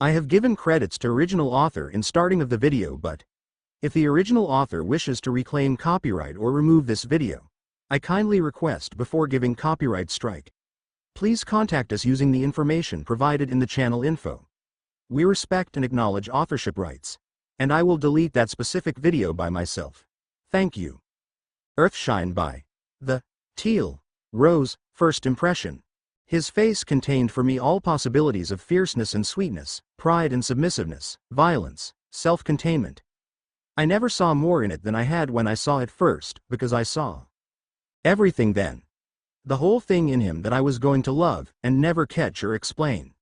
I have given credits to original author in starting of the video, but if the original author wishes to reclaim copyright or remove this video, I kindly request before giving copyright strike, please contact us using the information provided in the channel info. We respect and acknowledge authorship rights, and I will delete that specific video by myself. Thank you. Earthshine by The Teal Rose. First impression. His face contained for me all possibilities of fierceness and sweetness, pride and submissiveness, violence, self-containment. I never saw more in it than I had when I saw it first, because I saw everything then. The whole thing in him that I was going to love, and never catch or explain.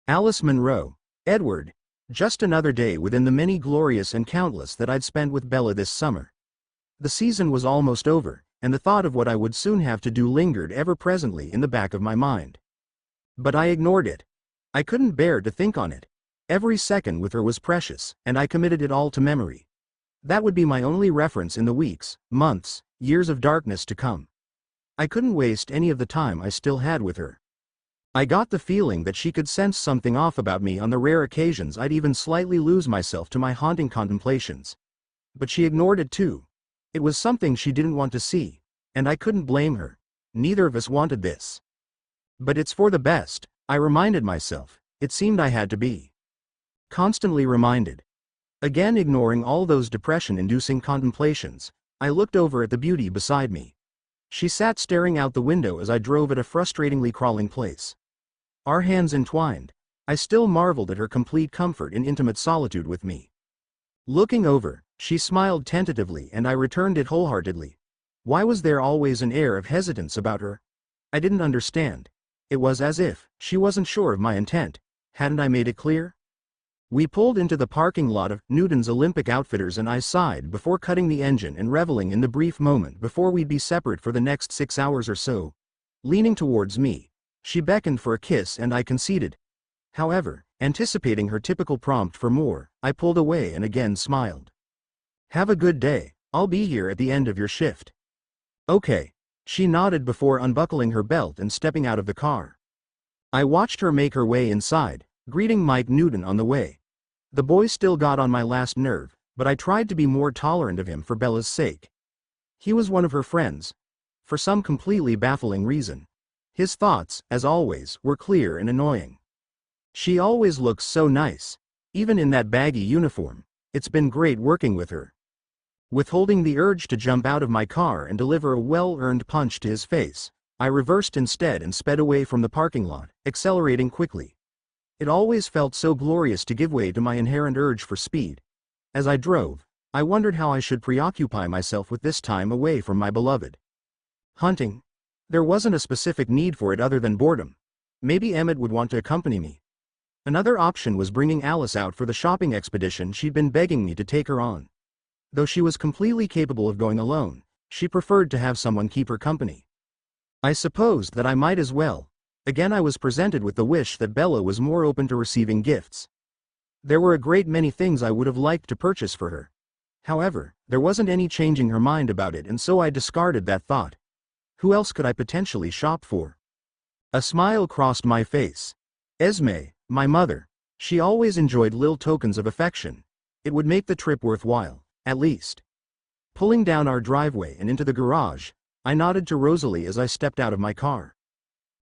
Alice Munro. Edward. Just another day within the many glorious and countless that I'd spent with Bella this summer. The season was almost over, and the thought of what I would soon have to do lingered ever presently in the back of my mind. But I ignored it. I couldn't bear to think on it. Every second with her was precious, and I committed it all to memory. That would be my only reference in the weeks, months, years of darkness to come. I couldn't waste any of the time I still had with her. I got the feeling that she could sense something off about me on the rare occasions I'd even slightly lose myself to my haunting contemplations. But she ignored it too. It was something she didn't want to see, and I couldn't blame her. Neither of us wanted this. But it's for the best, I reminded myself. It seemed I had to be constantly reminded. Again, ignoring all those depression-inducing contemplations, I looked over at the beauty beside me. She sat staring out the window as I drove at a frustratingly crawling pace. Our hands entwined. I still marveled at her complete comfort in intimate solitude with me. Looking over, she smiled tentatively and I returned it wholeheartedly. Why was there always an air of hesitance about her? I didn't understand. It was as if she wasn't sure of my intent. Hadn't I made it clear? We pulled into the parking lot of Newton's Olympic Outfitters and I sighed before cutting the engine and reveling in the brief moment before we'd be separate for the next 6 hours or so. Leaning towards me, she beckoned for a kiss and I conceded. However, anticipating her typical prompt for more, I pulled away and again smiled. Have a good day, I'll be here at the end of your shift. Okay. She nodded before unbuckling her belt and stepping out of the car. I watched her make her way inside, greeting Mike Newton on the way. The boy still got on my last nerve, but I tried to be more tolerant of him for Bella's sake. He was one of her friends. For some completely baffling reason. His thoughts, as always, were clear and annoying. She always looks so nice. Even in that baggy uniform. It's been great working with her. Withholding the urge to jump out of my car and deliver a well-earned punch to his face, I reversed instead and sped away from the parking lot, accelerating quickly. It always felt so glorious to give way to my inherent urge for speed. As I drove, I wondered how I should preoccupy myself with this time away from my beloved. Hunting? There wasn't a specific need for it other than boredom. Maybe Emmett would want to accompany me. Another option was bringing Alice out for the shopping expedition she'd been begging me to take her on. Though she was completely capable of going alone, she preferred to have someone keep her company. I supposed that I might as well. Again I was presented with the wish that Bella was more open to receiving gifts. There were a great many things I would have liked to purchase for her. However, there wasn't any changing her mind about it and so I discarded that thought. Who else could I potentially shop for? A smile crossed my face. Esme, my mother. She always enjoyed little tokens of affection. It would make the trip worthwhile, at least. Pulling down our driveway and into the garage, I nodded to Rosalie as I stepped out of my car.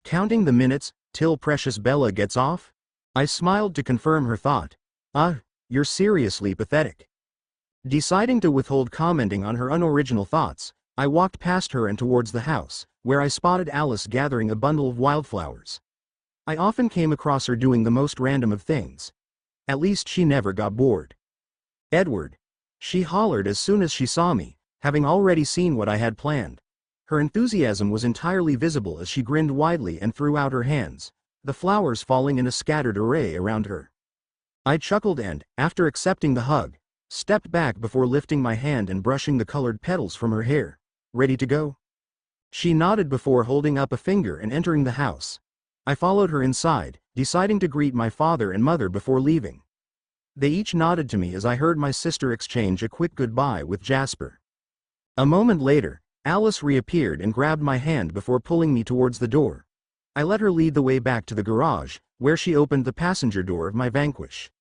Counting the minutes, till precious Bella gets off? I smiled to confirm her thought. You're seriously pathetic. Deciding to withhold commenting on her unoriginal thoughts, I walked past her and towards the house, where I spotted Alice gathering a bundle of wildflowers. I often came across her doing the most random of things. At least she never got bored. Edward. She hollered as soon as she saw me, having already seen what I had planned. Her enthusiasm was entirely visible as she grinned widely and threw out her hands, the flowers falling in a scattered array around her. I chuckled and, after accepting the hug, stepped back before lifting my hand and brushing the colored petals from her hair. Ready to go? She nodded before holding up a finger and entering the house. I followed her inside, deciding to greet my father and mother before leaving. They each nodded to me as I heard my sister exchange a quick goodbye with Jasper. A moment later, Alice reappeared and grabbed my hand before pulling me towards the door. I let her lead the way back to the garage, where she opened the passenger door of my Vanquish.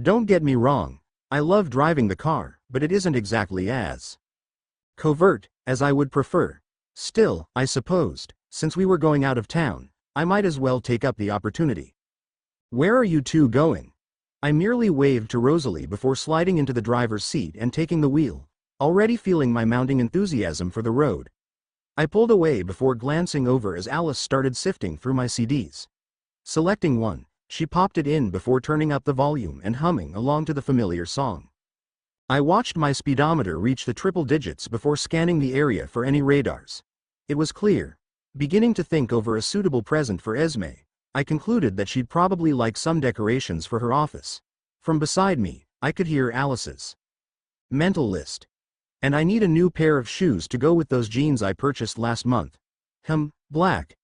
Don't get me wrong, I love driving the car, but it isn't exactly as covert as I would prefer. Still, I supposed, since we were going out of town, I might as well take up the opportunity. Where are you two going? I merely waved to Rosalie before sliding into the driver's seat and taking the wheel, already feeling my mounting enthusiasm for the road. I pulled away before glancing over as Alice started sifting through my CDs. Selecting one, she popped it in before turning up the volume and humming along to the familiar song. I watched my speedometer reach the triple digits before scanning the area for any radars. It was clear. Beginning to think over a suitable present for Esme, I concluded that she'd probably like some decorations for her office. From beside me, I could hear Alice's mental list. And I need a new pair of shoes to go with those jeans I purchased last month. Black.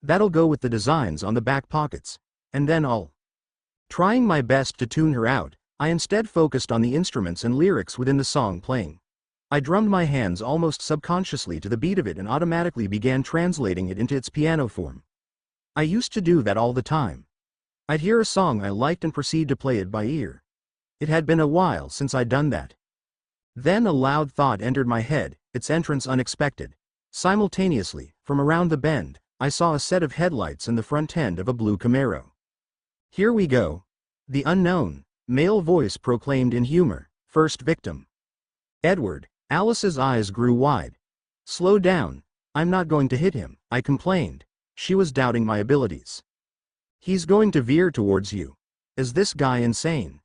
That'll go with the designs on the back pockets. And then all. Trying my best to tune her out, I instead focused on the instruments and lyrics within the song playing. I drummed my hands almost subconsciously to the beat of it and automatically began translating it into its piano form. I used to do that all the time. I'd hear a song I liked and proceed to play it by ear. It had been a while since I'd done that. Then a loud thought entered my head, its entrance unexpected. Simultaneously, from around the bend, I saw a set of headlights in the front end of a blue Camaro. Here we go. The unknown, male voice proclaimed in humor, first victim. Edward. Alice's eyes grew wide. Slow down, I'm not going to hit him, I complained. She was doubting my abilities. He's going to veer towards you. Is this guy insane?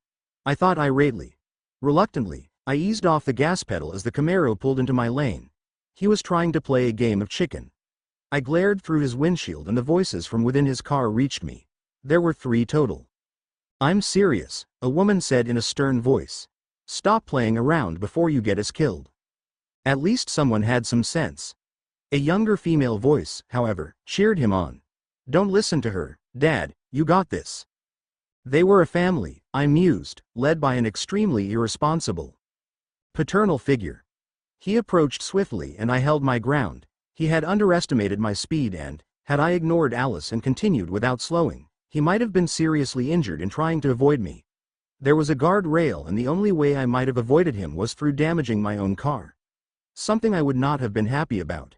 I thought irately. Reluctantly, I eased off the gas pedal as the Camaro pulled into my lane. He was trying to play a game of chicken. I glared through his windshield and the voices from within his car reached me. There were 3 total. I'm serious, a woman said in a stern voice. Stop playing around before you get us killed. At least someone had some sense. A younger female voice, however, cheered him on. Don't listen to her, Dad, you got this. They were a family, I mused, led by an extremely irresponsible paternal figure. He approached swiftly and I held my ground. He had underestimated my speed and, had I ignored Alice and continued without slowing, he might have been seriously injured in trying to avoid me. There was a guard rail and the only way I might have avoided him was through damaging my own car. Something I would not have been happy about.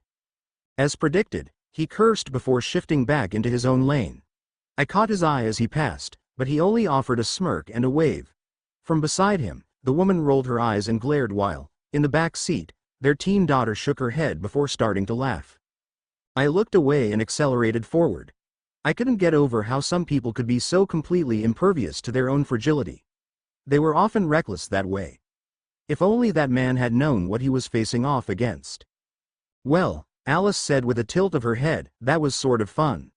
As predicted, he cursed before shifting back into his own lane. I caught his eye as he passed, but he only offered a smirk and a wave. From beside him, the woman rolled her eyes and glared while, in the back seat, their teen daughter shook her head before starting to laugh. I looked away and accelerated forward. I couldn't get over how some people could be so completely impervious to their own fragility. They were often reckless that way. If only that man had known what he was facing off against. Well, Alice said with a tilt of her head, that was sort of fun.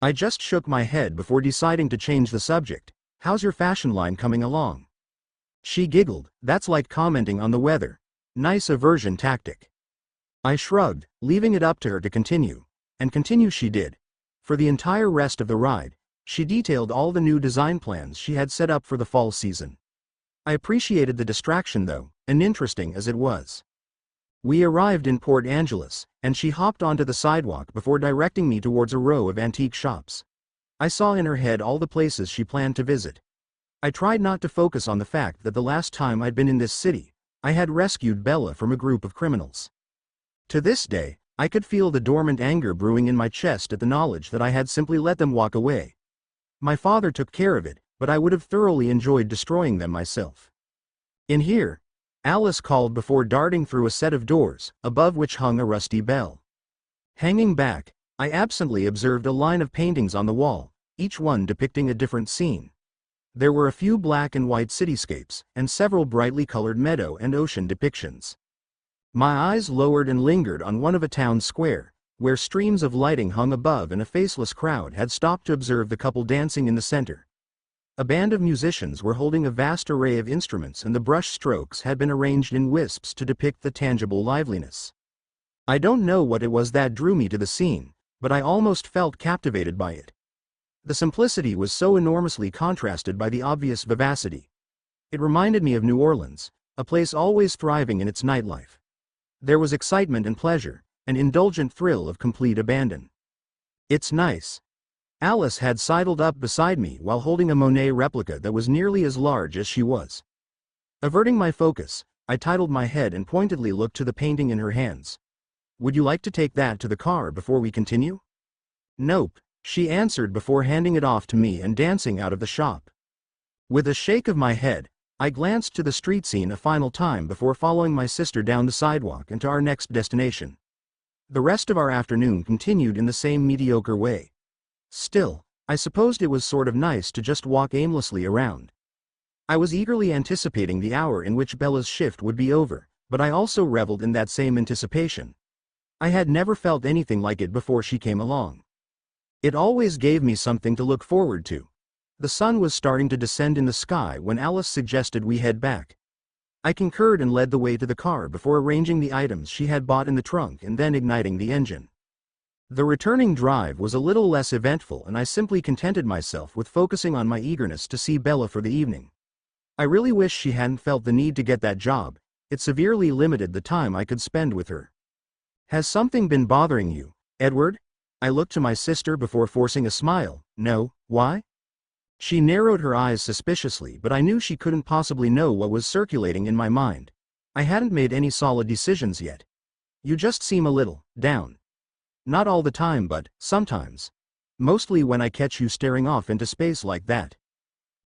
I just shook my head before deciding to change the subject. How's your fashion line coming along? She giggled, that's like commenting on the weather. Nice aversion tactic. I shrugged, leaving it up to her to continue. And continue she did. For the entire rest of the ride, she detailed all the new design plans she had set up for the fall season. I appreciated the distraction though, and interesting as it was. We arrived in Port Angeles, and she hopped onto the sidewalk before directing me towards a row of antique shops. I saw in her head all the places she planned to visit. I tried not to focus on the fact that the last time I'd been in this city, I had rescued Bella from a group of criminals. To this day, I could feel the dormant anger brewing in my chest at the knowledge that I had simply let them walk away. My father took care of it, but I would have thoroughly enjoyed destroying them myself. In here, Alice called before darting through a set of doors, above which hung a rusty bell. Hanging back, I absently observed a line of paintings on the wall, each one depicting a different scene. There were a few black and white cityscapes, and several brightly colored meadow and ocean depictions. My eyes lowered and lingered on one of a town square, where streams of lighting hung above and a faceless crowd had stopped to observe the couple dancing in the center. A band of musicians were holding a vast array of instruments and the brush strokes had been arranged in wisps to depict the tangible liveliness. I don't know what it was that drew me to the scene, but I almost felt captivated by it. The simplicity was so enormously contrasted by the obvious vivacity. It reminded me of New Orleans, a place always thriving in its nightlife. There was excitement and pleasure, an indulgent thrill of complete abandon. It's nice. Alice had sidled up beside me while holding a Monet replica that was nearly as large as she was. Averting my focus, I titled my head and pointedly looked to the painting in her hands. "Would you like to take that to the car before we continue?" "Nope," she answered before handing it off to me and dancing out of the shop. With a shake of my head, I glanced to the street scene a final time before following my sister down the sidewalk and to our next destination. The rest of our afternoon continued in the same mediocre way. Still, I supposed it was sort of nice to just walk aimlessly around. I was eagerly anticipating the hour in which Bella's shift would be over, but I also reveled in that same anticipation. I had never felt anything like it before she came along. It always gave me something to look forward to. The sun was starting to descend in the sky when Alice suggested we head back. I concurred and led the way to the car before arranging the items she had bought in the trunk and then igniting the engine. The returning drive was a little less eventful, and I simply contented myself with focusing on my eagerness to see Bella for the evening. I really wish she hadn't felt the need to get that job. It severely limited the time I could spend with her. "Has something been bothering you, Edward?" I looked to my sister before forcing a smile. "No, why?" She narrowed her eyes suspiciously, but I knew she couldn't possibly know what was circulating in my mind. I hadn't made any solid decisions yet. "You just seem a little down." "Not all the time, but sometimes. Mostly when I catch you staring off into space like that."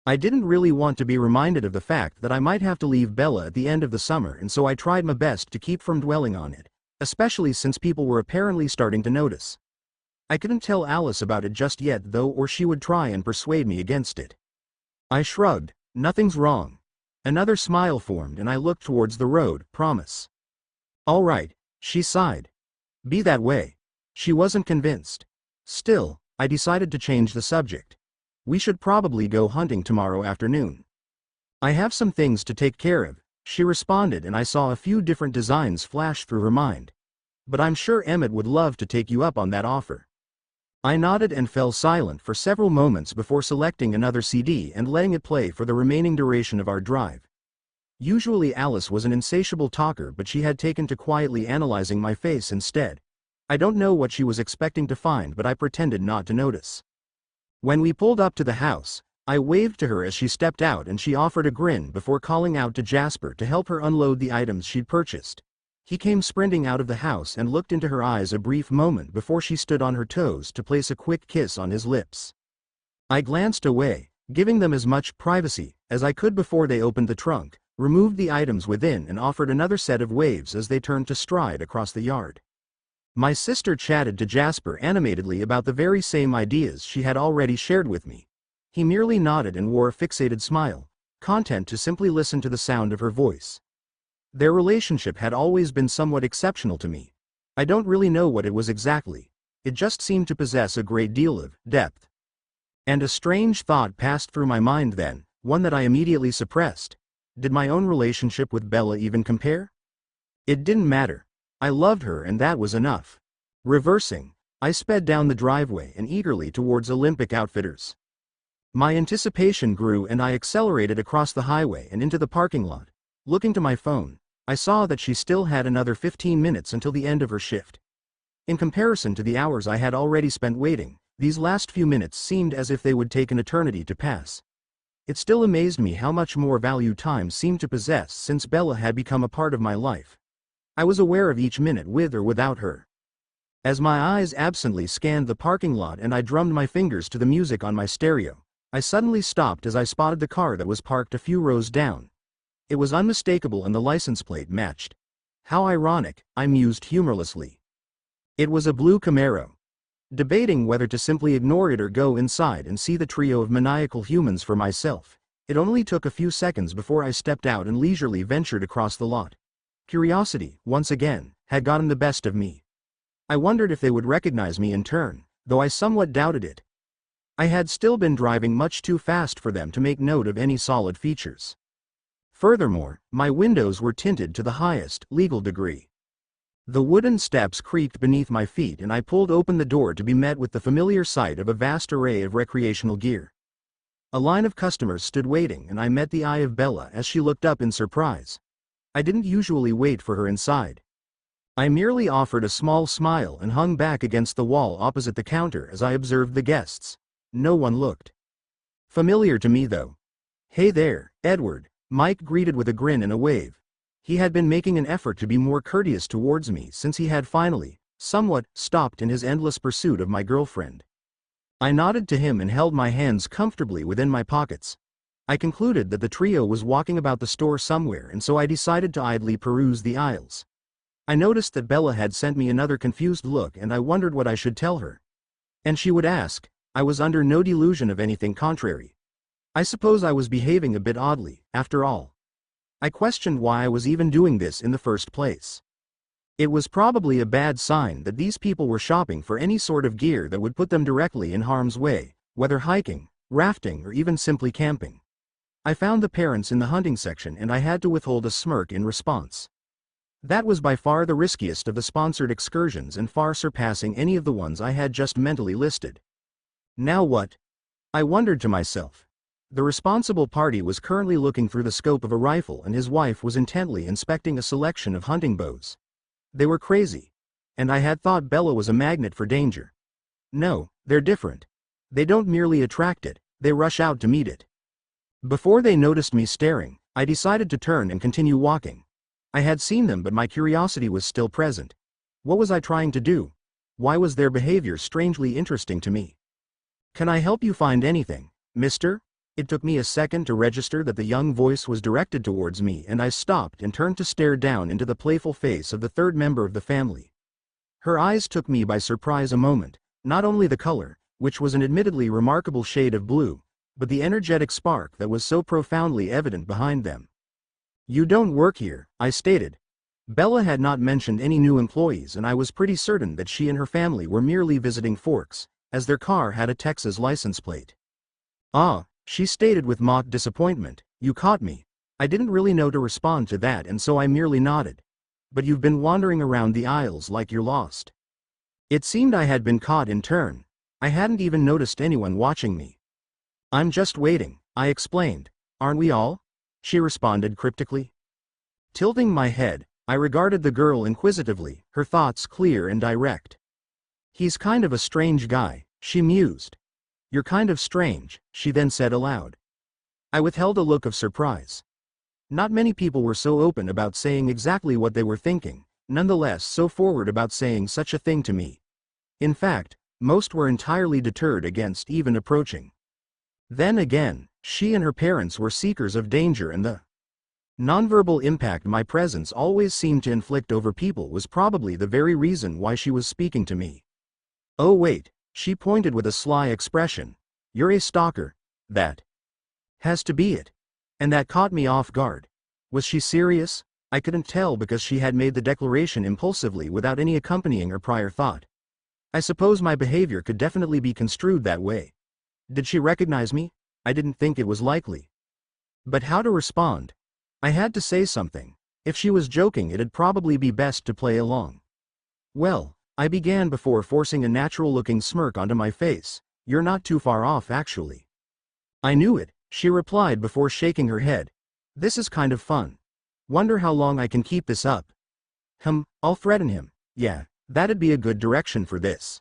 I didn't really want to be reminded of the fact that I might have to leave Bella at the end of the summer, and so I tried my best to keep from dwelling on it, especially since people were apparently starting to notice. I couldn't tell Alice about it just yet though, or she would try and persuade me against it. I shrugged. "Nothing's wrong." Another smile formed and I looked towards the road. "Promise." "All right," she sighed. "Be that way." She wasn't convinced. Still, I decided to change the subject. "We should probably go hunting tomorrow afternoon." "I have some things to take care of," she responded, and I saw a few different designs flash through her mind. "But I'm sure Emmett would love to take you up on that offer." I nodded and fell silent for several moments before selecting another CD and letting it play for the remaining duration of our drive. Usually Alice was an insatiable talker, but she had taken to quietly analyzing my face instead. I don't know what she was expecting to find, but I pretended not to notice. When we pulled up to the house, I waved to her as she stepped out and she offered a grin before calling out to Jasper to help her unload the items she'd purchased. He came sprinting out of the house and looked into her eyes a brief moment before she stood on her toes to place a quick kiss on his lips. I glanced away, giving them as much privacy as I could before they opened the trunk, removed the items within and offered another set of waves as they turned to stride across the yard. My sister chatted to Jasper animatedly about the very same ideas she had already shared with me. He merely nodded and wore a fixated smile, content to simply listen to the sound of her voice. Their relationship had always been somewhat exceptional to me. I don't really know what it was exactly. It just seemed to possess a great deal of depth. And a strange thought passed through my mind then, one that I immediately suppressed. Did my own relationship with Bella even compare? It didn't matter. I loved her and that was enough. Reversing, I sped down the driveway and eagerly towards Olympic Outfitters. My anticipation grew and I accelerated across the highway and into the parking lot. Looking to my phone, I saw that she still had another 15 minutes until the end of her shift. In comparison to the hours I had already spent waiting, these last few minutes seemed as if they would take an eternity to pass. It still amazed me how much more value time seemed to possess since Bella had become a part of my life. I was aware of each minute with or without her. As my eyes absently scanned the parking lot and I drummed my fingers to the music on my stereo, I suddenly stopped as I spotted the car that was parked a few rows down. It was unmistakable and the license plate matched. How ironic, I mused humorlessly. It was a blue Camaro. Debating whether to simply ignore it or go inside and see the trio of maniacal humans for myself, it only took a few seconds before I stepped out and leisurely ventured across the lot. Curiosity, once again, had gotten the best of me. I wondered if they would recognize me in turn, though I somewhat doubted it. I had still been driving much too fast for them to make note of any solid features. Furthermore, my windows were tinted to the highest legal degree. The wooden steps creaked beneath my feet and I pulled open the door to be met with the familiar sight of a vast array of recreational gear. A line of customers stood waiting and I met the eye of Bella as she looked up in surprise. I didn't usually wait for her inside. I merely offered a small smile and hung back against the wall opposite the counter as I observed the guests. No one looked. Familiar to me though. "Hey there, Edward," Mike greeted with a grin and a wave. He had been making an effort to be more courteous towards me since he had finally, somewhat, stopped in his endless pursuit of my girlfriend. I nodded to him and held my hands comfortably within my pockets. I concluded that the trio was walking about the store somewhere, and so I decided to idly peruse the aisles. I noticed that Bella had sent me another confused look, and I wondered what I should tell her. And she would ask. I was under no delusion of anything contrary. I suppose I was behaving a bit oddly, after all. I questioned why I was even doing this in the first place. It was probably a bad sign that these people were shopping for any sort of gear that would put them directly in harm's way, whether hiking, rafting, or even simply camping. I found the parents in the hunting section, and I had to withhold a smirk in response. That was by far the riskiest of the sponsored excursions, and far surpassing any of the ones I had just mentally listed. Now what? I wondered to myself. The responsible party was currently looking through the scope of a rifle, and his wife was intently inspecting a selection of hunting bows. They were crazy. And I had thought Bella was a magnet for danger. No, they're different. They don't merely attract it, they rush out to meet it. Before they noticed me staring, I decided to turn and continue walking. I had seen them, but my curiosity was still present. What was I trying to do? Why was their behavior strangely interesting to me? "Can I help you find anything, mister?" It took me a second to register that the young voice was directed towards me, and I stopped and turned to stare down into the playful face of the third member of the family. Her eyes took me by surprise a moment, not only the color, which was an admittedly remarkable shade of blue, but the energetic spark that was so profoundly evident behind them. "You don't work here," I stated. Bella had not mentioned any new employees, and I was pretty certain that she and her family were merely visiting Forks, as their car had a Texas license plate. "Ah," she stated with mock disappointment, "you caught me." I didn't really know to respond to that, and so I merely nodded. "But you've been wandering around the aisles like you're lost." It seemed I had been caught in turn. I hadn't even noticed anyone watching me. "I'm just waiting," I explained. "Aren't we all?" she responded cryptically. Tilting my head, I regarded the girl inquisitively, her thoughts clear and direct. "He's kind of a strange guy," she mused. "You're kind of strange," she then said aloud. I withheld a look of surprise. Not many people were so open about saying exactly what they were thinking, nonetheless so forward about saying such a thing to me. In fact, most were entirely deterred against even approaching. Then again, she and her parents were seekers of danger, and the nonverbal impact my presence always seemed to inflict over people was probably the very reason why she was speaking to me. "Oh wait," she pointed with a sly expression. "You're a stalker. That has to be it." And that caught me off guard. Was she serious? I couldn't tell because she had made the declaration impulsively without any accompanying or prior thought. I suppose my behavior could definitely be construed that way. Did she recognize me? I didn't think it was likely. But how to respond? I had to say something. If she was joking, it'd probably be best to play along. "Well," I began before forcing a natural-looking smirk onto my face, "you're not too far off, actually." "I knew it," she replied before shaking her head. "This is kind of fun. Wonder how long I can keep this up." I'll threaten him. Yeah, that'd be a good direction for this."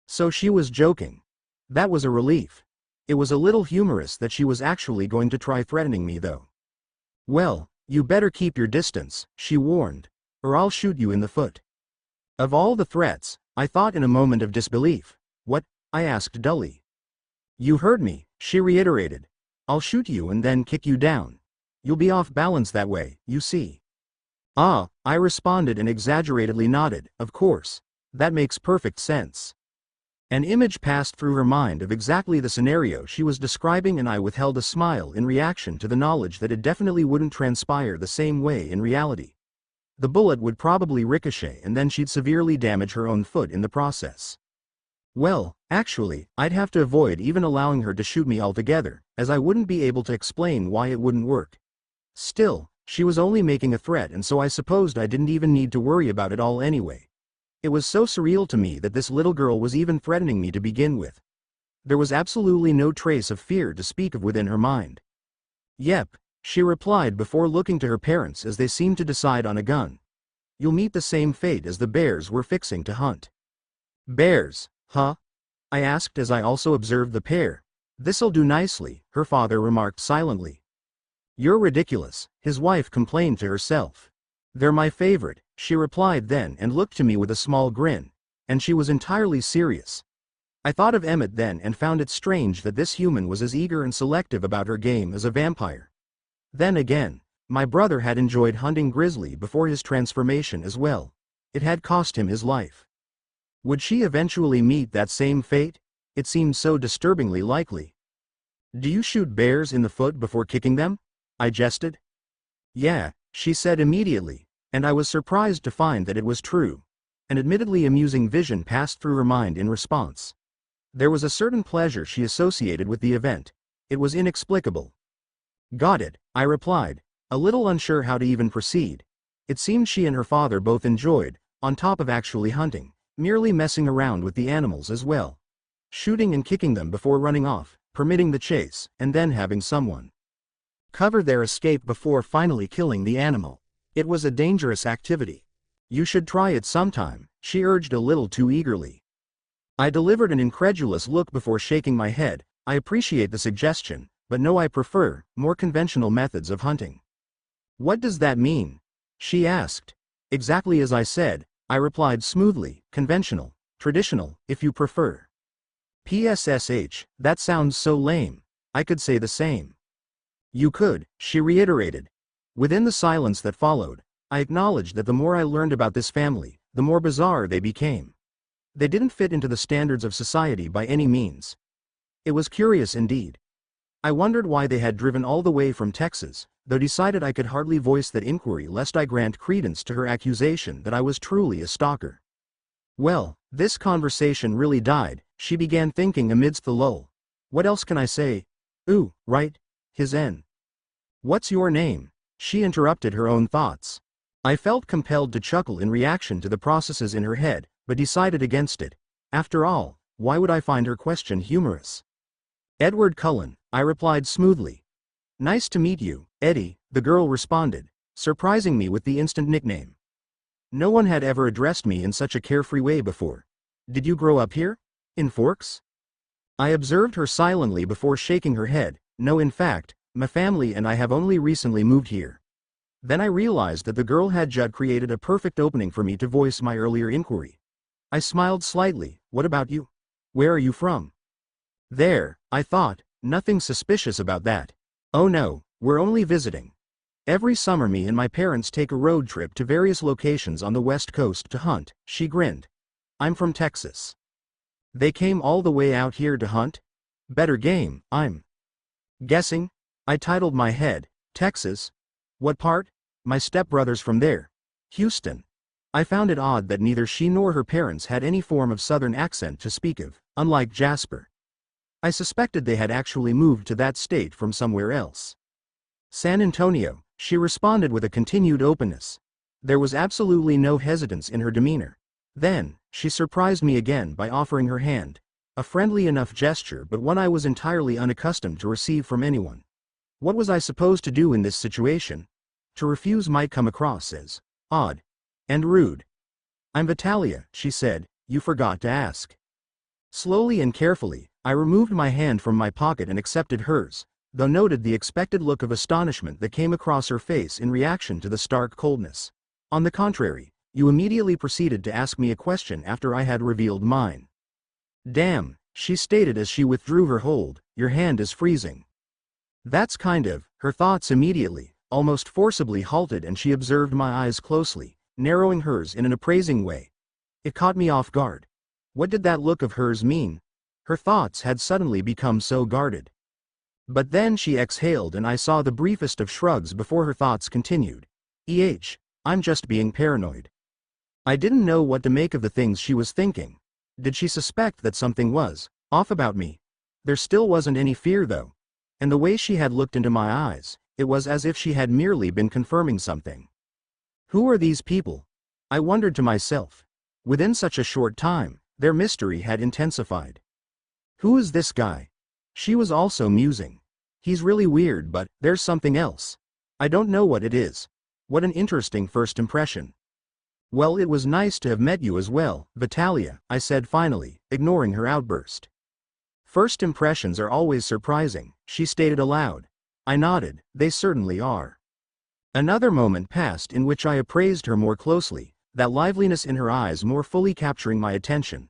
So she was joking. That was a relief. It was a little humorous that she was actually going to try threatening me though. "Well, you better keep your distance," she warned, "or I'll shoot you in the foot." Of all the threats, I thought in a moment of disbelief. "What?" I asked dully. "You heard me," she reiterated. "I'll shoot you and then kick you down. You'll be off balance that way, you see." "Ah," I responded and exaggeratedly nodded. "Of course. That makes perfect sense." An image passed through her mind of exactly the scenario she was describing, and I withheld a smile in reaction to the knowledge that it definitely wouldn't transpire the same way in reality. The bullet would probably ricochet, and then she'd severely damage her own foot in the process. Well, actually, I'd have to avoid even allowing her to shoot me altogether, as I wouldn't be able to explain why it wouldn't work. Still, she was only making a threat, and so I supposed I didn't even need to worry about it all anyway. It was so surreal to me that this little girl was even threatening me to begin with. There was absolutely no trace of fear to speak of within her mind. "Yep," she replied before looking to her parents as they seemed to decide on a gun. "You'll meet the same fate as the bears we're fixing to hunt." "Bears, huh?" I asked as I also observed the pair. "This'll do nicely," her father remarked silently. "You're ridiculous," his wife complained to herself. "They're my favorite," she replied then and looked to me with a small grin. And she was entirely serious. I thought of Emmett then and found it strange that this human was as eager and selective about her game as a vampire. Then again, my brother had enjoyed hunting grizzly before his transformation as well. It had cost him his life. Would she eventually meet that same fate? It seemed so disturbingly likely. "Do you shoot bears in the foot before kicking them?" I jested. "Yeah," she said immediately, and I was surprised to find that it was true. An admittedly amusing vision passed through her mind in response. There was a certain pleasure she associated with the event. It was inexplicable. "Got it," I replied, a little unsure how to even proceed. It seemed she and her father both enjoyed, on top of actually hunting, merely messing around with the animals as well. Shooting and kicking them before running off, permitting the chase, and then having someone cover their escape before finally killing the animal. It was a dangerous activity. "You should try it sometime," she urged a little too eagerly. I delivered an incredulous look before shaking my head. "I appreciate the suggestion, but no, I prefer more conventional methods of hunting." "What does that mean?" she asked. "Exactly as I said," I replied smoothly, "conventional, traditional, if you prefer." "PSSH, that sounds so lame." I could say the same. "You could," she reiterated. Within the silence that followed, I acknowledged that the more I learned about this family, the more bizarre they became. They didn't fit into the standards of society by any means. It was curious indeed. I wondered why they had driven all the way from Texas, though decided I could hardly voice that inquiry lest I grant credence to her accusation that I was truly a stalker. "Well, this conversation really died," she began thinking amidst the lull. "What else can I say? Ooh, right. His N. What's your name?" She interrupted her own thoughts. I felt compelled to chuckle in reaction to the processes in her head, but decided against it. After all, why would I find her question humorous? "Edward Cullen," I replied smoothly. "Nice to meet you, Eddie," the girl responded, surprising me with the instant nickname. No one had ever addressed me in such a carefree way before. "Did you grow up here? In Forks?" I observed her silently before shaking her head. "No, in fact, my family and I have only recently moved here." Then I realized that the girl had just created a perfect opening for me to voice my earlier inquiry. I smiled slightly. "What about you? Where are you from?" "There," I thought, "nothing suspicious about that." "Oh no, we're only visiting. Every summer me and my parents take a road trip to various locations on the West Coast to hunt," she grinned. "I'm from Texas." "They came all the way out here to hunt? Better game, I'm guessing." I titled my head. "Texas? What part?" "My stepbrother's from there. Houston." I found it odd that neither she nor her parents had any form of southern accent to speak of, unlike Jasper. I suspected they had actually moved to that state from somewhere else. "San Antonio," she responded with a continued openness. There was absolutely no hesitance in her demeanor. Then, she surprised me again by offering her hand. A friendly enough gesture, but one I was entirely unaccustomed to receive from anyone. What was I supposed to do in this situation? To refuse might come across as odd and rude. "I'm Vitalia," she said. "You forgot to ask." Slowly and carefully, I removed my hand from my pocket and accepted hers, though noted the expected look of astonishment that came across her face in reaction to the stark coldness. "On the contrary, you immediately proceeded to ask me a question after I had revealed mine." "Damn," she stated as she withdrew her hold, "your hand is freezing." "That's kind of," her thoughts immediately, almost forcibly halted, and she observed my eyes closely, narrowing hers in an appraising way. It caught me off guard. What did that look of hers mean? Her thoughts had suddenly become so guarded. But then she exhaled and I saw the briefest of shrugs before her thoughts continued. I'm just being paranoid." I didn't know what to make of the things she was thinking. Did she suspect that something was off about me? There still wasn't any fear though. And the way she had looked into my eyes, it was as if she had merely been confirming something. Who are these people? I wondered to myself. Within such a short time, their mystery had intensified. Who is this guy? She was also musing. He's really weird, but there's something else. I don't know what it is. What an interesting first impression. Well, it was nice to have met you as well, Vitalia, I said finally, ignoring her outburst. First impressions are always surprising, she stated aloud. I nodded, they certainly are. Another moment passed in which I appraised her more closely, that liveliness in her eyes more fully capturing my attention.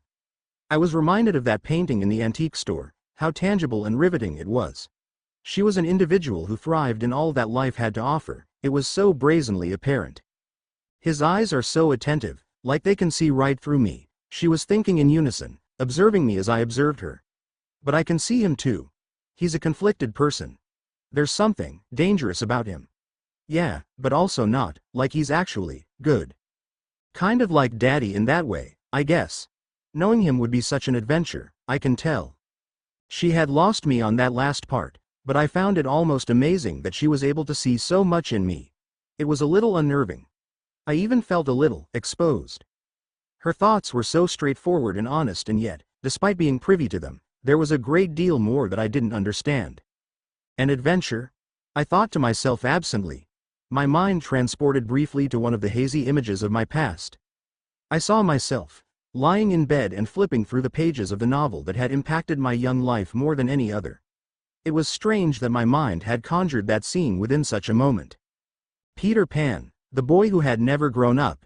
I was reminded of that painting in the antique store, how tangible and riveting it was. She was an individual who thrived in all that life had to offer, it was so brazenly apparent. His eyes are so attentive, like they can see right through me, she was thinking in unison, observing me as I observed her. But I can see him too. He's a conflicted person. There's something dangerous about him. Yeah, but also not, like he's actually good. Kind of like Daddy in that way, I guess. Knowing him would be such an adventure, I can tell. She had lost me on that last part, but I found it almost amazing that she was able to see so much in me. It was a little unnerving. I even felt a little exposed. Her thoughts were so straightforward and honest, and yet, despite being privy to them, there was a great deal more that I didn't understand. An adventure? I thought to myself absently. My mind transported briefly to one of the hazy images of my past. I saw myself, lying in bed and flipping through the pages of the novel that had impacted my young life more than any other. It was strange that my mind had conjured that scene within such a moment. Peter Pan, the boy who had never grown up.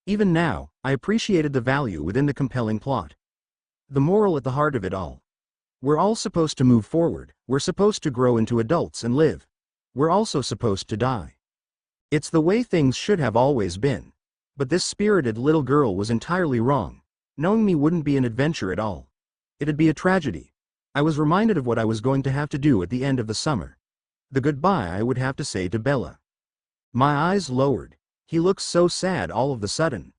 Even now, I appreciated the value within the compelling plot. The moral at the heart of it all. We're all supposed to move forward, we're supposed to grow into adults and live. We're also supposed to die. It's the way things should have always been. But this spirited little girl was entirely wrong. Knowing me wouldn't be an adventure at all. It'd be a tragedy. I was reminded of what I was going to have to do at the end of the summer. The goodbye I would have to say to Bella. My eyes lowered. He looked so sad all of a sudden.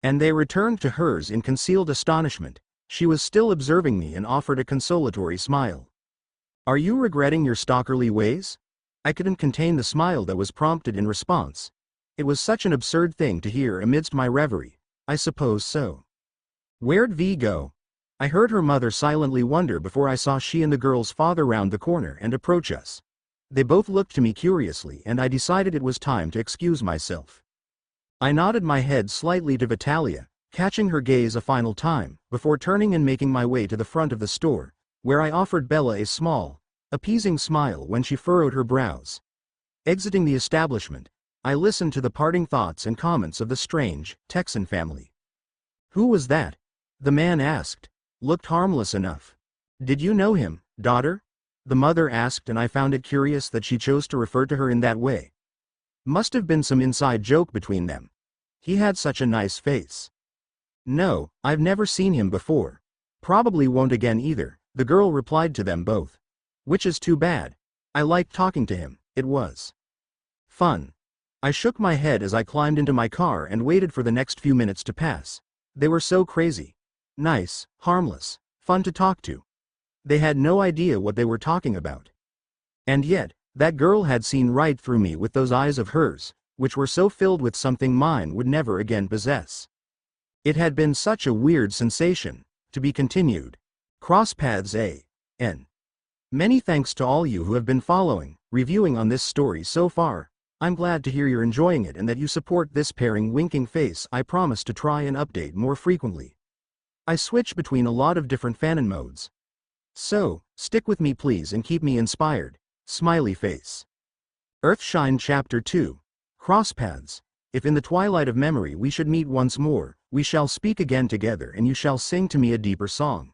And they returned to hers in concealed astonishment. She was still observing me and offered a consolatory smile. Are you regretting your stalkerly ways? I couldn't contain the smile that was prompted in response. It was such an absurd thing to hear amidst my reverie. I suppose so. Where'd V go? I heard her mother silently wonder before I saw she and the girl's father round the corner and approach us. They both looked to me curiously, and I decided it was time to excuse myself. I nodded my head slightly to Vitalia, catching her gaze a final time, before turning and making my way to the front of the store, where I offered Bella a small, appeasing smile when she furrowed her brows. Exiting the establishment, I listened to the parting thoughts and comments of the strange, Texan family. Who was that? The man asked. Looked harmless enough. Did you know him, daughter? The mother asked, and I found it curious that she chose to refer to her in that way. Must have been some inside joke between them. He had such a nice face. No, I've never seen him before. Probably won't again either, the girl replied to them both. Which is too bad. I liked talking to him, it was fun. I shook my head as I climbed into my car and waited for the next few minutes to pass. They were so crazy. Nice, harmless, fun to talk to. They had no idea what they were talking about. And yet, that girl had seen right through me with those eyes of hers, which were so filled with something mine would never again possess. It had been such a weird sensation. To be continued. Cross paths A.N. Many thanks to all you who have been following, reviewing on this story so far. I'm glad to hear you're enjoying it and that you support this pairing. Winking face. I promise to try and update more frequently. I switch between a lot of different fanon modes. So, stick with me please and keep me inspired. Smiley face. Earthshine Chapter 2. Cross paths. If in the twilight of memory we should meet once more, we shall speak again together and you shall sing to me a deeper song.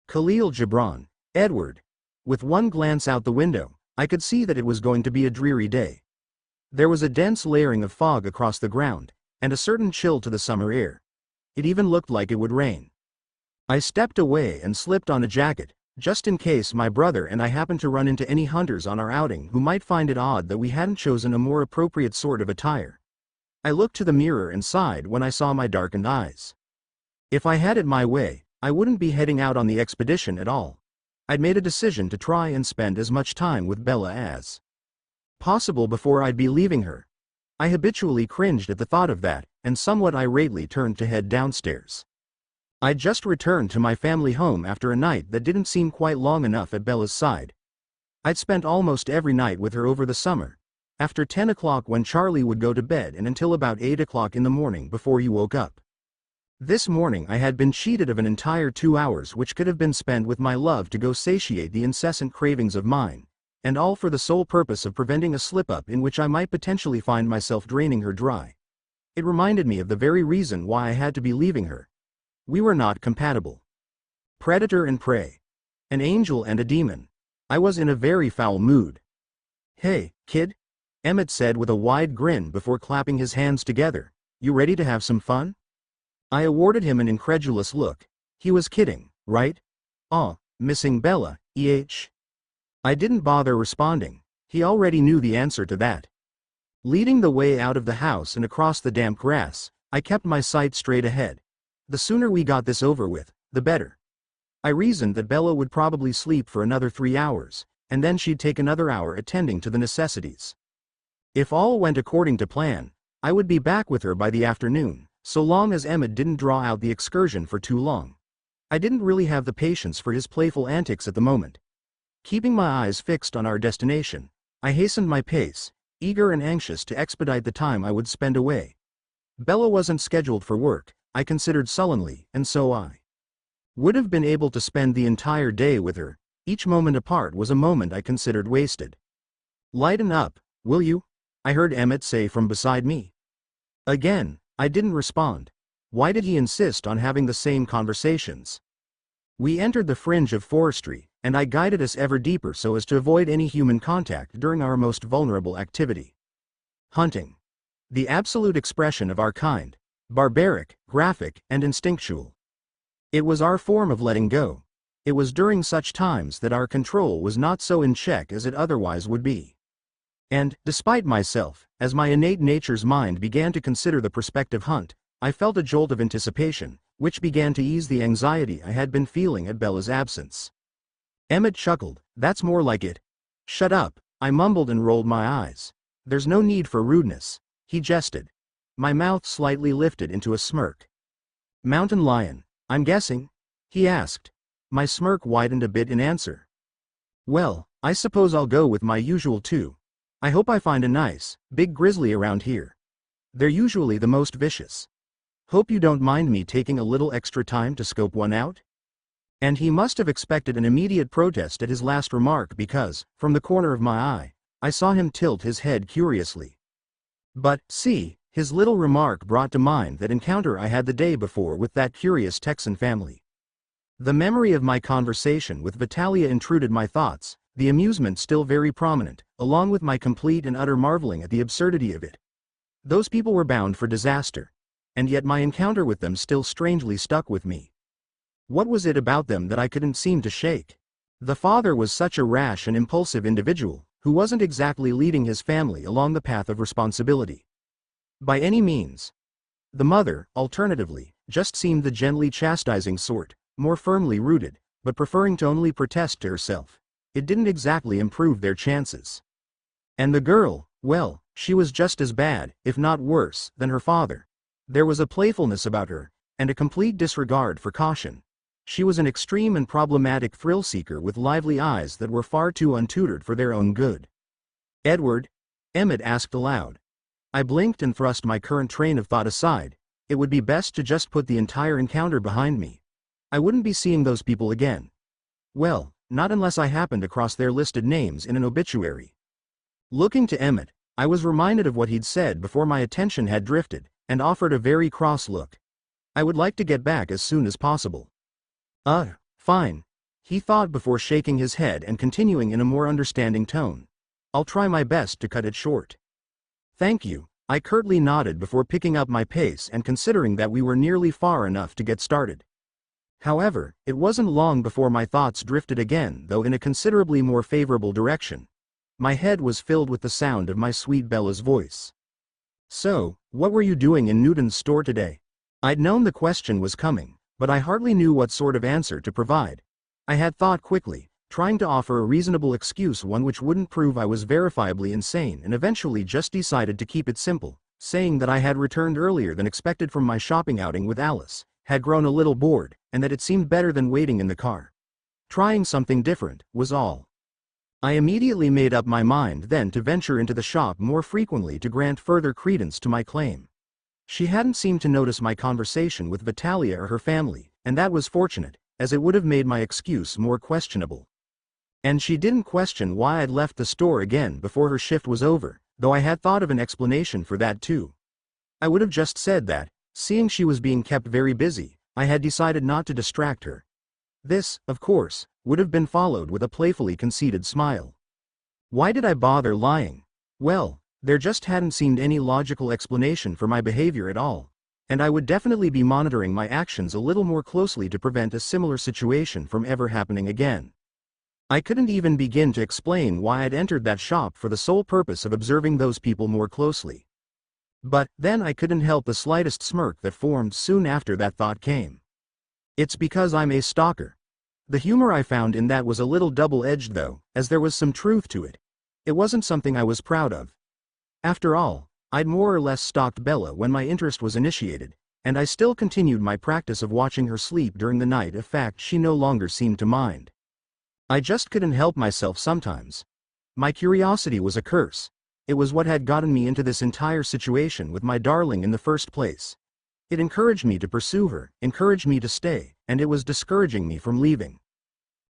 Khalil Gibran. Edward. With one glance out the window, I could see that it was going to be a dreary day. There was a dense layering of fog across the ground, and a certain chill to the summer air. It even looked like it would rain. I stepped away and slipped on a jacket, just in case my brother and I happened to run into any hunters on our outing who might find it odd that we hadn't chosen a more appropriate sort of attire. I looked to the mirror and sighed when I saw my darkened eyes. If I had it my way, I wouldn't be heading out on the expedition at all. I'd made a decision to try and spend as much time with Bella as possible before I'd be leaving her. I habitually cringed at the thought of that, and somewhat irately turned to head downstairs. I'd just returned to my family home after a night that didn't seem quite long enough at Bella's side. I'd spent almost every night with her over the summer, After 10 o'clock when Charlie would go to bed and until about 8 o'clock in the morning before you woke up. This morning I had been cheated of an entire 2 hours which could have been spent with my love to go satiate the incessant cravings of mine, and all for the sole purpose of preventing a slip-up in which I might potentially find myself draining her dry. It reminded me of the very reason why I had to be leaving her. We were not compatible. Predator and prey. An angel and a demon. I was in a very foul mood. "Hey, kid," Emmett said with a wide grin before clapping his hands together. "You ready to have some fun?" I awarded him an incredulous look. He was kidding, right? "Aw, missing Bella, eh?" I didn't bother responding. He already knew the answer to that. Leading the way out of the house and across the damp grass, I kept my sight straight ahead. The sooner we got this over with, the better. I reasoned that Bella would probably sleep for another 3 hours, and then she'd take another hour attending to the necessities. If all went according to plan, I would be back with her by the afternoon, so long as Emmett didn't draw out the excursion for too long. I didn't really have the patience for his playful antics at the moment. Keeping my eyes fixed on our destination, I hastened my pace, eager and anxious to expedite the time I would spend away. Bella wasn't scheduled for work, I considered sullenly, and so I would have been able to spend the entire day with her. Each moment apart was a moment I considered wasted. "Lighten up, will you?" I heard Emmett say from beside me. Again, I didn't respond. Why did he insist on having the same conversations? We entered the fringe of forestry, and I guided us ever deeper so as to avoid any human contact during our most vulnerable activity. Hunting. The absolute expression of our kind. Barbaric, graphic, and instinctual. It was our form of letting go. It was during such times that our control was not so in check as it otherwise would be. And, despite myself, as my innate nature's mind began to consider the prospective hunt, I felt a jolt of anticipation, which began to ease the anxiety I had been feeling at Bella's absence. Emmett chuckled. "That's more like it." "Shut up," I mumbled and rolled my eyes. "There's no need for rudeness," he jested. My mouth slightly lifted into a smirk. "Mountain lion, I'm guessing?" he asked. My smirk widened a bit in answer. "Well, I suppose I'll go with my usual two. I hope I find a nice, big grizzly around here. They're usually the most vicious. Hope you don't mind me taking a little extra time to scope one out?" And he must have expected an immediate protest at his last remark because, from the corner of my eye, I saw him tilt his head curiously. But, see, his little remark brought to mind that encounter I had the day before with that curious Texan family. The memory of my conversation with Vitalia intruded my thoughts, the amusement still very prominent, along with my complete and utter marveling at the absurdity of it. Those people were bound for disaster, and yet my encounter with them still strangely stuck with me. What was it about them that I couldn't seem to shake? The father was such a rash and impulsive individual, who wasn't exactly leading his family along the path of responsibility. By any means. The mother, alternatively, just seemed the gently chastising sort, more firmly rooted, but preferring to only protest to herself. It didn't exactly improve their chances. And the girl, well, she was just as bad, if not worse, than her father. There was a playfulness about her, and a complete disregard for caution. She was an extreme and problematic thrill-seeker with lively eyes that were far too untutored for their own good. "Edward?" Emmett asked aloud. I blinked and thrust my current train of thought aside. It would be best to just put the entire encounter behind me. I wouldn't be seeing those people again. Well, not unless I happened across their listed names in an obituary. Looking to Emmett, I was reminded of what he'd said before my attention had drifted, and offered a very cross look. I would like to get back as soon as possible. Fine. He thought before shaking his head and continuing in a more understanding tone. "I'll try my best to cut it short." "Thank you," I curtly nodded before picking up my pace and considering that we were nearly far enough to get started. However, it wasn't long before my thoughts drifted again, though in a considerably more favorable direction. My head was filled with the sound of my sweet Bella's voice. "So, what were you doing in Newton's store today?" I'd known the question was coming, but I hardly knew what sort of answer to provide. I had thought quickly, trying to offer a reasonable excuse, one which wouldn't prove I was verifiably insane, and eventually just decided to keep it simple, saying that I had returned earlier than expected from my shopping outing with Alice, had grown a little bored, and that it seemed better than waiting in the car. Trying something different, was all. I immediately made up my mind then to venture into the shop more frequently to grant further credence to my claim. She hadn't seemed to notice my conversation with Vitalia or her family, and that was fortunate, as it would have made my excuse more questionable. And she didn't question why I'd left the store again before her shift was over, though I had thought of an explanation for that too. I would have just said that, seeing she was being kept very busy, I had decided not to distract her. This, of course, would have been followed with a playfully conceited smile. Why did I bother lying? Well, there just hadn't seemed any logical explanation for my behavior at all, and I would definitely be monitoring my actions a little more closely to prevent a similar situation from ever happening again. I couldn't even begin to explain why I'd entered that shop for the sole purpose of observing those people more closely. But then I couldn't help the slightest smirk that formed soon after that thought came. It's because I'm a stalker. The humor I found in that was a little double-edged though, as there was some truth to it. It wasn't something I was proud of. After all, I'd more or less stalked Bella when my interest was initiated, and I still continued my practice of watching her sleep during the night, a fact she no longer seemed to mind. I just couldn't help myself sometimes. My curiosity was a curse. It was what had gotten me into this entire situation with my darling in the first place. It encouraged me to pursue her, encouraged me to stay, and it was discouraging me from leaving.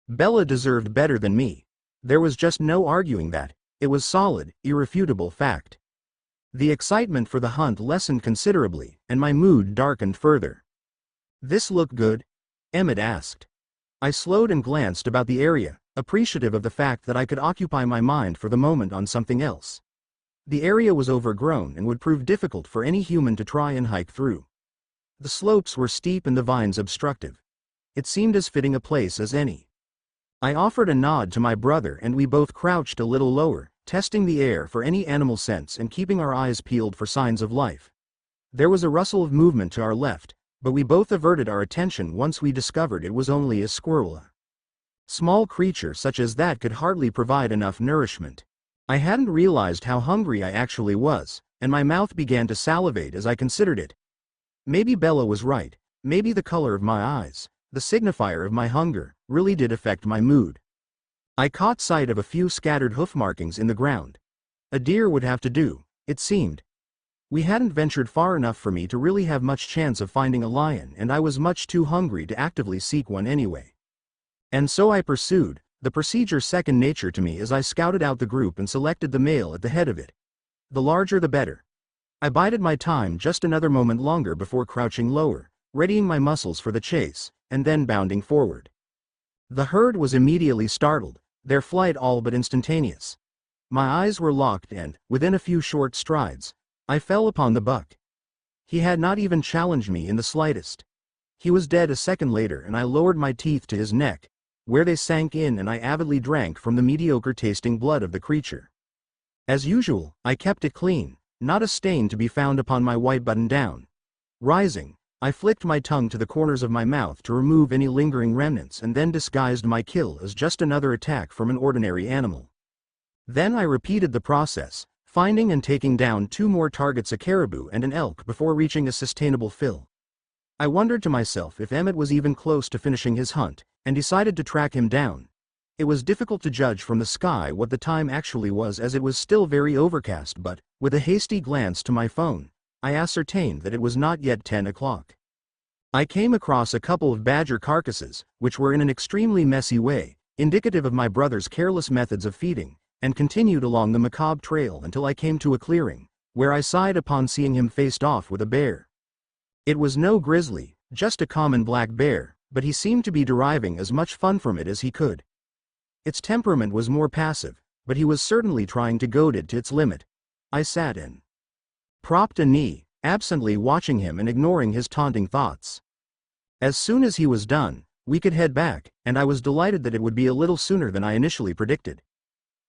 Bella deserved better than me. There was just no arguing that. It was solid, irrefutable fact. The excitement for the hunt lessened considerably, and my mood darkened further. "This look good?" Emmett asked. I slowed and glanced about the area, appreciative of the fact that I could occupy my mind for the moment on something else. The area was overgrown and would prove difficult for any human to try and hike through. The slopes were steep and the vines obstructive. It seemed as fitting a place as any. I offered a nod to my brother and we both crouched a little lower, testing the air for any animal scents and keeping our eyes peeled for signs of life. There was a rustle of movement to our left, but we both averted our attention once we discovered it was only a squirrel. A small creature such as that could hardly provide enough nourishment. I hadn't realized how hungry I actually was, and my mouth began to salivate as I considered it. Maybe Bella was right. Maybe the color of my eyes, the signifier of my hunger, really did affect my mood. I caught sight of a few scattered hoof markings in the ground. A deer would have to do, it seemed. We hadn't ventured far enough for me to really have much chance of finding a lion, and I was much too hungry to actively seek one anyway. And so I pursued, the procedure second nature to me, as I scouted out the group and selected the male at the head of it. The larger the better. I bided my time just another moment longer before crouching lower, readying my muscles for the chase, and then bounding forward. The herd was immediately startled, their flight all but instantaneous. My eyes were locked and, within a few short strides, I fell upon the buck. He had not even challenged me in the slightest. He was dead a second later, and I lowered my teeth to his neck, where they sank in, and I avidly drank from the mediocre-tasting blood of the creature. As usual, I kept it clean, not a stain to be found upon my white button-down. Rising, I flicked my tongue to the corners of my mouth to remove any lingering remnants and then disguised my kill as just another attack from an ordinary animal. Then I repeated the process, finding and taking down 2 more targets, a caribou and an elk, before reaching a sustainable fill. I wondered to myself if Emmett was even close to finishing his hunt, and decided to track him down. It was difficult to judge from the sky what the time actually was, as it was still very overcast, but, with a hasty glance to my phone, I ascertained that it was not yet 10 o'clock. I came across a couple of badger carcasses, which were in an extremely messy way, indicative of my brother's careless methods of feeding, and continued along the macabre trail until I came to a clearing, where I sighed upon seeing him faced off with a bear. It was no grizzly, just a common black bear, but he seemed to be deriving as much fun from it as he could. Its temperament was more passive, but he was certainly trying to goad it to its limit. I sat and propped a knee, absently watching him and ignoring his taunting thoughts. As soon as he was done, we could head back, and I was delighted that it would be a little sooner than I initially predicted.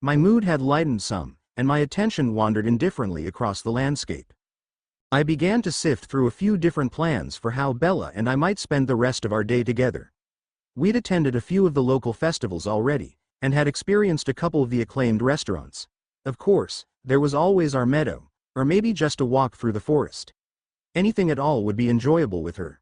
My mood had lightened some, and my attention wandered indifferently across the landscape. I began to sift through a few different plans for how Bella and I might spend the rest of our day together. We'd attended a few of the local festivals already, and had experienced a couple of the acclaimed restaurants. Of course, there was always our meadow, or maybe just a walk through the forest. Anything at all would be enjoyable with her.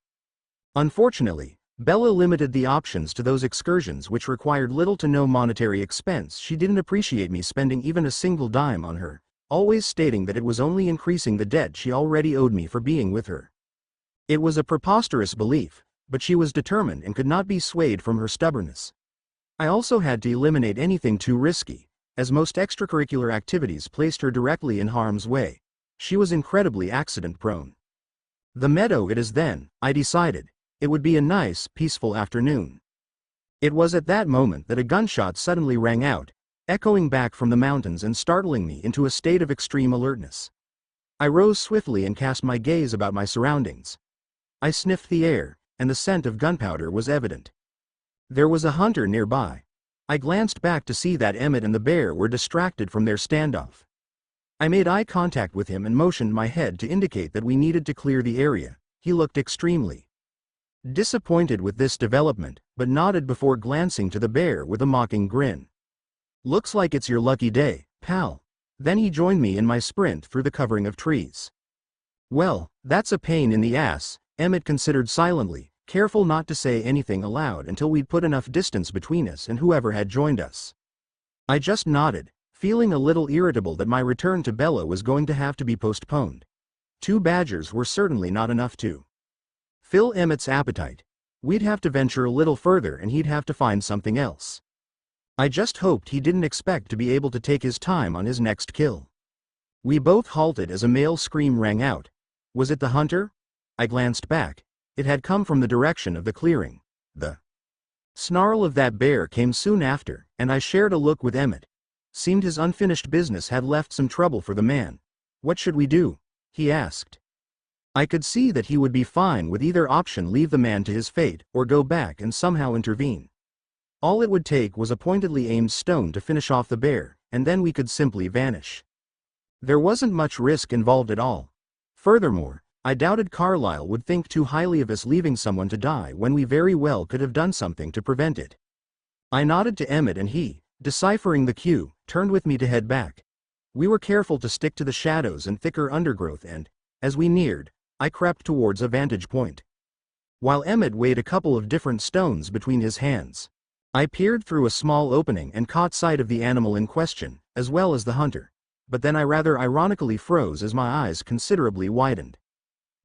Unfortunately, Bella limited the options to those excursions which required little to no monetary expense. She didn't appreciate me spending even a single dime on her, always stating that it was only increasing the debt she already owed me for being with her. It was a preposterous belief, but she was determined and could not be swayed from her stubbornness. I also had to eliminate anything too risky, as most extracurricular activities placed her directly in harm's way. She was incredibly accident-prone. The meadow it is then, I decided. It would be a nice, peaceful afternoon. It was at that moment that a gunshot suddenly rang out, echoing back from the mountains and startling me into a state of extreme alertness. I rose swiftly and cast my gaze about my surroundings. I sniffed the air, and the scent of gunpowder was evident. There was a hunter nearby. I glanced back to see that Emmett and the bear were distracted from their standoff. I made eye contact with him and motioned my head to indicate that we needed to clear the area. He looked extremely disappointed with this development, but nodded before glancing to the bear with a mocking grin. "Looks like it's your lucky day, pal." Then he joined me in my sprint through the covering of trees. "Well, that's a pain in the ass," Emmett considered silently, careful not to say anything aloud until we'd put enough distance between us and whoever had joined us. I just nodded, feeling a little irritable that my return to Bella was going to have to be postponed. 2 badgers were certainly not enough to fill Emmett's appetite. We'd have to venture a little further and he'd have to find something else. I just hoped he didn't expect to be able to take his time on his next kill. We both halted as a male scream rang out. Was it the hunter? I glanced back. It had come from the direction of the clearing. The snarl of that bear came soon after, and I shared a look with Emmett. Seemed his unfinished business had left some trouble for the man. "What should we do?" he asked. I could see that he would be fine with either option: leave the man to his fate, or go back and somehow intervene. All it would take was a pointedly aimed stone to finish off the bear, and then we could simply vanish. There wasn't much risk involved at all. Furthermore, I doubted Carlyle would think too highly of us leaving someone to die when we very well could have done something to prevent it. I nodded to Emmett and he, deciphering the cue, turned with me to head back. We were careful to stick to the shadows and thicker undergrowth and, as we neared, I crept towards a vantage point. While Emmett weighed a couple of different stones between his hands, I peered through a small opening and caught sight of the animal in question, as well as the hunter. But then I rather ironically froze as my eyes considerably widened.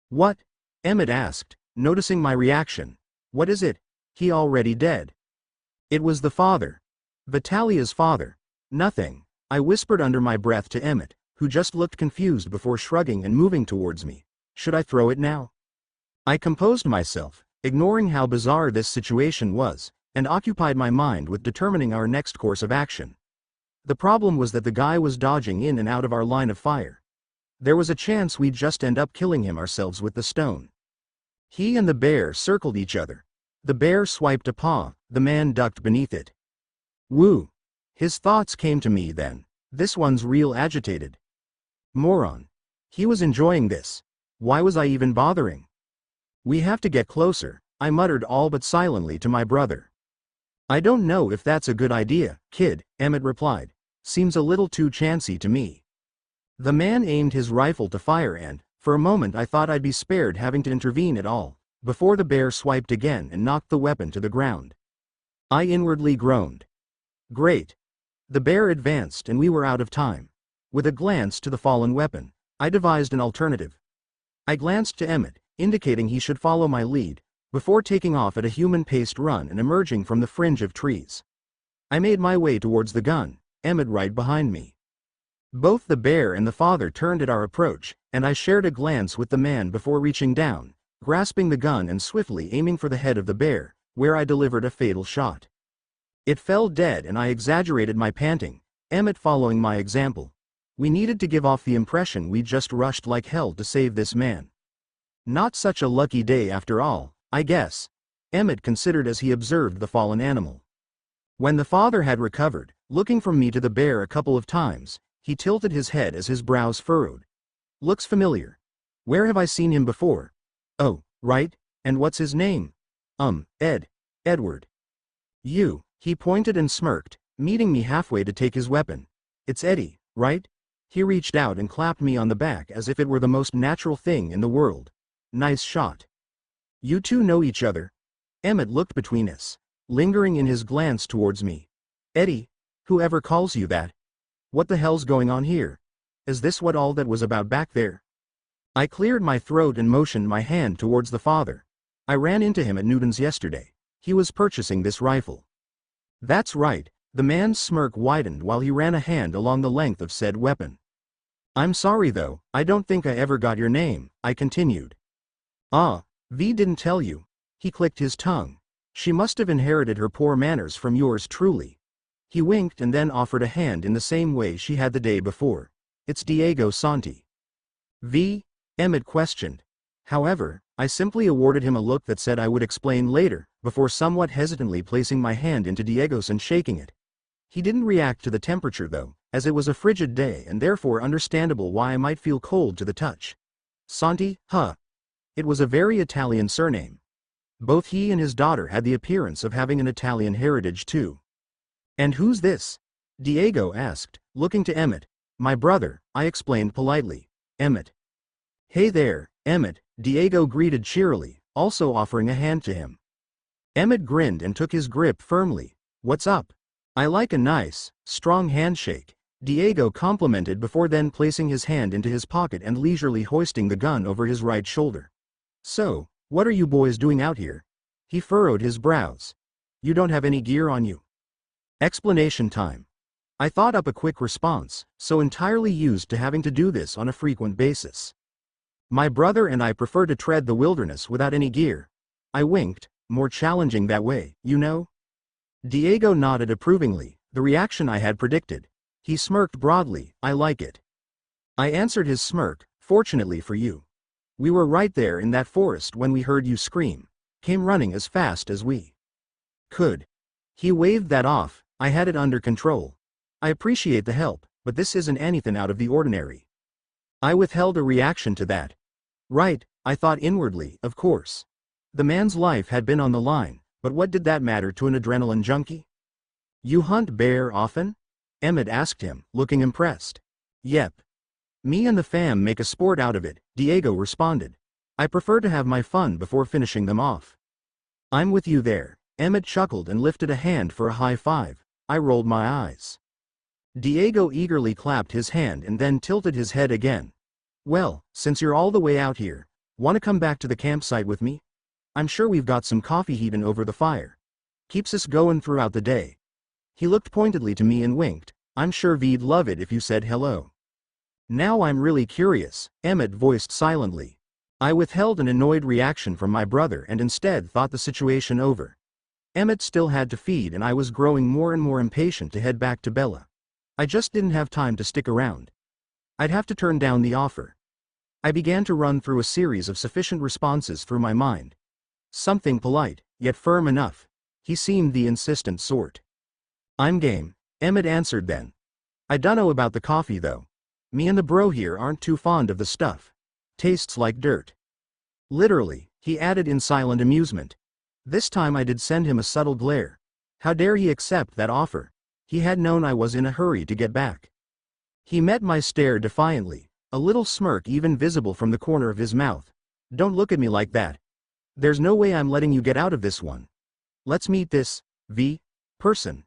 "What?" Emmett asked, noticing my reaction. "What is it? He already dead?" It was the father. Vitalia's father. "Nothing," I whispered under my breath to Emmett, who just looked confused before shrugging and moving towards me. "Should I throw it now?" I composed myself, ignoring how bizarre this situation was, and occupied my mind with determining our next course of action. The problem was that the guy was dodging in and out of our line of fire. There was a chance we'd just end up killing him ourselves with the stone. He and the bear circled each other. The bear swiped a paw, the man ducked beneath it. "Woo." His thoughts came to me then. "This one's real agitated. Moron." He was enjoying this. Why was I even bothering? "We have to get closer," I muttered all but silently to my brother. "I don't know if that's a good idea, kid," Emmett replied. "Seems a little too chancy to me." The man aimed his rifle to fire and, for a moment I thought I'd be spared having to intervene at all, before the bear swiped again and knocked the weapon to the ground. I inwardly groaned. Great. The bear advanced and we were out of time. With a glance to the fallen weapon, I devised an alternative. I glanced to Emmett, indicating he should follow my lead, before taking off at a human-paced run and emerging from the fringe of trees. I made my way towards the gun, Emmett right behind me. Both the bear and the father turned at our approach, and I shared a glance with the man before reaching down, grasping the gun and swiftly aiming for the head of the bear, where I delivered a fatal shot. It fell dead and I exaggerated my panting, Emmett following my example. We needed to give off the impression we'd just rushed like hell to save this man. Not such a lucky day after all, I guess, Emmett considered as he observed the fallen animal. When the father had recovered, looking from me to the bear a couple of times, he tilted his head as his brows furrowed. "Looks familiar. Where have I seen him before? Oh, right, and what's his name? Edward. You," he pointed and smirked, meeting me halfway to take his weapon. "It's Eddie, right?" He reached out and clapped me on the back as if it were the most natural thing in the world. "Nice shot. You two know each other?" Emmett looked between us, lingering in his glance towards me. Eddie, whoever calls you that. What the hell's going on here? Is this what all that was about back there? I cleared my throat and motioned my hand towards the father. I ran into him at Newton's yesterday. He was purchasing this rifle. That's right, the man's smirk widened while he ran a hand along the length of said weapon. I'm sorry though, I don't think I ever got your name, I continued. Ah, V didn't tell you. He clicked his tongue. She must have inherited her poor manners from yours truly. He winked and then offered a hand in the same way she had the day before. It's Diego Santi. V? Emmett questioned. However, I simply awarded him a look that said I would explain later, before somewhat hesitantly placing my hand into Diego's and shaking it. He didn't react to the temperature though, as it was a frigid day and therefore understandable why I might feel cold to the touch. Santi, huh? It was a very Italian surname. Both he and his daughter had the appearance of having an Italian heritage too. And who's this? Diego asked, looking to Emmett. My brother, I explained politely. Emmett. Hey there, Emmett, Diego greeted cheerily, also offering a hand to him. Emmett grinned and took his grip firmly. What's up? I like a nice, strong handshake, Diego complimented before then placing his hand into his pocket and leisurely hoisting the gun over his right shoulder. So, what are you boys doing out here? He furrowed his brows. You don't have any gear on you? Explanation time. I thought up a quick response, so entirely used to having to do this on a frequent basis. My brother and I prefer to tread the wilderness without any gear. I winked, more challenging that way, you know? Diego nodded approvingly, the reaction I had predicted. He smirked broadly, I like it. I answered his smirk, fortunately for you. We were right there in that forest when we heard you scream, came running as fast as we could. He waved that off, I had it under control. I appreciate the help, but this isn't anything out of the ordinary. I withheld a reaction to that. Right, I thought inwardly, of course. The man's life had been on the line, but what did that matter to an adrenaline junkie? You hunt bear often? Emmett asked him, looking impressed. Yep. Me and the fam make a sport out of it, Diego responded. I prefer to have my fun before finishing them off. I'm with you there, Emmett chuckled and lifted a hand for a high five. I rolled my eyes. Diego eagerly clapped his hand and then tilted his head again. Well, since you're all the way out here, want to come back to the campsite with me? I'm sure we've got some coffee heating over the fire. Keeps us going throughout the day. He looked pointedly to me and winked. I'm sure V'd love it if you said hello. Now I'm really curious, Emmett voiced silently. I withheld an annoyed reaction from my brother and instead thought the situation over. Emmett still had to feed and I was growing more and more impatient to head back to Bella. I just didn't have time to stick around. I'd have to turn down the offer. I began to run through a series of sufficient responses through my mind. Something polite, yet firm enough. He seemed the insistent sort. I'm game, Emmett answered then. I dunno about the coffee though. Me and the bro here aren't too fond of the stuff. Tastes like dirt. Literally, he added in silent amusement. This time I did send him a subtle glare. How dare he accept that offer? He had known I was in a hurry to get back. He met my stare defiantly, a little smirk even visible from the corner of his mouth. Don't look at me like that. There's no way I'm letting you get out of this one. Let's meet this, person,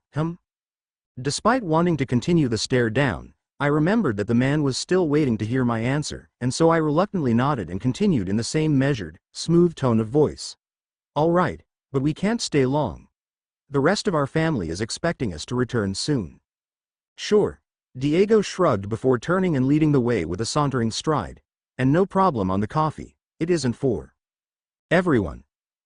Despite wanting to continue the stare down, I remembered that the man was still waiting to hear my answer, and so I reluctantly nodded and continued in the same measured, smooth tone of voice. All right, but we can't stay long. The rest of our family is expecting us to return soon. Sure. Diego shrugged before turning and leading the way with a sauntering stride. And no problem on the coffee, it isn't for everyone.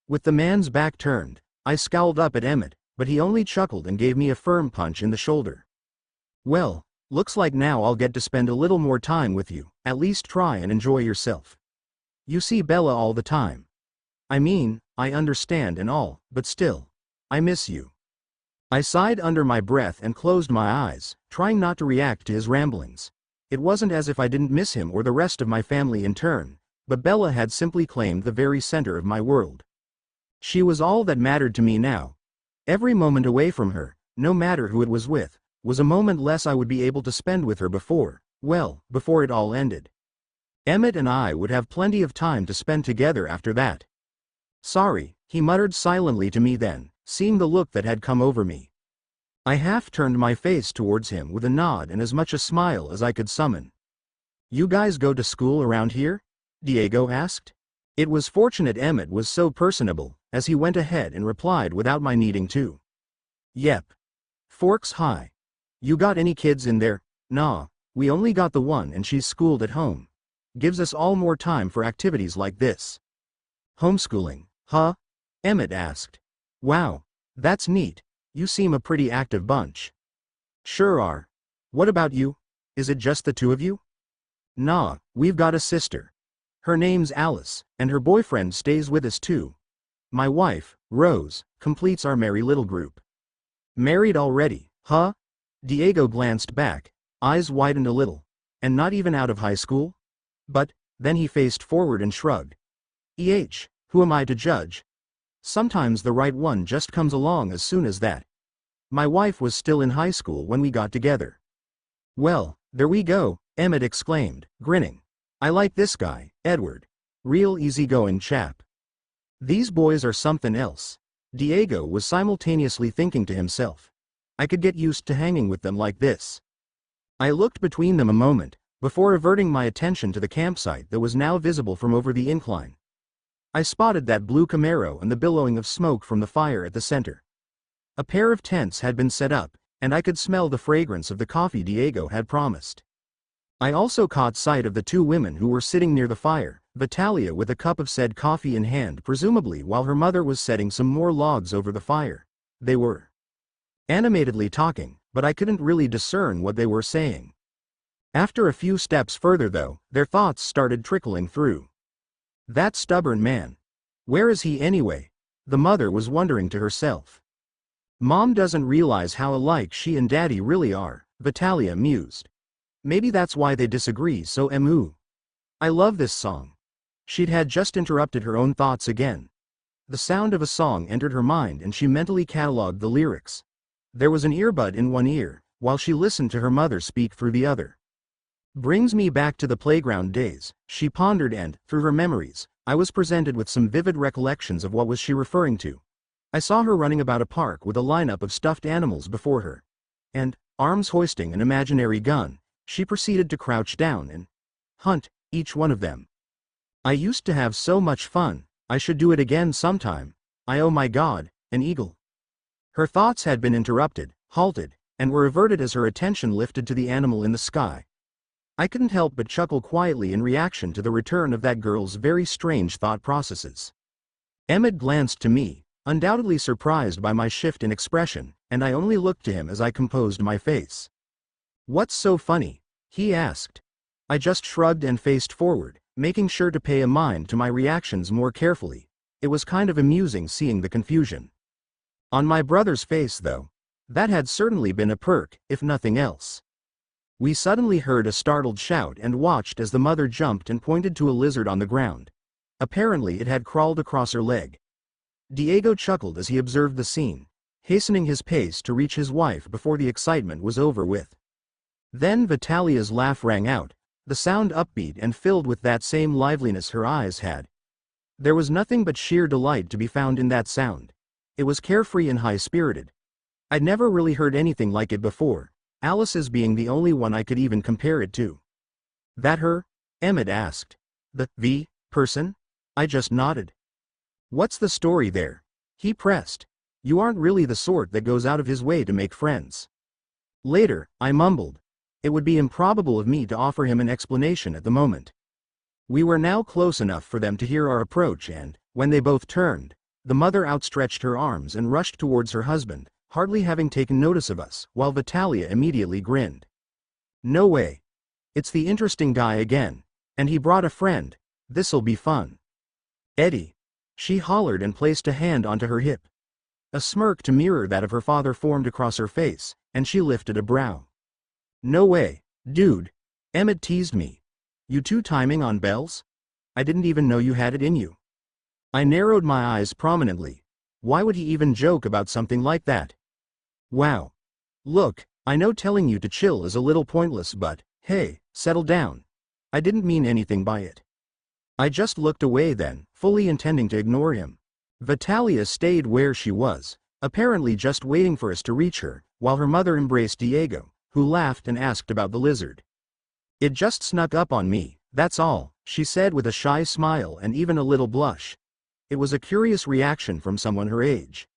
With the man's back turned, I scowled up at Emmett, but he only chuckled and gave me a firm punch in the shoulder. Well, looks like now I'll get to spend a little more time with you, at least try and enjoy yourself. You see Bella all the time. I mean, I understand and all, but still, I miss you. I sighed under my breath and closed my eyes, trying not to react to his ramblings. It wasn't as if I didn't miss him or the rest of my family in turn, but Bella had simply claimed the very center of my world. She was all that mattered to me now. Every moment away from her, no matter who it was with, was a moment less I would be able to spend with her before it all ended. Emmett and I would have plenty of time to spend together after that. Sorry, He muttered silently to me then, seeing the look that had come over me. I half turned my face towards him with a nod and as much a smile as I could summon. "You guys go to school around here?" Diego asked. It was fortunate Emmett was so personable, as he went ahead and replied without my needing to. "Yep. Forks high. You got any kids in there?" "Nah, we only got the one and she's schooled at home. Gives us all more time for activities like this." "Homeschooling, huh?" Emmett asked. "Wow, that's neat. You seem a pretty active bunch." "Sure are. What about you? Is it just the two of you?" "Nah, we've got a sister. Her name's Alice, and her boyfriend stays with us too. My wife, Rose, completes our merry little group." "Married already, huh?" Diego glanced back, eyes widened a little. "And not even out of high school?" But then he faced forward and shrugged. Who am I to judge? Sometimes the right one just comes along as soon as that. My wife was still in high school when we got together." "Well, there we go," Emmett exclaimed, grinning. "I like this guy, Edward. Real easygoing chap." "These boys are something else." Diego was simultaneously thinking to himself. "I could get used to hanging with them like this." I looked between them a moment, before averting my attention to the campsite that was now visible from over the incline. I spotted that blue Camaro and the billowing of smoke from the fire at the center. A pair of tents had been set up, and I could smell the fragrance of the coffee Diego had promised. I also caught sight of the two women who were sitting near the fire, Vitalia with a cup of said coffee in hand presumably while her mother was setting some more logs over the fire. They were animatedly talking, but I couldn't really discern what they were saying. After a few steps further though, their thoughts started trickling through. "That stubborn man. Where is he anyway?" the mother was wondering to herself. "Mom doesn't realize how alike she and Daddy really are," Vitalia mused. "Maybe that's why they disagree so emu. I love this song." She'd had just interrupted her own thoughts again. The sound of a song entered her mind and she mentally catalogued the lyrics. There was an earbud in one ear, while she listened to her mother speak through the other. "Brings me back to the playground days," she pondered, and, through her memories, I was presented with some vivid recollections of what was she referring to. I saw her running about a park with a lineup of stuffed animals before her. And, arms hoisting an imaginary gun, she proceeded to crouch down and hunt each one of them. "I used to have so much fun, I should do it again sometime. Oh my God, an eagle." Her thoughts had been interrupted, halted, and were averted as her attention lifted to the animal in the sky. I couldn't help but chuckle quietly in reaction to the return of that girl's very strange thought processes. Emmett glanced to me, undoubtedly surprised by my shift in expression, and I only looked to him as I composed my face. "What's so funny?" he asked. I just shrugged and faced forward, making sure to pay a mind to my reactions more carefully. It was kind of amusing seeing the confusion on my brother's face though. That had certainly been a perk, if nothing else. We suddenly heard a startled shout and watched as the mother jumped and pointed to a lizard on the ground. Apparently it had crawled across her leg. Diego chuckled as he observed the scene, hastening his pace to reach his wife before the excitement was over with. Then Vitalia's laugh rang out, the sound upbeat and filled with that same liveliness her eyes had. There was nothing but sheer delight to be found in that sound. It was carefree and high-spirited. I'd never really heard anything like it before, Alice's being the only one I could even compare it to. "That her?" Emmett asked. "The person?" I just nodded. "What's the story there?" he pressed. "You aren't really the sort that goes out of his way to make friends." Later, I mumbled. It would be improbable of me to offer him an explanation at the moment. We were now close enough for them to hear our approach and, when they both turned, the mother outstretched her arms and rushed towards her husband, hardly having taken notice of us, while Vitalia immediately grinned. "No way. It's the interesting guy again. And he brought a friend. This'll be fun." "Eddie." She hollered and placed a hand onto her hip. A smirk to mirror that of her father formed across her face, and she lifted a brow. "No way, dude." Emmett teased me. "You two timing on bells? I didn't even know you had it in you." I narrowed my eyes prominently. Why would he even joke about something like that? "Wow. Look, I know telling you to chill is a little pointless, but, hey, settle down. I didn't mean anything by it." I just looked away then, fully intending to ignore him. Vitalia stayed where she was, apparently just waiting for us to reach her, while her mother embraced Diego, who laughed and asked about the lizard. "It just snuck up on me, that's all," she said with a shy smile and even a little blush. It was a curious reaction from someone her age.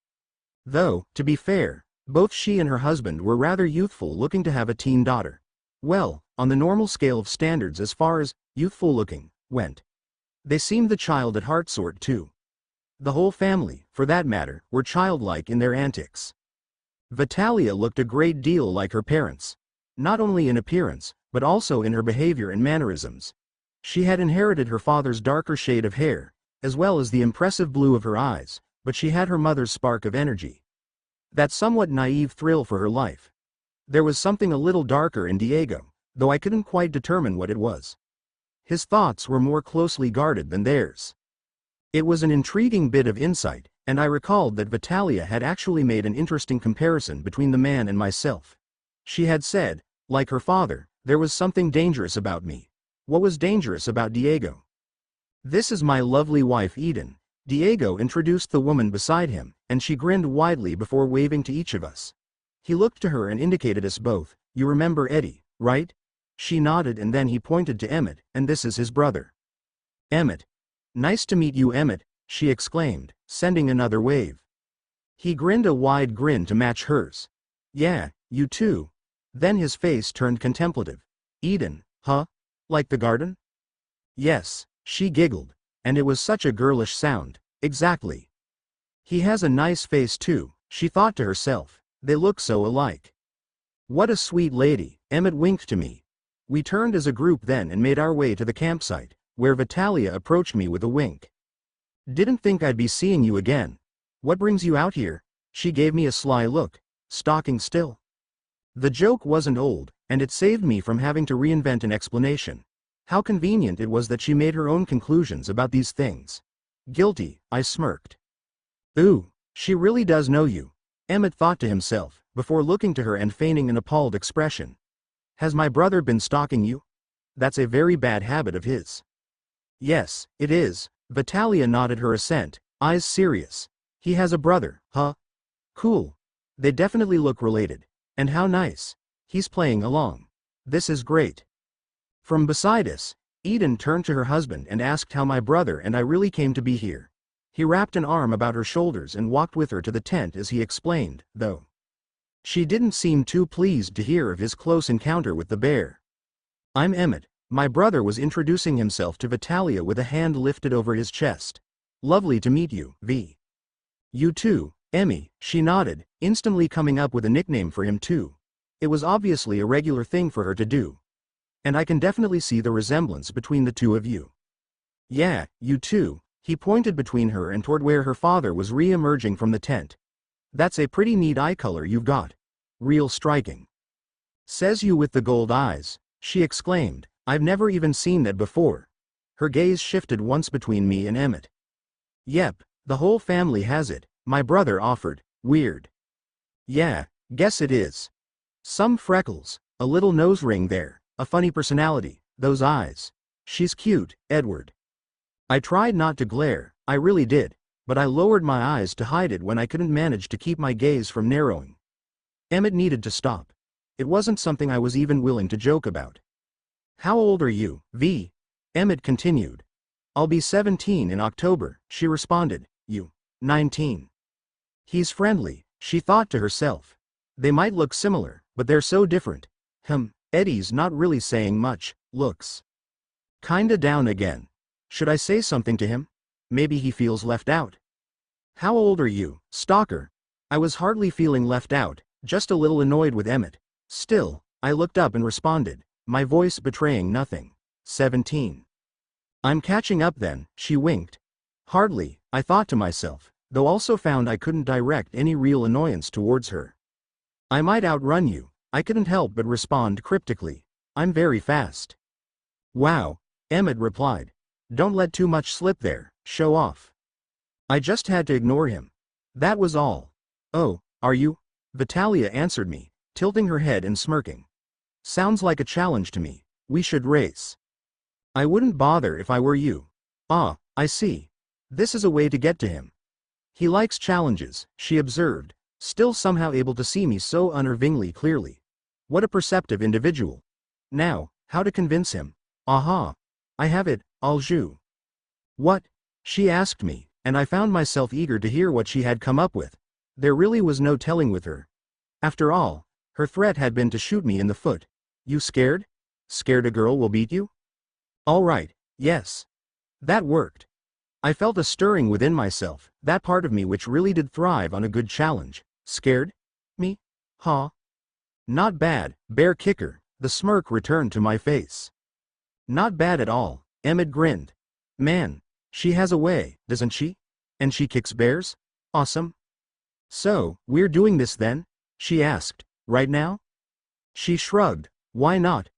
Though, to be fair, both she and her husband were rather youthful, looking to have a teen daughter. Well, on the normal scale of standards as far as youthful looking went. They seemed the child at heart sort too. The whole family, for that matter, were childlike in their antics. Vitalia looked a great deal like her parents. Not only in appearance, but also in her behavior and mannerisms. She had inherited her father's darker shade of hair, as well as the impressive blue of her eyes, but she had her mother's spark of energy. That somewhat naive thrill for her life. There was something a little darker in Diego, though I couldn't quite determine what it was. His thoughts were more closely guarded than theirs. It was an intriguing bit of insight, and I recalled that Vitalia had actually made an interesting comparison between the man and myself. She had said, like her father, there was something dangerous about me. What was dangerous about Diego? "This is my lovely wife Eden." Diego introduced the woman beside him, and she grinned widely before waving to each of us. He looked to her and indicated us both. "You remember Eddie, right?" She nodded, and then he pointed to Emmett, "And this is his brother." "Emmett. Nice to meet you, Emmett," she exclaimed, sending another wave. He grinned a wide grin to match hers. "Yeah, you too." Then his face turned contemplative. "Eden, huh? Like the garden?" "Yes," she giggled. And it was such a girlish sound. "Exactly." "He has a nice face too," she thought to herself. "They look so alike." "What a sweet lady," Emmett winked to me. We turned as a group then and made our way to the campsite, where Vitalia approached me with a wink. "Didn't think I'd be seeing you again. What brings you out here?" She gave me a sly look. "Stalking still?" The joke wasn't old, and it saved me from having to reinvent an explanation. How convenient it was that she made her own conclusions about these things. Guilty, I smirked. "Ooh, she really does know you," Emmett thought to himself, before looking to her and feigning an appalled expression. "Has my brother been stalking you? That's a very bad habit of his." "Yes, it is." Vitalia nodded her assent, eyes serious. "He has a brother, huh? Cool. They definitely look related. And how nice. He's playing along. This is great." From beside us, Eden turned to her husband and asked how my brother and I really came to be here. He wrapped an arm about her shoulders and walked with her to the tent as he explained, though she didn't seem too pleased to hear of his close encounter with the bear. "I'm Emmett." My brother was introducing himself to Vitalia with a hand lifted over his chest. "Lovely to meet you, V." "You too, Emmy," she nodded, instantly coming up with a nickname for him too. It was obviously a regular thing for her to do. "And I can definitely see the resemblance between the two of you." "Yeah, you too." He pointed between her and toward where her father was re-emerging from the tent. "That's a pretty neat eye color you've got. Real striking." "Says you with the gold eyes," she exclaimed. "I've never even seen that before." Her gaze shifted once between me and Emmett. "Yep, the whole family has it," my brother offered. "Weird." "Yeah, guess it is. Some freckles, a little nose ring there, a funny personality, those eyes. She's cute, Edward." I tried not to glare, I really did, but I lowered my eyes to hide it when I couldn't manage to keep my gaze from narrowing. Emmett needed to stop. It wasn't something I was even willing to joke about. "How old are you, V?" Emmett continued. "I'll be 17 in October," she responded. "You?" 19. "He's friendly," she thought to herself. "They might look similar, but they're so different. Eddie's not really saying much, looks kinda down again. Should I say something to him? Maybe he feels left out." "How old are you, stalker?" I was hardly feeling left out, just a little annoyed with Emmett. Still, I looked up and responded, my voice betraying nothing. 17. "I'm catching up then," she winked. Hardly, I thought to myself, though also found I couldn't direct any real annoyance towards her. "I might outrun you," I couldn't help but respond cryptically. "I'm very fast." "Wow," Emmett replied. "Don't let too much slip there, show off." I just had to ignore him. That was all. "Oh, are you?" Vitalia answered me, tilting her head and smirking. "Sounds like a challenge to me. We should race." "I wouldn't bother if I were you." "Ah, I see. This is a way to get to him." He likes challenges, she observed, still somehow able to see me so unnervingly clearly. What a perceptive individual. Now, how to convince him? Aha! I have it, Alju. What? She asked me, and I found myself eager to hear what she had come up with. There really was no telling with her. After all, her threat had been to shoot me in the foot. You scared? Scared a girl will beat you? All right, yes. That worked. I felt a stirring within myself, that part of me which really did thrive on a good challenge. Scared? Me? Huh? Not bad, bear kicker, the smirk returned to my face. Not bad at all, Emmett grinned. Man, she has a way, doesn't she? And she kicks bears? Awesome. So, we're doing this then? She asked. Right now? She shrugged. Why not?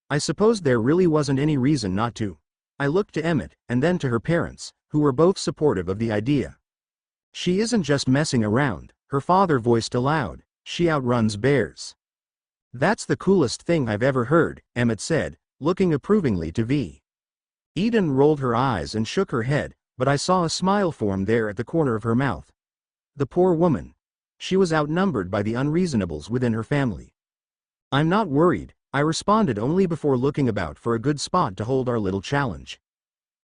I suppose there really wasn't any reason not to. I looked to Emmett, and then to her parents, who were both supportive of the idea. She isn't just messing around, her father voiced aloud. She outruns bears. That's the coolest thing I've ever heard, Emmett said, looking approvingly to V. Eden rolled her eyes and shook her head, but I saw a smile form there at the corner of her mouth. The poor woman. She was outnumbered by the unreasonables within her family. I'm not worried, I responded only before looking about for a good spot to hold our little challenge.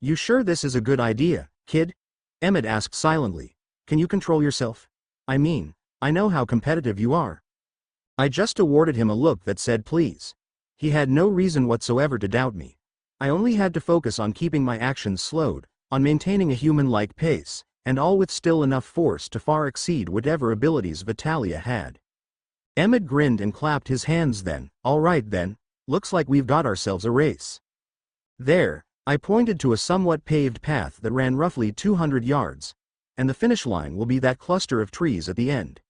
You sure this is a good idea, kid? Emmett asked silently. Can you control yourself? I mean, I know how competitive you are. I just awarded him a look that said please. He had no reason whatsoever to doubt me. I only had to focus on keeping my actions slowed, on maintaining a human-like pace, and all with still enough force to far exceed whatever abilities Vitalia had. Emmett grinned and clapped his hands then. All right then, looks like we've got ourselves a race. There, I pointed to a somewhat paved path that ran roughly 200 yards, and the finish line will be that cluster of trees at the end.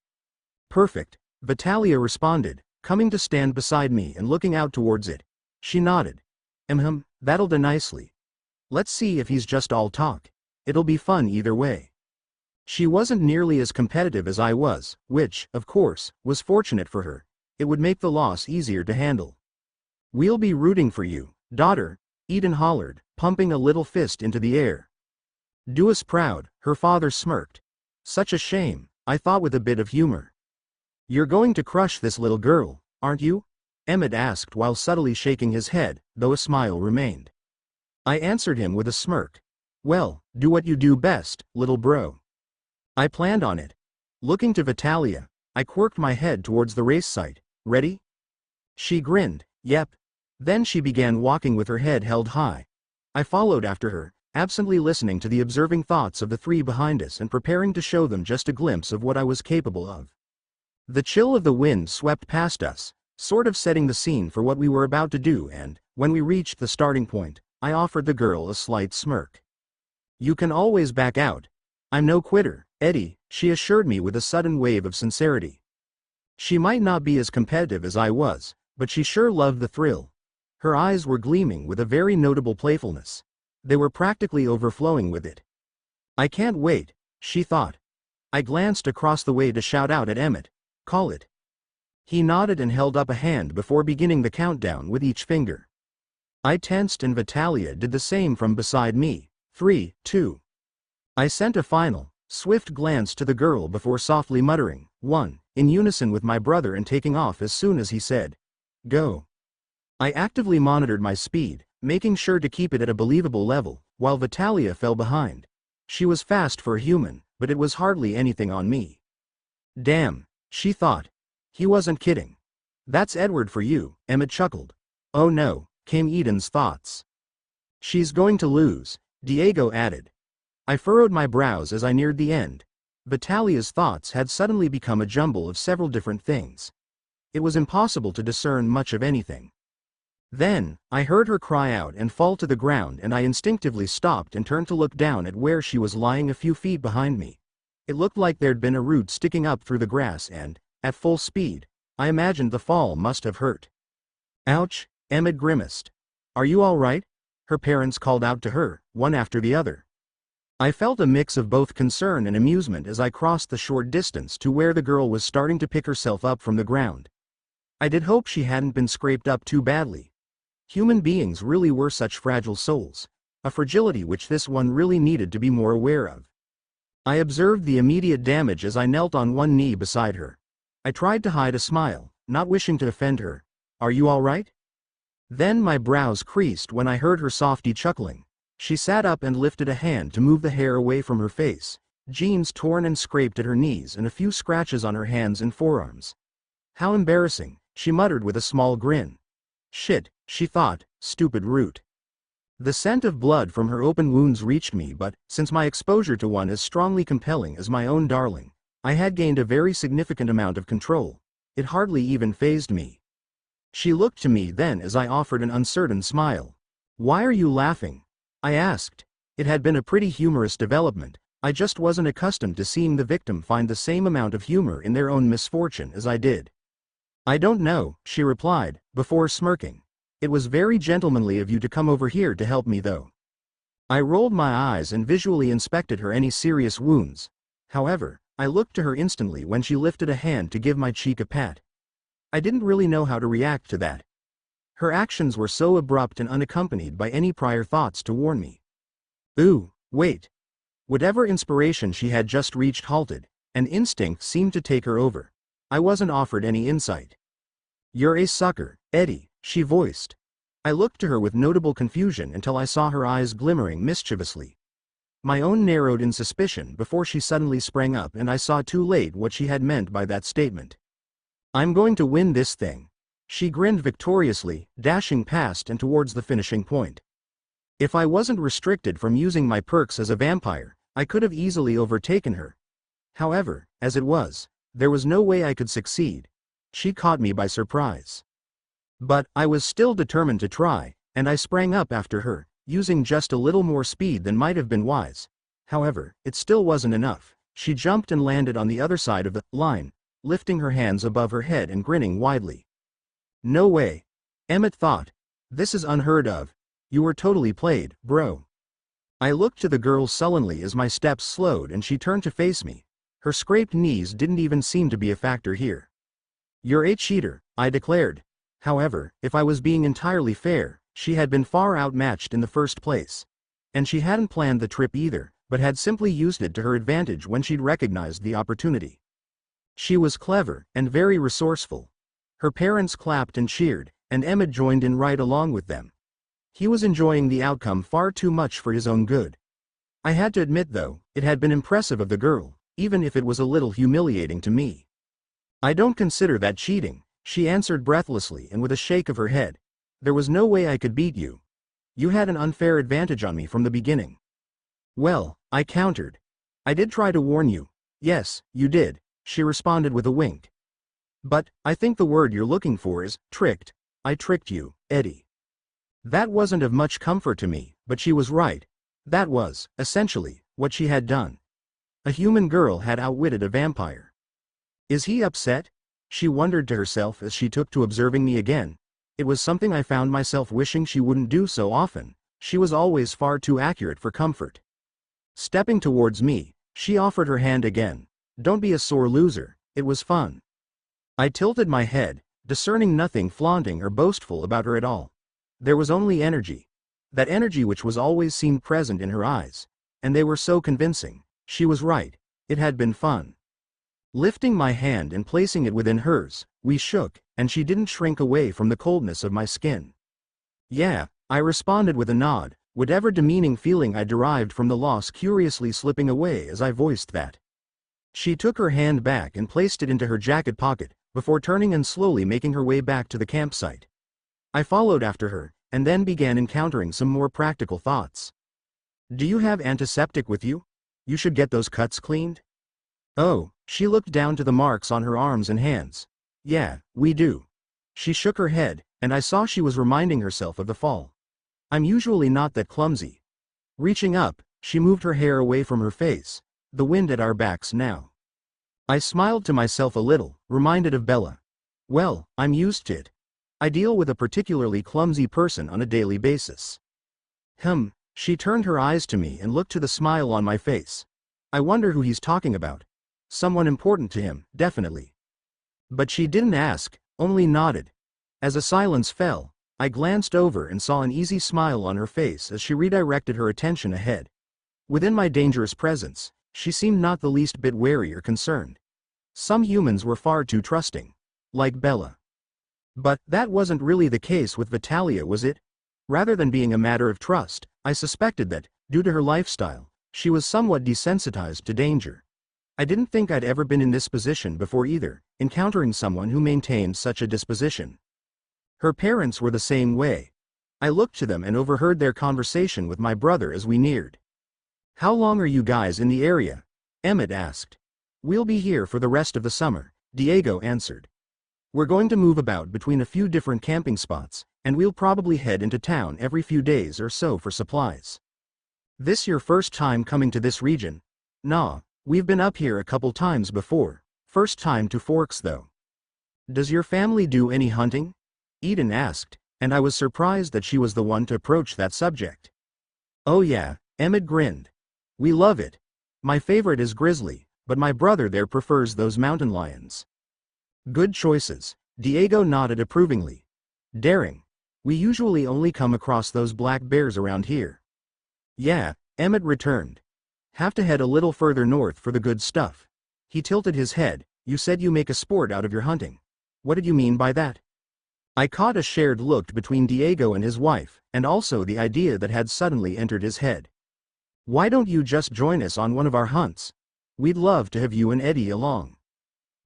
Perfect, Vitalia responded, coming to stand beside me and looking out towards it. She nodded. That'll do nicely. Let's see if he's just all talk. It'll be fun either way. She wasn't nearly as competitive as I was, which, of course, was fortunate for her. It would make the loss easier to handle. We'll be rooting for you, daughter, Eden hollered, pumping a little fist into the air. Do us proud, her father smirked. Such a shame, I thought with a bit of humor. You're going to crush this little girl, aren't you? Emmett asked while subtly shaking his head, though a smile remained. I answered him with a smirk. Well, do what you do best, little bro. I planned on it. Looking to Vitalia, I quirked my head towards the race site. Ready? She grinned. Yep. Then she began walking with her head held high. I followed after her, absently listening to the observing thoughts of the three behind us and preparing to show them just a glimpse of what I was capable of. The chill of the wind swept past us, sort of setting the scene for what we were about to do, and, when we reached the starting point, I offered the girl a slight smirk. You can always back out. I'm no quitter, Eddie, she assured me with a sudden wave of sincerity. She might not be as competitive as I was, but she sure loved the thrill. Her eyes were gleaming with a very notable playfulness. They were practically overflowing with it. I can't wait, she thought. I glanced across the way to shout out at Emmett. Call it. He nodded and held up a hand before beginning the countdown with each finger. I tensed and Vitalia did the same from beside me. 3, 2. I sent a final, swift glance to the girl before softly muttering, 1, in unison with my brother and taking off as soon as he said, go. I actively monitored my speed, making sure to keep it at a believable level, while Vitalia fell behind. She was fast for a human, but it was hardly anything on me. Damn, she thought. He wasn't kidding. That's Edward for you, Emmett chuckled. Oh no, came Eden's thoughts. She's going to lose, Diego added. I furrowed my brows as I neared the end. Vitalia's thoughts had suddenly become a jumble of several different things. It was impossible to discern much of anything. Then, I heard her cry out and fall to the ground, and I instinctively stopped and turned to look down at where she was lying a few feet behind me. It looked like there'd been a root sticking up through the grass and, at full speed, I imagined the fall must have hurt. Ouch, Emmett grimaced. Are you all right? Her parents called out to her, one after the other. I felt a mix of both concern and amusement as I crossed the short distance to where the girl was starting to pick herself up from the ground. I did hope she hadn't been scraped up too badly. Human beings really were such fragile souls, a fragility which this one really needed to be more aware of. I observed the immediate damage as I knelt on one knee beside her. I tried to hide a smile, not wishing to offend her. "Are you all right?" Then my brows creased when I heard her softly chuckling. She sat up and lifted a hand to move the hair away from her face. Jeans torn and scraped at her knees and a few scratches on her hands and forearms. "How embarrassing," she muttered with a small grin. "Shit," she thought, "stupid root." The scent of blood from her open wounds reached me, but, since my exposure to one as strongly compelling as my own darling, I had gained a very significant amount of control. It hardly even fazed me. She looked to me then as I offered an uncertain smile. "Why are you laughing?" I asked. It had been a pretty humorous development. I just wasn't accustomed to seeing the victim find the same amount of humor in their own misfortune as I did. "I don't know," she replied, before smirking. "It was very gentlemanly of you to come over here to help me though." I rolled my eyes and visually inspected her any serious wounds. However, I looked to her instantly when she lifted a hand to give my cheek a pat. I didn't really know how to react to that. Her actions were so abrupt and unaccompanied by any prior thoughts to warn me. Ooh, wait. Whatever inspiration she had just reached halted, and instinct seemed to take her over. I wasn't offered any insight. "You're a sucker, Eddie," she voiced. I looked to her with notable confusion until I saw her eyes glimmering mischievously. My own narrowed in suspicion before she suddenly sprang up, and I saw too late what she had meant by that statement. "I'm going to win this thing." She grinned victoriously, dashing past and towards the finishing point. If I wasn't restricted from using my perks as a vampire, I could have easily overtaken her. However, as it was, there was no way I could succeed. She caught me by surprise. But I was still determined to try, and I sprang up after her, using just a little more speed than might have been wise. However, it still wasn't enough. She jumped and landed on the other side of the line, lifting her hands above her head and grinning widely. "No way," Emmett thought. "This is unheard of. You were totally played, bro." I looked to the girl sullenly as my steps slowed and she turned to face me. Her scraped knees didn't even seem to be a factor here. "You're a cheater," I declared. However, if I was being entirely fair, she had been far outmatched in the first place. And she hadn't planned the trip either, but had simply used it to her advantage when she'd recognized the opportunity. She was clever, and very resourceful. Her parents clapped and cheered, and Emmett joined in right along with them. He was enjoying the outcome far too much for his own good. I had to admit though, it had been impressive of the girl, even if it was a little humiliating to me. "I don't consider that cheating," she answered breathlessly and with a shake of her head. "There was no way I could beat you. You had an unfair advantage on me from the beginning." "Well," I countered. "I did try to warn you." "Yes, you did," she responded with a wink. "But, I think the word you're looking for is, tricked. I tricked you, Eddie." That wasn't of much comfort to me, but she was right. That was, essentially, what she had done. A human girl had outwitted a vampire. "Is he upset?" she wondered to herself as she took to observing me again. It was something I found myself wishing she wouldn't do so often. She was always far too accurate for comfort. Stepping towards me, she offered her hand again. "Don't be a sore loser, it was fun." I tilted my head, discerning nothing flaunting or boastful about her at all. There was only energy. That energy which was always seen present in her eyes. And they were so convincing. She was right. It had been fun. Lifting my hand and placing it within hers, we shook, and she didn't shrink away from the coldness of my skin. "Yeah," I responded with a nod, whatever demeaning feeling I derived from the loss curiously slipping away as I voiced that. She took her hand back and placed it into her jacket pocket, before turning and slowly making her way back to the campsite. I followed after her, and then began encountering some more practical thoughts. "Do you have antiseptic with you? You should get those cuts cleaned." "Oh," she looked down to the marks on her arms and hands. "Yeah, we do." She shook her head, and I saw she was reminding herself of the fall. "I'm usually not that clumsy." Reaching up, she moved her hair away from her face. "The wind at our backs now." I smiled to myself a little, reminded of Bella. Well, I'm used to it. I deal with a particularly clumsy person on a daily basis. She turned her eyes to me and looked to the smile on my face. "I wonder who he's talking about. Someone important to him, definitely." But she didn't ask, only nodded. As a silence fell, I glanced over and saw an easy smile on her face as she redirected her attention ahead. Within my dangerous presence, She seemed not the least bit wary or concerned. Some humans were far too trusting. Like Bella. But that wasn't really the case with Vitalia, was it? Rather than being a matter of trust, I suspected that, due to her lifestyle, she was somewhat desensitized to danger. I didn't think I'd ever been in this position before either, encountering someone who maintained such a disposition. Her parents were the same way. I looked to them and overheard their conversation with my brother as we neared. "How long are you guys in the area?" Emmett asked. "We'll be here for the rest of the summer," Diego answered. "We're going to move about between a few different camping spots, and we'll probably head into town every few days or so for supplies." "This your first time coming to this region?" "Nah, we've been up here a couple times before. First time to Forks though." "Does your family do any hunting?" Eden asked, and I was surprised that she was the one to approach that subject. "Oh yeah," Emmett grinned. "We love it. My favorite is grizzly, but my brother there prefers those mountain lions." "Good choices," Diego nodded approvingly. "Daring. We usually only come across those black bears around here." "Yeah," Emmett returned. "Have to head a little further north for the good stuff." He tilted his head. "You said you make a sport out of your hunting. What did you mean by that?" I caught a shared look between Diego and his wife, and also the idea that had suddenly entered his head. "Why don't you just join us on one of our hunts? We'd love to have you and Eddie along."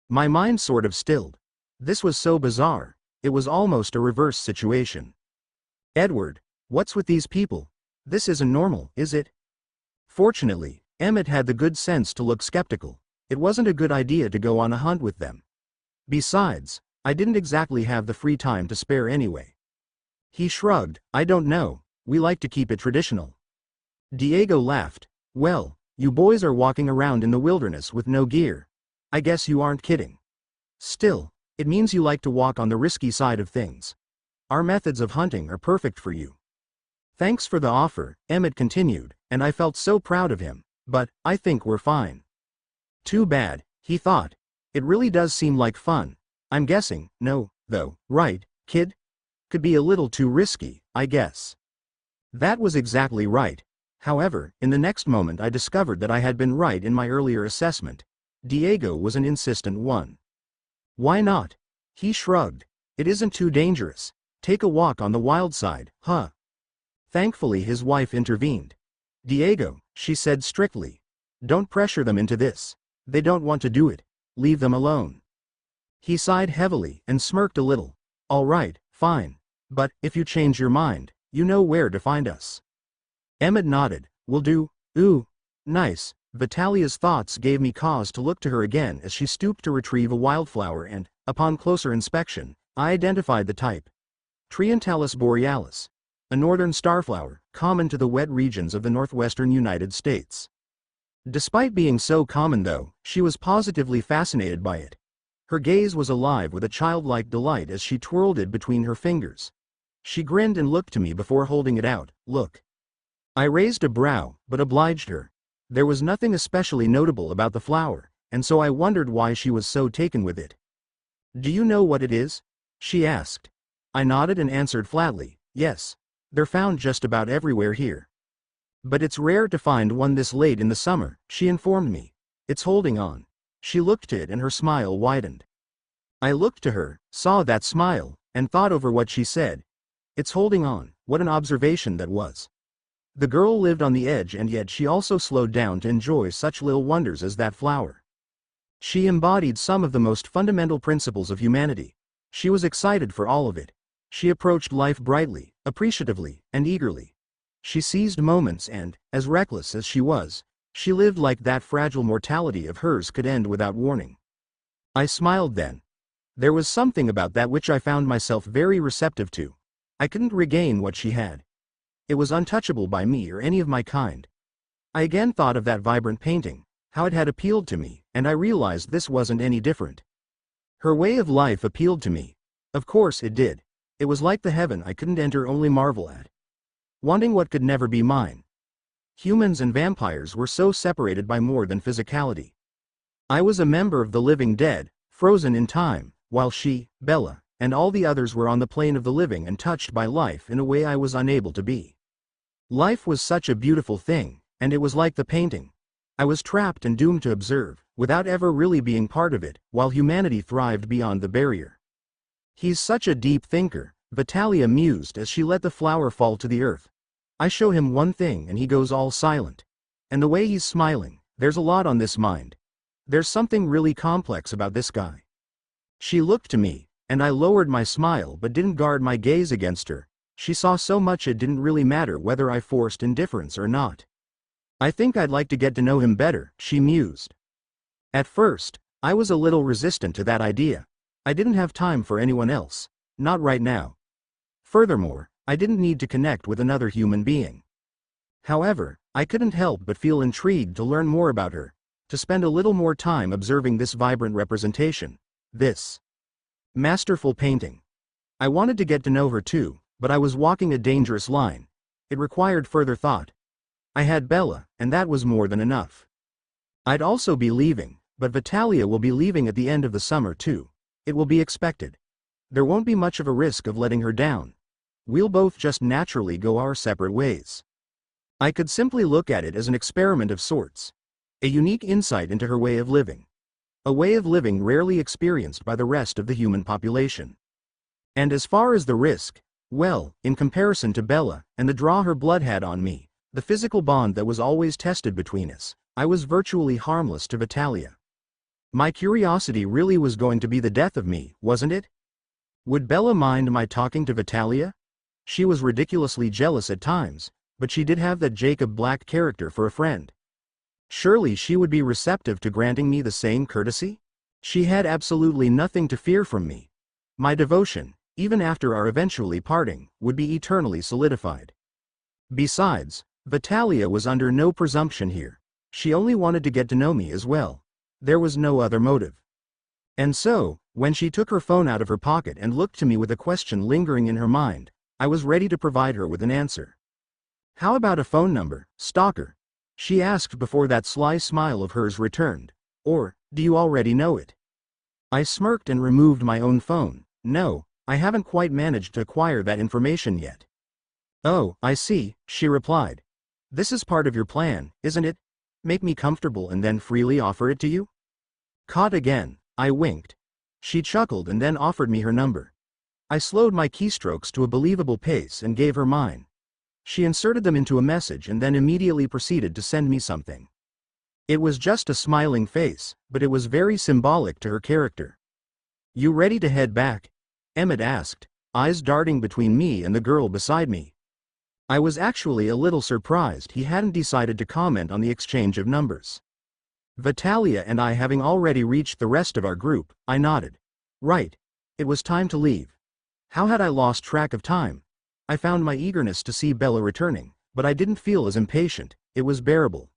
My mind sort of stilled. This was so bizarre, it was almost a reverse situation. "Edward, what's with these people? This isn't normal, is it?" Fortunately, Emmett had the good sense to look skeptical. It wasn't a good idea to go on a hunt with them. Besides, I didn't exactly have the free time to spare anyway. He shrugged. "I don't know, we like to keep it traditional." Diego laughed. "Well, you boys are walking around in the wilderness with no gear. I guess you aren't kidding. Still, it means you like to walk on the risky side of things. Our methods of hunting are perfect for you." "Thanks for the offer," Emmett continued, and I felt so proud of him, "but I think we're fine." Too bad, he thought. It really does seem like fun. I'm guessing, no, though, right, kid? Could be a little too risky, I guess. That was exactly right. However, in the next moment I discovered that I had been right in my earlier assessment. Diego was an insistent one. "Why not?" He shrugged. "It isn't too dangerous. Take a walk on the wild side, huh?" Thankfully his wife intervened. "Diego," she said strictly, "don't pressure them into this. They don't want to do it. Leave them alone." He sighed heavily and smirked a little. "All right, fine. But, if you change your mind, you know where to find us." Emmett nodded. "Will do." "Ooh, nice." Vitalia's thoughts gave me cause to look to her again as she stooped to retrieve a wildflower and, upon closer inspection, I identified the type. Trientalis borealis. A northern starflower, common to the wet regions of the northwestern United States. Despite being so common though, she was positively fascinated by it. Her gaze was alive with a childlike delight as she twirled it between her fingers. She grinned and looked to me before holding it out. "Look." I raised a brow, but obliged her. There was nothing especially notable about the flower, and so I wondered why she was so taken with it. "Do you know what it is?" she asked. I nodded and answered flatly, "Yes. They're found just about everywhere here." "But it's rare to find one this late in the summer," she informed me. "It's holding on." She looked to it and her smile widened. I looked to her, saw that smile, and thought over what she said. It's holding on, what an observation that was. The girl lived on the edge and yet she also slowed down to enjoy such little wonders as that flower. She embodied some of the most fundamental principles of humanity. She was excited for all of it. She approached life brightly, appreciatively, and eagerly. She seized moments and, as reckless as she was, she lived like that fragile mortality of hers could end without warning. I smiled then. There was something about that which I found myself very receptive to. I couldn't regain what she had. It was untouchable by me or any of my kind. I again thought of that vibrant painting, how it had appealed to me, and I realized this wasn't any different. Her way of life appealed to me. Of course it did. It was like the heaven I couldn't enter, only marvel at. Wanting what could never be mine. Humans and vampires were so separated by more than physicality. I was a member of the living dead, frozen in time, while she, Bella, and all the others were on the plane of the living and touched by life in a way I was unable to be. Life was such a beautiful thing, and it was like the painting. I was trapped and doomed to observe, without ever really being part of it, while humanity thrived beyond the barrier. He's such a deep thinker, Vitalia mused as she let the flower fall to the earth. I show him one thing and he goes all silent. And the way he's smiling, there's a lot on this mind. There's something really complex about this guy. She looked to me, and I lowered my smile but didn't guard my gaze against her. She saw so much it didn't really matter whether I forced indifference or not. I think I'd like to get to know him better, she mused. At first, I was a little resistant to that idea. I didn't have time for anyone else. Not right now. Furthermore, I didn't need to connect with another human being. However, I couldn't help but feel intrigued to learn more about her, to spend a little more time observing this vibrant representation, this masterful painting. I wanted to get to know her too, but I was walking a dangerous line. It required further thought. I had Bella, and that was more than enough. I'd also be leaving, but Vitalia will be leaving at the end of the summer too. It will be expected. There won't be much of a risk of letting her down. We'll both just naturally go our separate ways. I could simply look at it as an experiment of sorts. A unique insight into her way of living. A way of living rarely experienced by the rest of the human population. And as far as the risk, well, in comparison to Bella, and the draw her blood had on me, the physical bond that was always tested between us, I was virtually harmless to Vitalia. My curiosity really was going to be the death of me, wasn't it? Would Bella mind my talking to Vitalia? She was ridiculously jealous at times, but she did have that Jacob Black character for a friend. Surely she would be receptive to granting me the same courtesy? She had absolutely nothing to fear from me. My devotion, even after our eventually parting, would be eternally solidified. Besides, Vitalia was under no presumption here. She only wanted to get to know me as well. There was no other motive. And so, when she took her phone out of her pocket and looked to me with a question lingering in her mind, I was ready to provide her with an answer. How about a phone number, stalker? She asked before that sly smile of hers returned. Or, do you already know it? I smirked and removed my own phone. No, I haven't quite managed to acquire that information yet. Oh, I see, she replied. This is part of your plan, isn't it? Make me comfortable and then freely offer it to you? Caught again, I winked. She chuckled and then offered me her number. I slowed my keystrokes to a believable pace and gave her mine. She inserted them into a message and then immediately proceeded to send me something. It was just a smiling face, but it was very symbolic to her character. You ready to head back? Emmett asked, eyes darting between me and the girl beside me. I was actually a little surprised he hadn't decided to comment on the exchange of numbers. Vitalia and I having already reached the rest of our group, I nodded. Right. It was time to leave. How had I lost track of time? I found my eagerness to see Bella returning, but I didn't feel as impatient. It was bearable.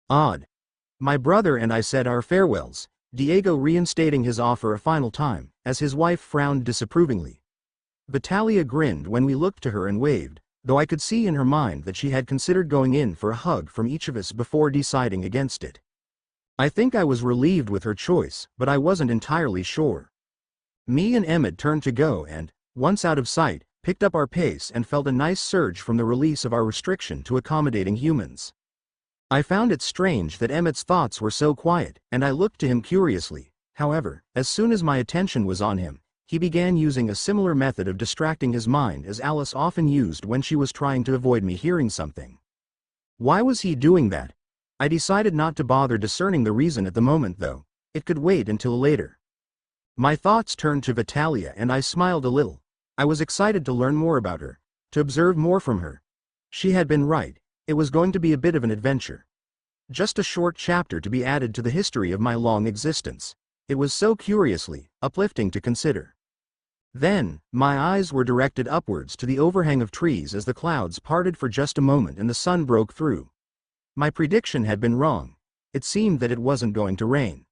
Odd. My brother and I said our farewells, Diego reinstating his offer a final time, as his wife frowned disapprovingly. Vitalia grinned when we looked to her and waved, though I could see in her mind that she had considered going in for a hug from each of us before deciding against it. I think I was relieved with her choice, but I wasn't entirely sure. Me and Emmett turned to go and, once out of sight, picked up our pace and felt a nice surge from the release of our restriction to accommodating humans. I found it strange that Emmett's thoughts were so quiet, and I looked to him curiously. However, as soon as my attention was on him, he began using a similar method of distracting his mind as Alice often used when she was trying to avoid me hearing something. Why was he doing that? I decided not to bother discerning the reason at the moment though. It could wait until later. My thoughts turned to Vitalia and I smiled a little. I was excited to learn more about her, to observe more from her. She had been right, it was going to be a bit of an adventure. Just a short chapter to be added to the history of my long existence. It was so curiously uplifting to consider. Then, my eyes were directed upwards to the overhang of trees as the clouds parted for just a moment and the sun broke through. My prediction had been wrong. It seemed that it wasn't going to rain.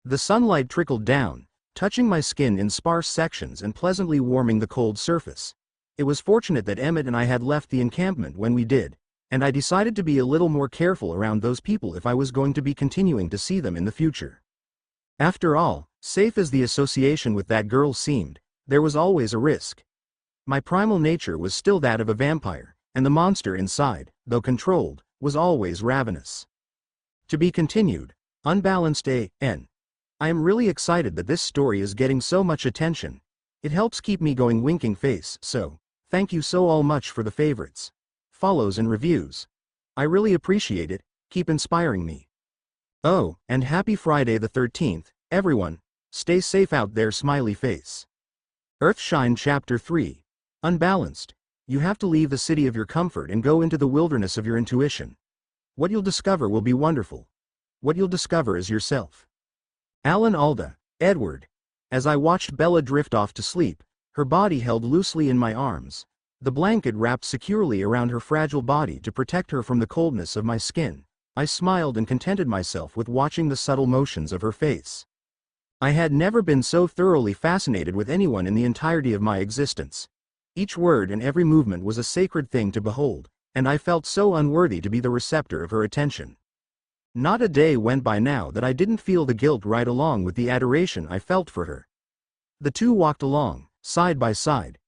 The sunlight trickled down, touching my skin in sparse sections and pleasantly warming the cold surface. It was fortunate that Emmett and I had left the encampment when we did, and I decided to be a little more careful around those people if I was going to be continuing to see them in the future. After all, safe as the association with that girl seemed, there was always a risk. My primal nature was still that of a vampire, and the monster inside, though controlled, was always ravenous. To be continued. Unbalanced A.N. I am really excited that this story is getting so much attention. It helps keep me going winking face, so, thank you so all much for the favorites, follows and reviews. I really appreciate it, keep inspiring me. Oh, and happy Friday the 13th, everyone, stay safe out there smiley face. Earthshine Chapter 3. Unbalanced. You have to leave the city of your comfort and go into the wilderness of your intuition. What you'll discover will be wonderful. What you'll discover is yourself. Alan Alda, Edward. As I watched Bella drift off to sleep, her body held loosely in my arms, the blanket wrapped securely around her fragile body to protect her from the coldness of my skin, I smiled and contented myself with watching the subtle motions of her face. I had never been so thoroughly fascinated with anyone in the entirety of my existence. Each word and every movement was a sacred thing to behold, and I felt so unworthy to be the receptor of her attention. Not a day went by now that I didn't feel the guilt right along with the adoration I felt for her. The two walked along, side by side.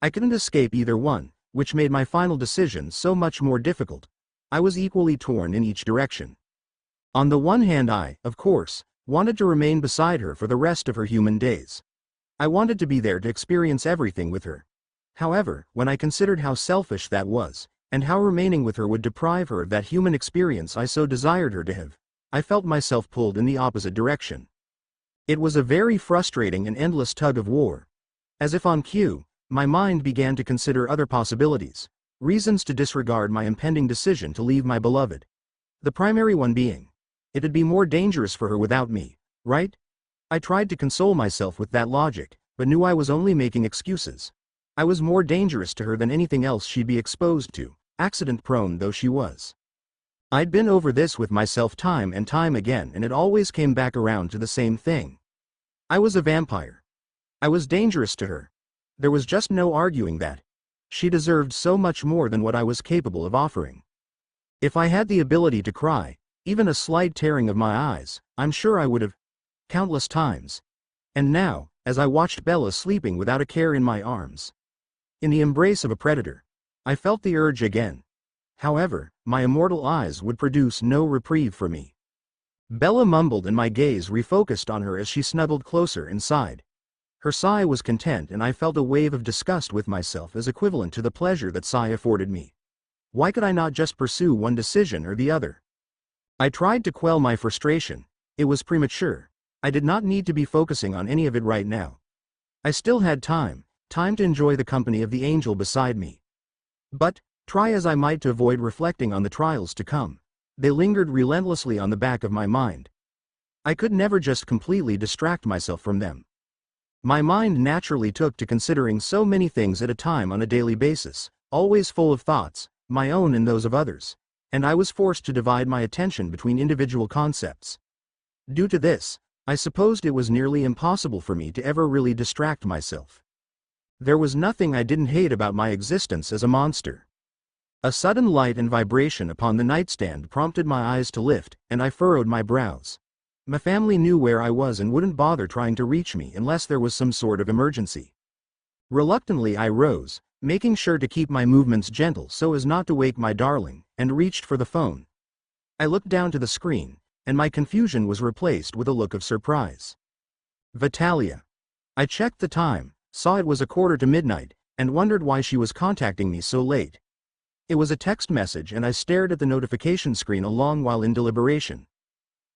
I couldn't escape either one, which made my final decision so much more difficult. I was equally torn in each direction. On the one hand I, of course, wanted to remain beside her for the rest of her human days. I wanted to be there to experience everything with her. However, when I considered how selfish that was, and how remaining with her would deprive her of that human experience I so desired her to have, I felt myself pulled in the opposite direction. It was a very frustrating and endless tug of war. As if on cue, my mind began to consider other possibilities, reasons to disregard my impending decision to leave my beloved. The primary one being, it'd be more dangerous for her without me, right? I tried to console myself with that logic, but knew I was only making excuses. I was more dangerous to her than anything else she'd be exposed to, accident-prone though she was. I'd been over this with myself time and time again, and it always came back around to the same thing. I was a vampire. I was dangerous to her. There was just no arguing that. She deserved so much more than what I was capable of offering. If I had the ability to cry, even a slight tearing of my eyes, I'm sure I would have. Countless times. And now, as I watched Bella sleeping without a care in my arms, in the embrace of a predator, I felt the urge again. However, my immortal eyes would produce no reprieve for me. Bella mumbled and my gaze refocused on her as she snuggled closer inside. Her sigh was content and I felt a wave of disgust with myself as equivalent to the pleasure that sigh afforded me. Why could I not just pursue one decision or the other? I tried to quell my frustration. It was premature. I did not need to be focusing on any of it right now. I still had time to enjoy the company of the angel beside me. But, try as I might to avoid reflecting on the trials to come, they lingered relentlessly on the back of my mind. I could never just completely distract myself from them. My mind naturally took to considering so many things at a time on a daily basis, always full of thoughts, my own and those of others, and I was forced to divide my attention between individual concepts. Due to this, I supposed it was nearly impossible for me to ever really distract myself. There was nothing I didn't hate about my existence as a monster. A sudden light and vibration upon the nightstand prompted my eyes to lift, and I furrowed my brows. My family knew where I was and wouldn't bother trying to reach me unless there was some sort of emergency. Reluctantly I rose, making sure to keep my movements gentle so as not to wake my darling, and reached for the phone. I looked down to the screen, and my confusion was replaced with a look of surprise. Vitalia. I checked the time, saw it was midnight, and wondered why she was contacting me so late. It was a text message and I stared at the notification screen a long while in deliberation.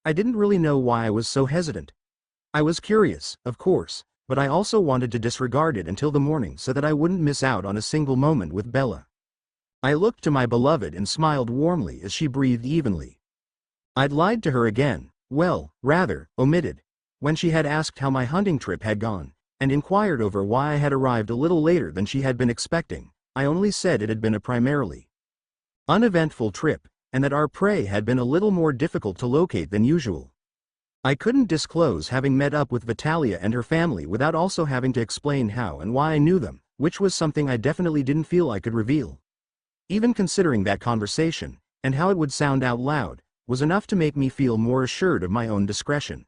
I didn't really know why I was so hesitant. I was curious, of course, but I also wanted to disregard it until the morning so that I wouldn't miss out on a single moment with Bella. I looked to my beloved and smiled warmly as she breathed evenly. I'd lied to her again, well, rather, omitted, when she had asked how my hunting trip had gone, and inquired over why I had arrived a little later than she had been expecting. I only said it had been a primarily uneventful trip, and that our prey had been a little more difficult to locate than usual. I couldn't disclose having met up with Vitalia and her family without also having to explain how and why I knew them, which was something I definitely didn't feel I could reveal. Even considering that conversation, and how it would sound out loud, was enough to make me feel more assured of my own discretion.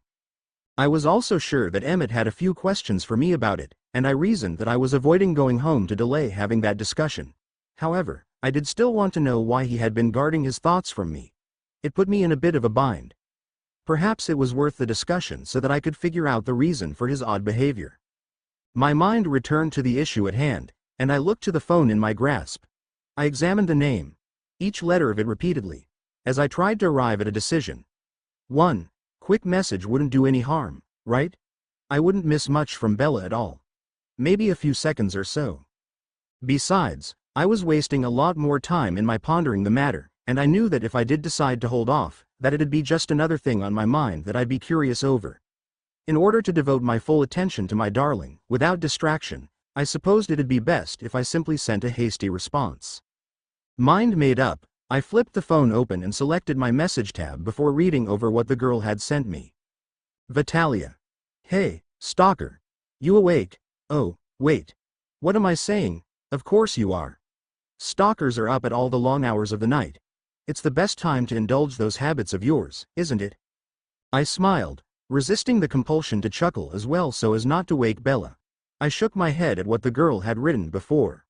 I was also sure that Emmett had a few questions for me about it, and I reasoned that I was avoiding going home to delay having that discussion. However, I did still want to know why he had been guarding his thoughts from me. It put me in a bit of a bind. Perhaps it was worth the discussion so that I could figure out the reason for his odd behavior. My mind returned to the issue at hand, and I looked to the phone in my grasp. I examined the name, each letter of it repeatedly, as I tried to arrive at a decision. 1. Quick message wouldn't do any harm, right? I wouldn't miss much from Bella at all. Maybe a few seconds or so. Besides, I was wasting a lot more time in my pondering the matter, and I knew that if I did decide to hold off, that it'd be just another thing on my mind that I'd be curious over. In order to devote my full attention to my darling, without distraction, I supposed it'd be best if I simply sent a hasty response. Mind made up, I flipped the phone open and selected my message tab before reading over what the girl had sent me. Vitalia. Hey, stalker. You awake? Oh, wait. What am I saying? Of course you are. Stalkers are up at all the long hours of the night. It's the best time to indulge those habits of yours, isn't it? I smiled, resisting the compulsion to chuckle as well so as not to wake Bella. I shook my head at what the girl had written before.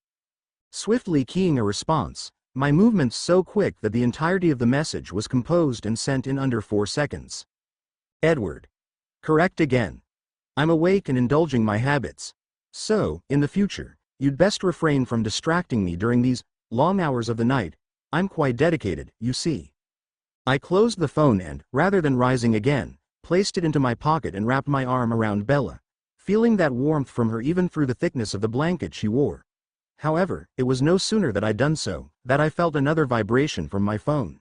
Swiftly keying a response, my movements so quick that the entirety of the message was composed and sent in under 4 seconds. Edward. Correct again. I'm awake and indulging my habits. So, in the future, you'd best refrain from distracting me during these long hours of the night. I'm quite dedicated, you see. I closed the phone and, rather than rising again, placed it into my pocket and wrapped my arm around Bella, feeling that warmth from her even through the thickness of the blanket she wore. However, it was no sooner that I'd done so, that I felt another vibration from my phone.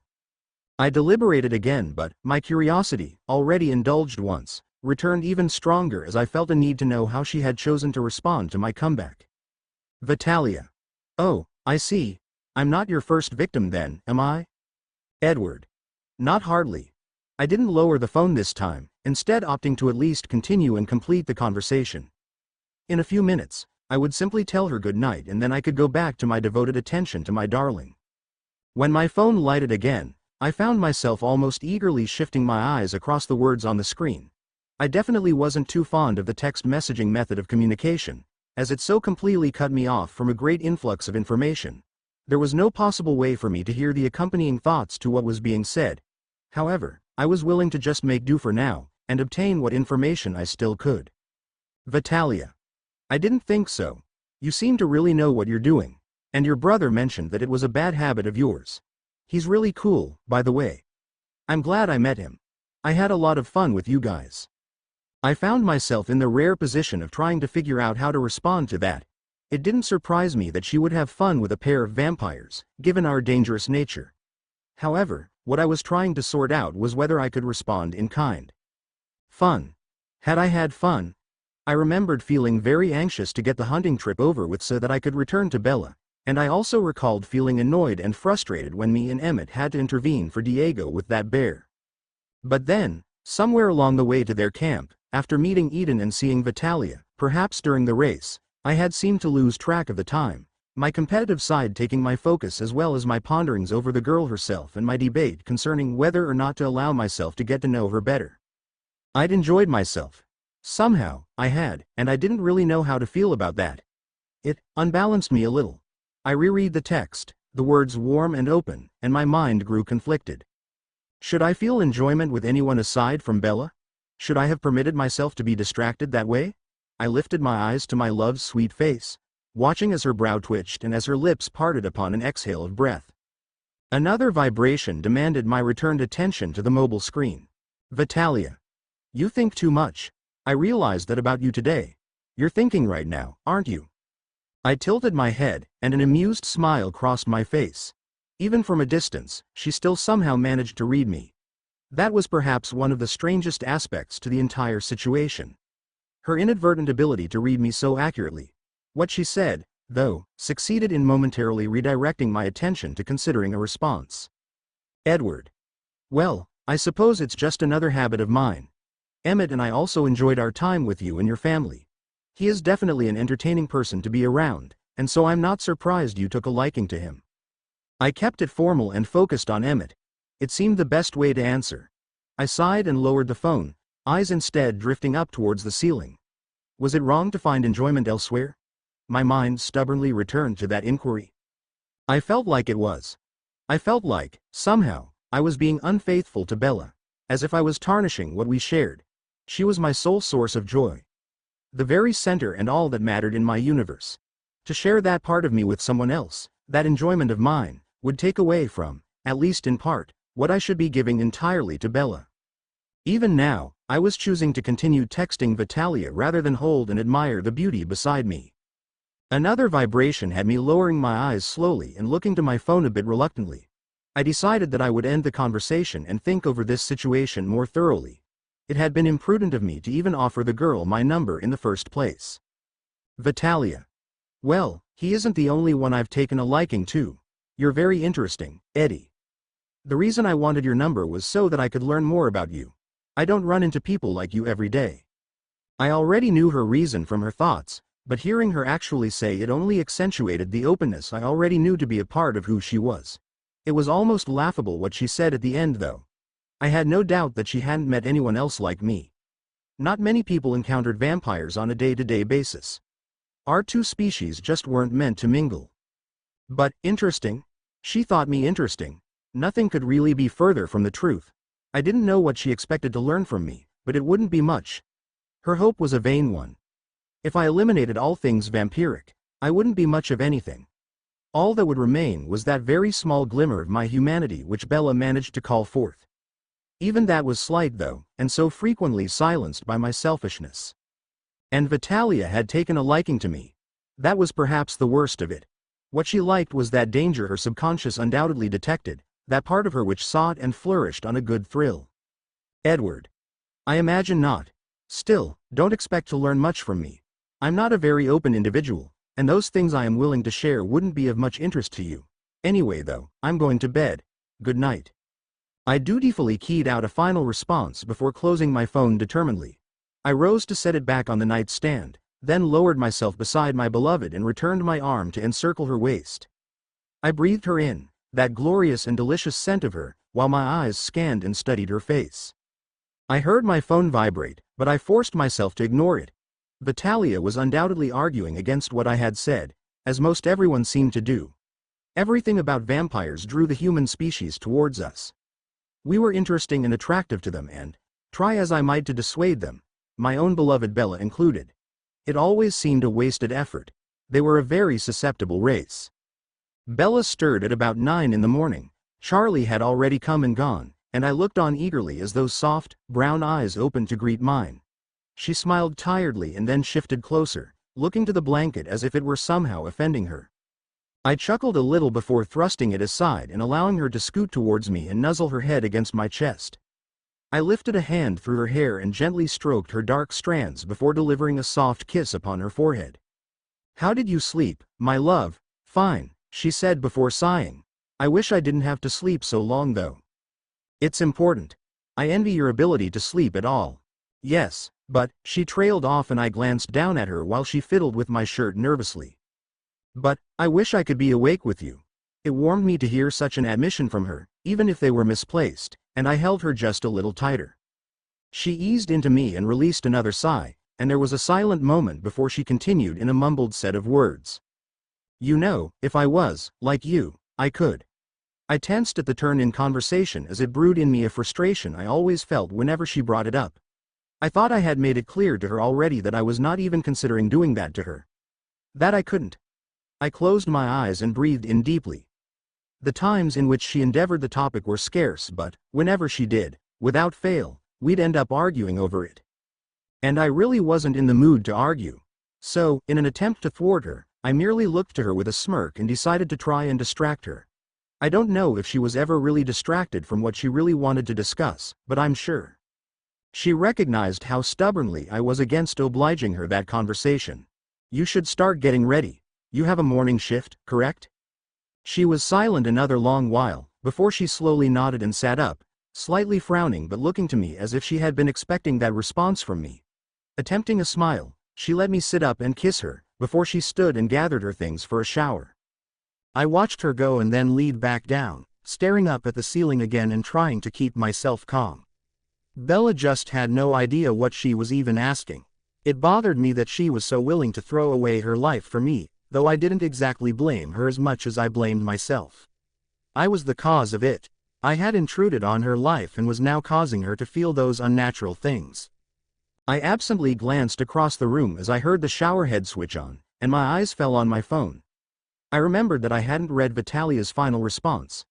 I deliberated again, but my curiosity, already indulged once, returned even stronger as I felt a need to know how she had chosen to respond to my comeback. Vitalia. Oh, I see. I'm not your first victim then, am I? Edward. Not hardly. I didn't lower the phone this time, instead opting to at least continue and complete the conversation. In a few minutes, I would simply tell her good night and then I could go back to my devoted attention to my darling. When my phone lighted again, I found myself almost eagerly shifting my eyes across the words on the screen. I definitely wasn't too fond of the text messaging method of communication, as it so completely cut me off from a great influx of information. There was no possible way for me to hear the accompanying thoughts to what was being said. However, I was willing to just make do for now, and obtain what information I still could. Vitalia. I didn't think so. You seem to really know what you're doing, and your brother mentioned that it was a bad habit of yours. He's really cool, by the way. I'm glad I met him. I had a lot of fun with you guys. I found myself in the rare position of trying to figure out how to respond to that. It didn't surprise me that she would have fun with a pair of vampires, given our dangerous nature. However, what I was trying to sort out was whether I could respond in kind. Fun. Had I had fun? I remembered feeling very anxious to get the hunting trip over with so that I could return to Bella, and I also recalled feeling annoyed and frustrated when me and Emmett had to intervene for Diego with that bear. But then, somewhere along the way to their camp, after meeting Eden and seeing Vitalia, perhaps during the race, I had seemed to lose track of the time, my competitive side taking my focus as well as my ponderings over the girl herself and my debate concerning whether or not to allow myself to get to know her better. I'd enjoyed myself. Somehow, I had, and I didn't really know how to feel about that. It unbalanced me a little. I reread the text, the words warm and open, and my mind grew conflicted. Should I feel enjoyment with anyone aside from Bella? Should I have permitted myself to be distracted that way? I lifted my eyes to my love's sweet face, watching as her brow twitched and as her lips parted upon an exhale of breath. Another vibration demanded my returned attention to the mobile screen. Vitalia. You think too much. I realized that about you today. You're thinking right now, aren't you? I tilted my head, and an amused smile crossed my face. Even from a distance, she still somehow managed to read me. That was perhaps one of the strangest aspects to the entire situation. Her inadvertent ability to read me so accurately. What she said, though, succeeded in momentarily redirecting my attention to considering a response. Edward. Well, I suppose it's just another habit of mine. Emmett and I also enjoyed our time with you and your family. He is definitely an entertaining person to be around, and so I'm not surprised you took a liking to him. I kept it formal and focused on Emmett. It seemed the best way to answer. I sighed and lowered the phone, eyes instead drifting up towards the ceiling. Was it wrong to find enjoyment elsewhere? My mind stubbornly returned to that inquiry. I felt like it was. I felt like, somehow, I was being unfaithful to Bella. As if I was tarnishing what we shared. She was my sole source of joy. The very center and all that mattered in my universe. To share that part of me with someone else, that enjoyment of mine, would take away from, at least in part, what I should be giving entirely to Bella. Even now, I was choosing to continue texting Vitalia rather than hold and admire the beauty beside me. Another vibration had me lowering my eyes slowly and looking to my phone a bit reluctantly. I decided that I would end the conversation and think over this situation more thoroughly. It had been imprudent of me to even offer the girl my number in the first place. Vitalia. Well, he isn't the only one I've taken a liking to. You're very interesting, Eddie. The reason I wanted your number was so that I could learn more about you. I don't run into people like you every day. I already knew her reason from her thoughts, but hearing her actually say it only accentuated the openness I already knew to be a part of who she was. It was almost laughable what she said at the end though. I had no doubt that she hadn't met anyone else like me. Not many people encountered vampires on a day-to-day basis. Our two species just weren't meant to mingle. But, interesting? She thought me interesting. Nothing could really be further from the truth. I didn't know what she expected to learn from me, but it wouldn't be much. Her hope was a vain one. If I eliminated all things vampiric, I wouldn't be much of anything. All that would remain was that very small glimmer of my humanity which Bella managed to call forth. Even that was slight though, and so frequently silenced by my selfishness. And Vitalia had taken a liking to me. That was perhaps the worst of it. What she liked was that danger her subconscious undoubtedly detected, that part of her which sought and flourished on a good thrill. Edward. I imagine not. Still, don't expect to learn much from me. I'm not a very open individual, and those things I am willing to share wouldn't be of much interest to you. Anyway though, I'm going to bed. Good night. I dutifully keyed out a final response before closing my phone determinedly. I rose to set it back on the nightstand, then lowered myself beside my beloved and returned my arm to encircle her waist. I breathed her in, that glorious and delicious scent of her, while my eyes scanned and studied her face. I heard my phone vibrate, but I forced myself to ignore it. Vitalia was undoubtedly arguing against what I had said, as most everyone seemed to do. Everything about vampires drew the human species towards us. We were interesting and attractive to them and, try as I might to dissuade them, my own beloved Bella included, it always seemed a wasted effort. They were a very susceptible race. Bella stirred at about 9 in the morning. Charlie had already come and gone, and I looked on eagerly as those soft, brown eyes opened to greet mine. She smiled tiredly and then shifted closer, looking to the blanket as if it were somehow offending her. I chuckled a little before thrusting it aside and allowing her to scoot towards me and nuzzle her head against my chest. I lifted a hand through her hair and gently stroked her dark strands before delivering a soft kiss upon her forehead. "How did you sleep, my love?" "Fine," she said before sighing. "I wish I didn't have to sleep so long though. It's important. I envy your ability to sleep at all." "Yes, but," she trailed off and I glanced down at her while she fiddled with my shirt nervously. "But, I wish I could be awake with you." It warmed me to hear such an admission from her, even if they were misplaced, and I held her just a little tighter. She eased into me and released another sigh, and there was a silent moment before she continued in a mumbled set of words. "You know, if I was, like you, I could." I tensed at the turn in conversation as it brewed in me a frustration I always felt whenever she brought it up. I thought I had made it clear to her already that I was not even considering doing that to her. That I couldn't. I closed my eyes and breathed in deeply. The times in which she endeavored the topic were scarce, but, whenever she did, without fail, we'd end up arguing over it. And I really wasn't in the mood to argue. So, in an attempt to thwart her, I merely looked to her with a smirk and decided to try and distract her. I don't know if she was ever really distracted from what she really wanted to discuss, but I'm sure she recognized how stubbornly I was against obliging her that conversation. "You should start getting ready. You have a morning shift, correct?" She was silent another long while, before she slowly nodded and sat up, slightly frowning but looking to me as if she had been expecting that response from me. Attempting a smile, she let me sit up and kiss her, before she stood and gathered her things for a shower. I watched her go and then lead back down, staring up at the ceiling again and trying to keep myself calm. Bella just had no idea what she was even asking. It bothered me that she was so willing to throw away her life for me, though I didn't exactly blame her as much as I blamed myself. I was the cause of it. I had intruded on her life and was now causing her to feel those unnatural things. I absently glanced across the room as I heard the shower head switch on, and my eyes fell on my phone. I remembered that I hadn't read Vitalia's final response.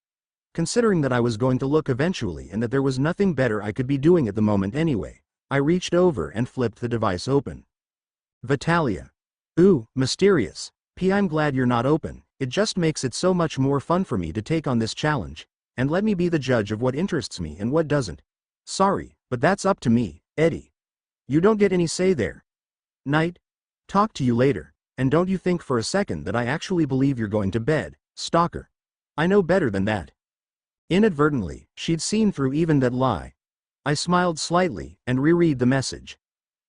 Considering that I was going to look eventually and that there was nothing better I could be doing at the moment anyway, I reached over and flipped the device open. Vitalia. Ooh, mysterious. I'm glad you're not open, it just makes it so much more fun for me to take on this challenge, and let me be the judge of what interests me and what doesn't. Sorry, but that's up to me, Eddie. You don't get any say there. Night. Talk to you later, and don't you think for a second that I actually believe you're going to bed, stalker. I know better than that. Inadvertently, she'd seen through even that lie. I smiled slightly and reread the message.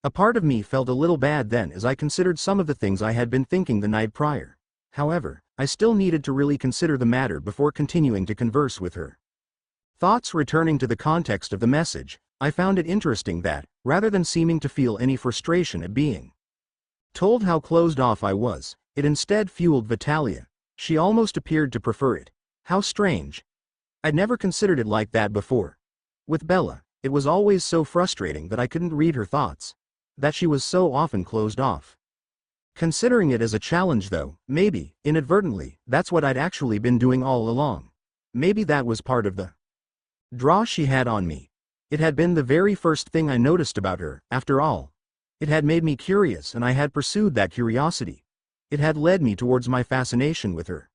A part of me felt a little bad then as I considered some of the things I had been thinking the night prior. However, I still needed to really consider the matter before continuing to converse with her. Thoughts returning to the context of the message, I found it interesting that, rather than seeming to feel any frustration at being told how closed off I was, it instead fueled Vitalia. She almost appeared to prefer it. How strange. I'd never considered it like that before. With Bella, it was always so frustrating that I couldn't read her thoughts. That she was so often closed off. Considering it as a challenge though, maybe, inadvertently, that's what I'd actually been doing all along. Maybe that was part of the draw she had on me. It had been the very first thing I noticed about her, after all. It had made me curious and I had pursued that curiosity. It had led me towards my fascination with her.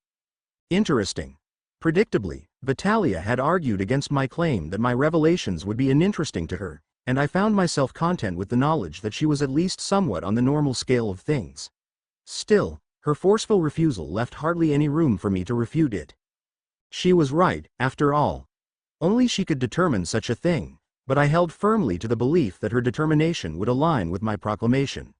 Interesting. Predictably, Vitalia had argued against my claim that my revelations would be uninteresting to her, and I found myself content with the knowledge that she was at least somewhat on the normal scale of things. Still, her forceful refusal left hardly any room for me to refute it. She was right, after all. Only she could determine such a thing, but I held firmly to the belief that her determination would align with my proclamation.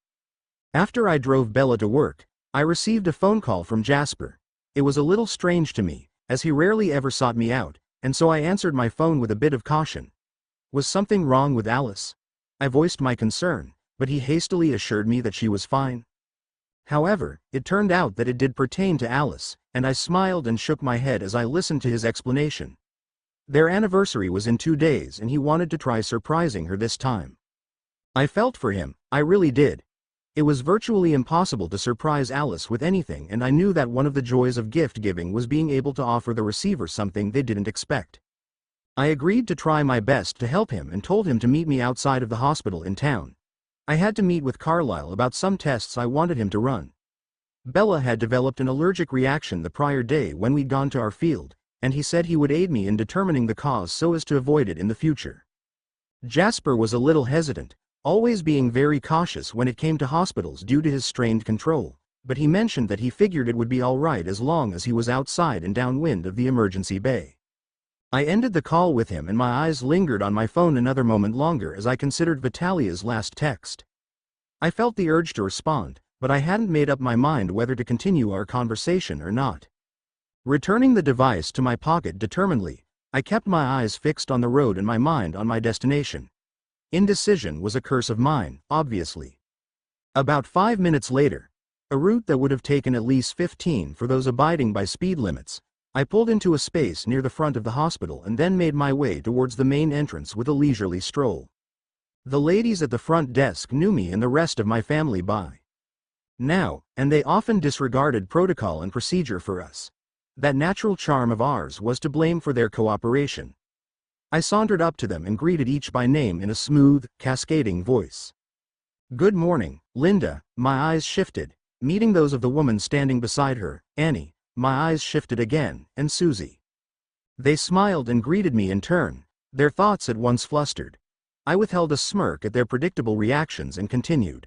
After I drove Bella to work, I received a phone call from Jasper. It was a little strange to me, as he rarely ever sought me out, and so I answered my phone with a bit of caution. Was something wrong with Alice? I voiced my concern, but he hastily assured me that she was fine. However, it turned out that it did pertain to Alice, and I smiled and shook my head as I listened to his explanation. Their anniversary was in 2 days and he wanted to try surprising her this time. I felt for him, I really did. It was virtually impossible to surprise Alice with anything, and I knew that one of the joys of gift giving was being able to offer the receiver something they didn't expect. I agreed to try my best to help him and told him to meet me outside of the hospital in town. I had to meet with Carlisle about some tests I wanted him to run. Bella had developed an allergic reaction the prior day when we'd gone to our field, and he said he would aid me in determining the cause so as to avoid it in the future. Jasper was a little hesitant, always being very cautious when it came to hospitals due to his strained control, but he mentioned that he figured it would be all right as long as he was outside and downwind of the emergency bay. I ended the call with him and my eyes lingered on my phone another moment longer as I considered Vitalia's last text. I felt the urge to respond, but I hadn't made up my mind whether to continue our conversation or not. Returning the device to my pocket determinedly, I kept my eyes fixed on the road and my mind on my destination. Indecision was a curse of mine, obviously. About 5 minutes later, a route that would have taken at least 15 for those abiding by speed limits, I pulled into a space near the front of the hospital and then made my way towards the main entrance with a leisurely stroll. The ladies at the front desk knew me and the rest of my family by now, and they often disregarded protocol and procedure for us. That natural charm of ours was to blame for their cooperation. I sauntered up to them and greeted each by name in a smooth, cascading voice. Good morning, Linda. My eyes shifted, meeting those of the woman standing beside her, Annie. My eyes shifted again, and Susie. They smiled and greeted me in turn, their thoughts at once flustered. I withheld a smirk at their predictable reactions and continued.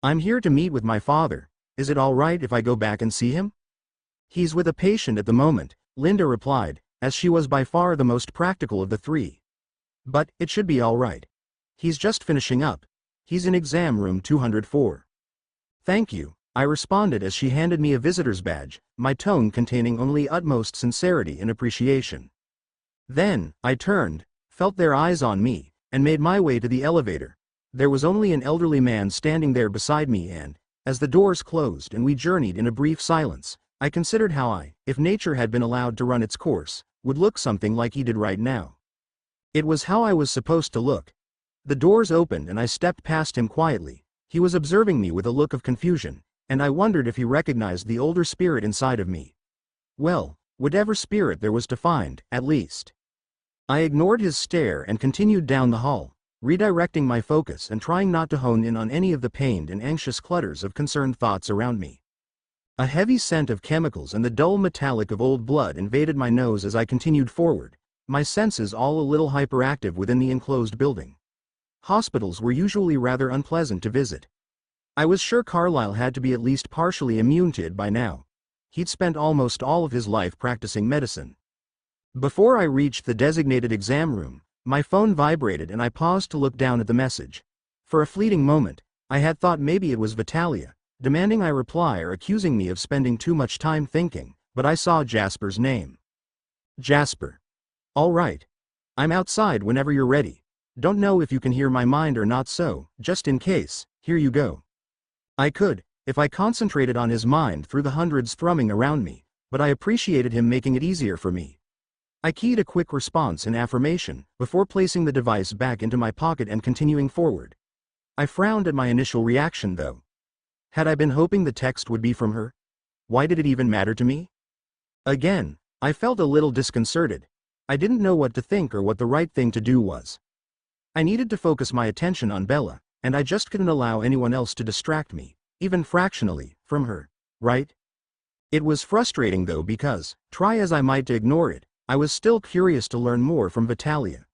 I'm here to meet with my father. Is it all right if I go back and see him? He's with a patient at the moment, Linda replied, as she was by far the most practical of the three. But it should be all right. He's just finishing up. He's in exam room 204. Thank you, I responded as she handed me a visitor's badge, my tone containing only utmost sincerity and appreciation. Then, I turned, felt their eyes on me, and made my way to the elevator. There was only an elderly man standing there beside me and, as the doors closed and we journeyed in a brief silence, I considered how if nature had been allowed to run its course, would look something like he did right now. It was how I was supposed to look. The doors opened and I stepped past him quietly. He was observing me with a look of confusion, and I wondered if he recognized the older spirit inside of me. Well, whatever spirit there was to find, at least. I ignored his stare and continued down the hall, redirecting my focus and trying not to hone in on any of the pained and anxious clutters of concerned thoughts around me. A heavy scent of chemicals and the dull metallic of old blood invaded my nose as I continued forward, my senses all a little hyperactive within the enclosed building. Hospitals were usually rather unpleasant to visit. I was sure Carlyle had to be at least partially immune to it by now. He'd spent almost all of his life practicing medicine. Before I reached the designated exam room, my phone vibrated and I paused to look down at the message. For a fleeting moment, I had thought maybe it was Vitalia, demanding I reply or accusing me of spending too much time thinking, but I saw Jasper's name. Jasper. All right. I'm outside whenever you're ready. Don't know if you can hear my mind or not, so, just in case, here you go. I could, if I concentrated on his mind through the hundreds thrumming around me, but I appreciated him making it easier for me. I keyed a quick response in affirmation, before placing the device back into my pocket and continuing forward. I frowned at my initial reaction though. Had I been hoping the text would be from her? Why did it even matter to me? Again, I felt a little disconcerted. I didn't know what to think or what the right thing to do was. I needed to focus my attention on Bella, and I just couldn't allow anyone else to distract me, even fractionally, from her, right? It was frustrating though because, try as I might to ignore it, I was still curious to learn more from Vitalia.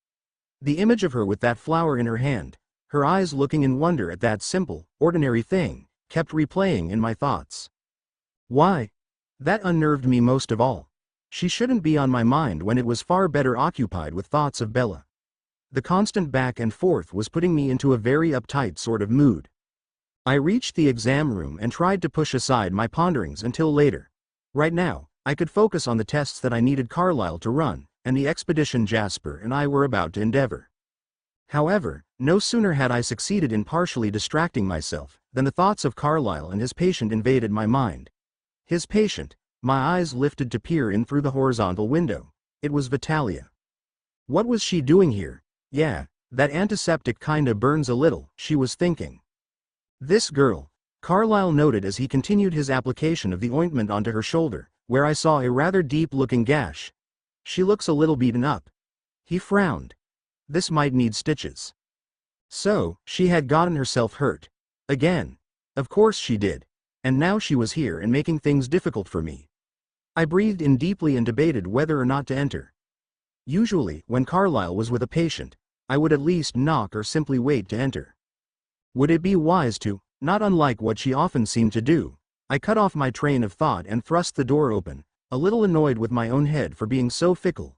The image of her with that flower in her hand, her eyes looking in wonder at that simple, ordinary thing, kept replaying in my thoughts. Why? That unnerved me most of all. She shouldn't be on my mind when it was far better occupied with thoughts of Bella. The constant back and forth was putting me into a very uptight sort of mood. I reached the exam room and tried to push aside my ponderings until later. Right now, I could focus on the tests that I needed Carlyle to run, and the expedition Jasper and I were about to endeavor. However, no sooner had I succeeded in partially distracting myself, than the thoughts of Carlyle and his patient invaded my mind. His patient, my eyes lifted to peer in through the horizontal window. It was Vitalia. What was she doing here? Yeah, that antiseptic kinda burns a little, she was thinking. This girl, Carlyle noted as he continued his application of the ointment onto her shoulder, where I saw a rather deep-looking gash. She looks a little beaten up. He frowned. This might need stitches. So, she had gotten herself hurt. Again. Of course she did. And now she was here and making things difficult for me. I breathed in deeply and debated whether or not to enter. Usually, when Carlyle was with a patient, I would at least knock or simply wait to enter. Would it be wise to, not unlike what she often seemed to do? I cut off my train of thought and thrust the door open, a little annoyed with my own head for being so fickle.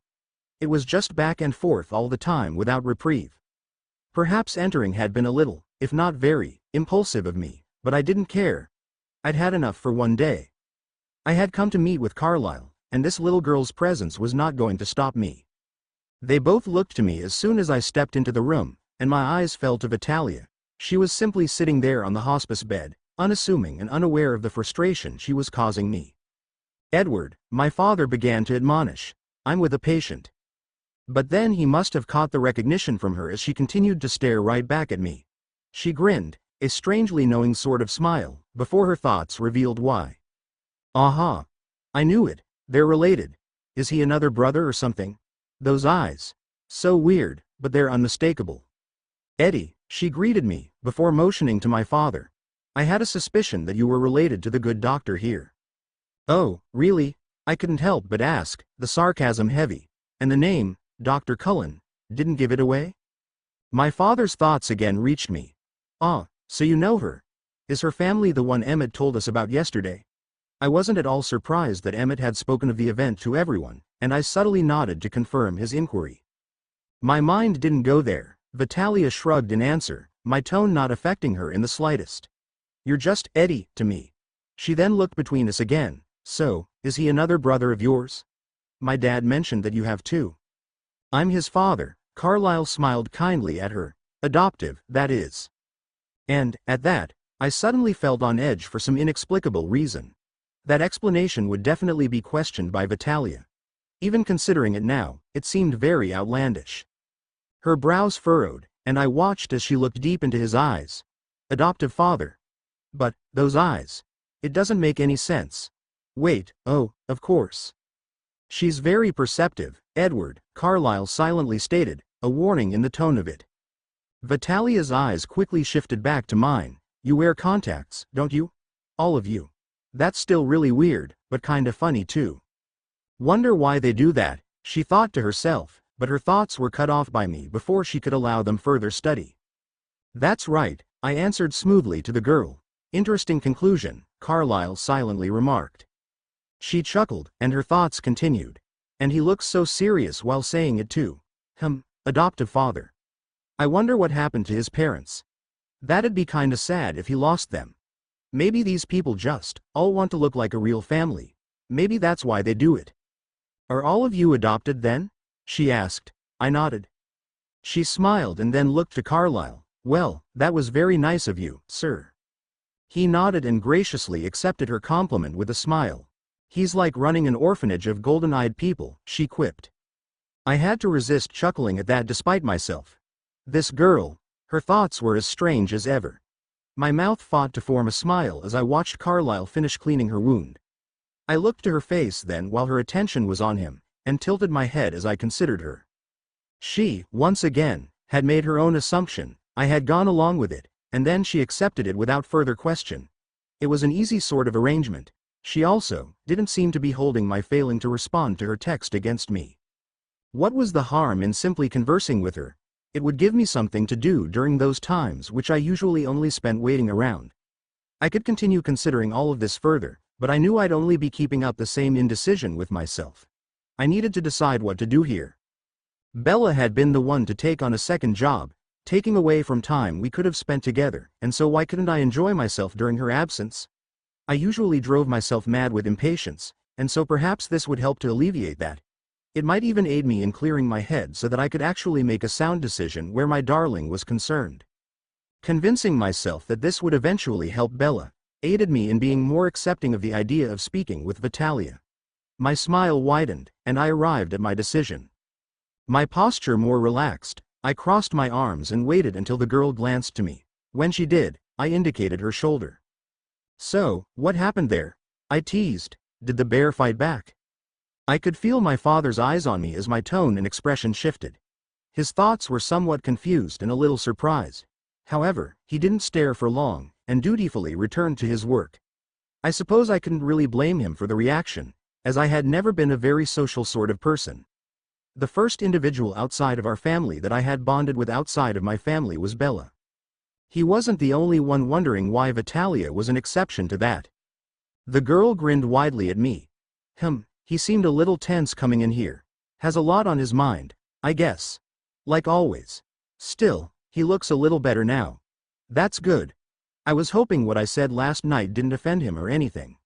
It was just back and forth all the time without reprieve. Perhaps entering had been a little, if not very, impulsive of me, but I didn't care. I'd had enough for one day. I had come to meet with Carlyle, and this little girl's presence was not going to stop me. They both looked to me as soon as I stepped into the room, and my eyes fell to Vitalia. She was simply sitting there on the hospice bed, unassuming and unaware of the frustration she was causing me. Edward, my father began to admonish. I'm with a patient. But then he must have caught the recognition from her as she continued to stare right back at me. She grinned, a strangely knowing sort of smile, before her thoughts revealed why. Aha! I knew it, they're related. Is he another brother or something? Those eyes. So weird, but they're unmistakable. Eddie, she greeted me, before motioning to my father. I had a suspicion that you were related to the good doctor here. Oh, really? I couldn't help but ask, the sarcasm heavy. And the name, Dr. Cullen, didn't give it away? My father's thoughts again reached me. Ah, so you know her. Is her family the one Emmett told us about yesterday? I wasn't at all surprised that Emmett had spoken of the event to everyone, and I subtly nodded to confirm his inquiry. My mind didn't go there. Vitalia shrugged in answer, my tone not affecting her in the slightest. You're just Eddie, to me. She then looked between us again. So, is he another brother of yours? My dad mentioned that you have two. I'm his father. Carlyle smiled kindly at her. Adoptive, that is. And, at that, I suddenly felt on edge for some inexplicable reason. That explanation would definitely be questioned by Vitalia. Even considering it now, it seemed very outlandish. Her brows furrowed, and I watched as she looked deep into his eyes. Adoptive father. But, those eyes. It doesn't make any sense. Wait, oh, of course. She's very perceptive, Edward, Carlyle silently stated, a warning in the tone of it. Vitalia's eyes quickly shifted back to mine. You wear contacts, don't you? All of you. That's still really weird, but kinda funny too. Wonder why they do that, she thought to herself, but her thoughts were cut off by me before she could allow them further study. That's right, I answered smoothly to the girl. Interesting conclusion, Carlyle silently remarked. She chuckled, and her thoughts continued. And he looks so serious while saying it too. Adoptive father. I wonder what happened to his parents. That'd be kinda sad if he lost them. Maybe these people just all want to look like a real family. Maybe that's why they do it. Are all of you adopted then? She asked. I nodded. She smiled and then looked to Carlyle. Well, that was very nice of you, sir. He nodded and graciously accepted her compliment with a smile. He's like running an orphanage of golden-eyed people, she quipped. I had to resist chuckling at that despite myself. This girl, her thoughts were as strange as ever. My mouth fought to form a smile as I watched Carlyle finish cleaning her wound. I looked to her face then while her attention was on him, and tilted my head as I considered her. She, once again, had made her own assumption. I had gone along with it, and then she accepted it without further question. It was an easy sort of arrangement. She also didn't seem to be holding my failing to respond to her text against me. What was the harm in simply conversing with her? It would give me something to do during those times which I usually only spent waiting around. I could continue considering all of this further, but I knew I'd only be keeping up the same indecision with myself. I needed to decide what to do here. Bella had been the one to take on a second job, taking away from time we could have spent together, and so why couldn't I enjoy myself during her absence? I usually drove myself mad with impatience, and so perhaps this would help to alleviate that. It might even aid me in clearing my head so that I could actually make a sound decision where my darling was concerned. Convincing myself that this would eventually help Bella aided me in being more accepting of the idea of speaking with Vitalia. My smile widened, and I arrived at my decision. My posture more relaxed, I crossed my arms and waited until the girl glanced to me. When she did, I indicated her shoulder. So, what happened there? I teased. Did the bear fight back? I could feel my father's eyes on me as my tone and expression shifted. His thoughts were somewhat confused and a little surprised. However, he didn't stare for long, and dutifully returned to his work. I suppose I couldn't really blame him for the reaction, as I had never been a very social sort of person. The first individual outside of our family that I had bonded with outside of my family was Bella. He wasn't the only one wondering why Vitalia was an exception to that. The girl grinned widely at me. He seemed a little tense coming in here. Has a lot on his mind, I guess. Like always. Still, he looks a little better now. That's good. I was hoping what I said last night didn't offend him or anything.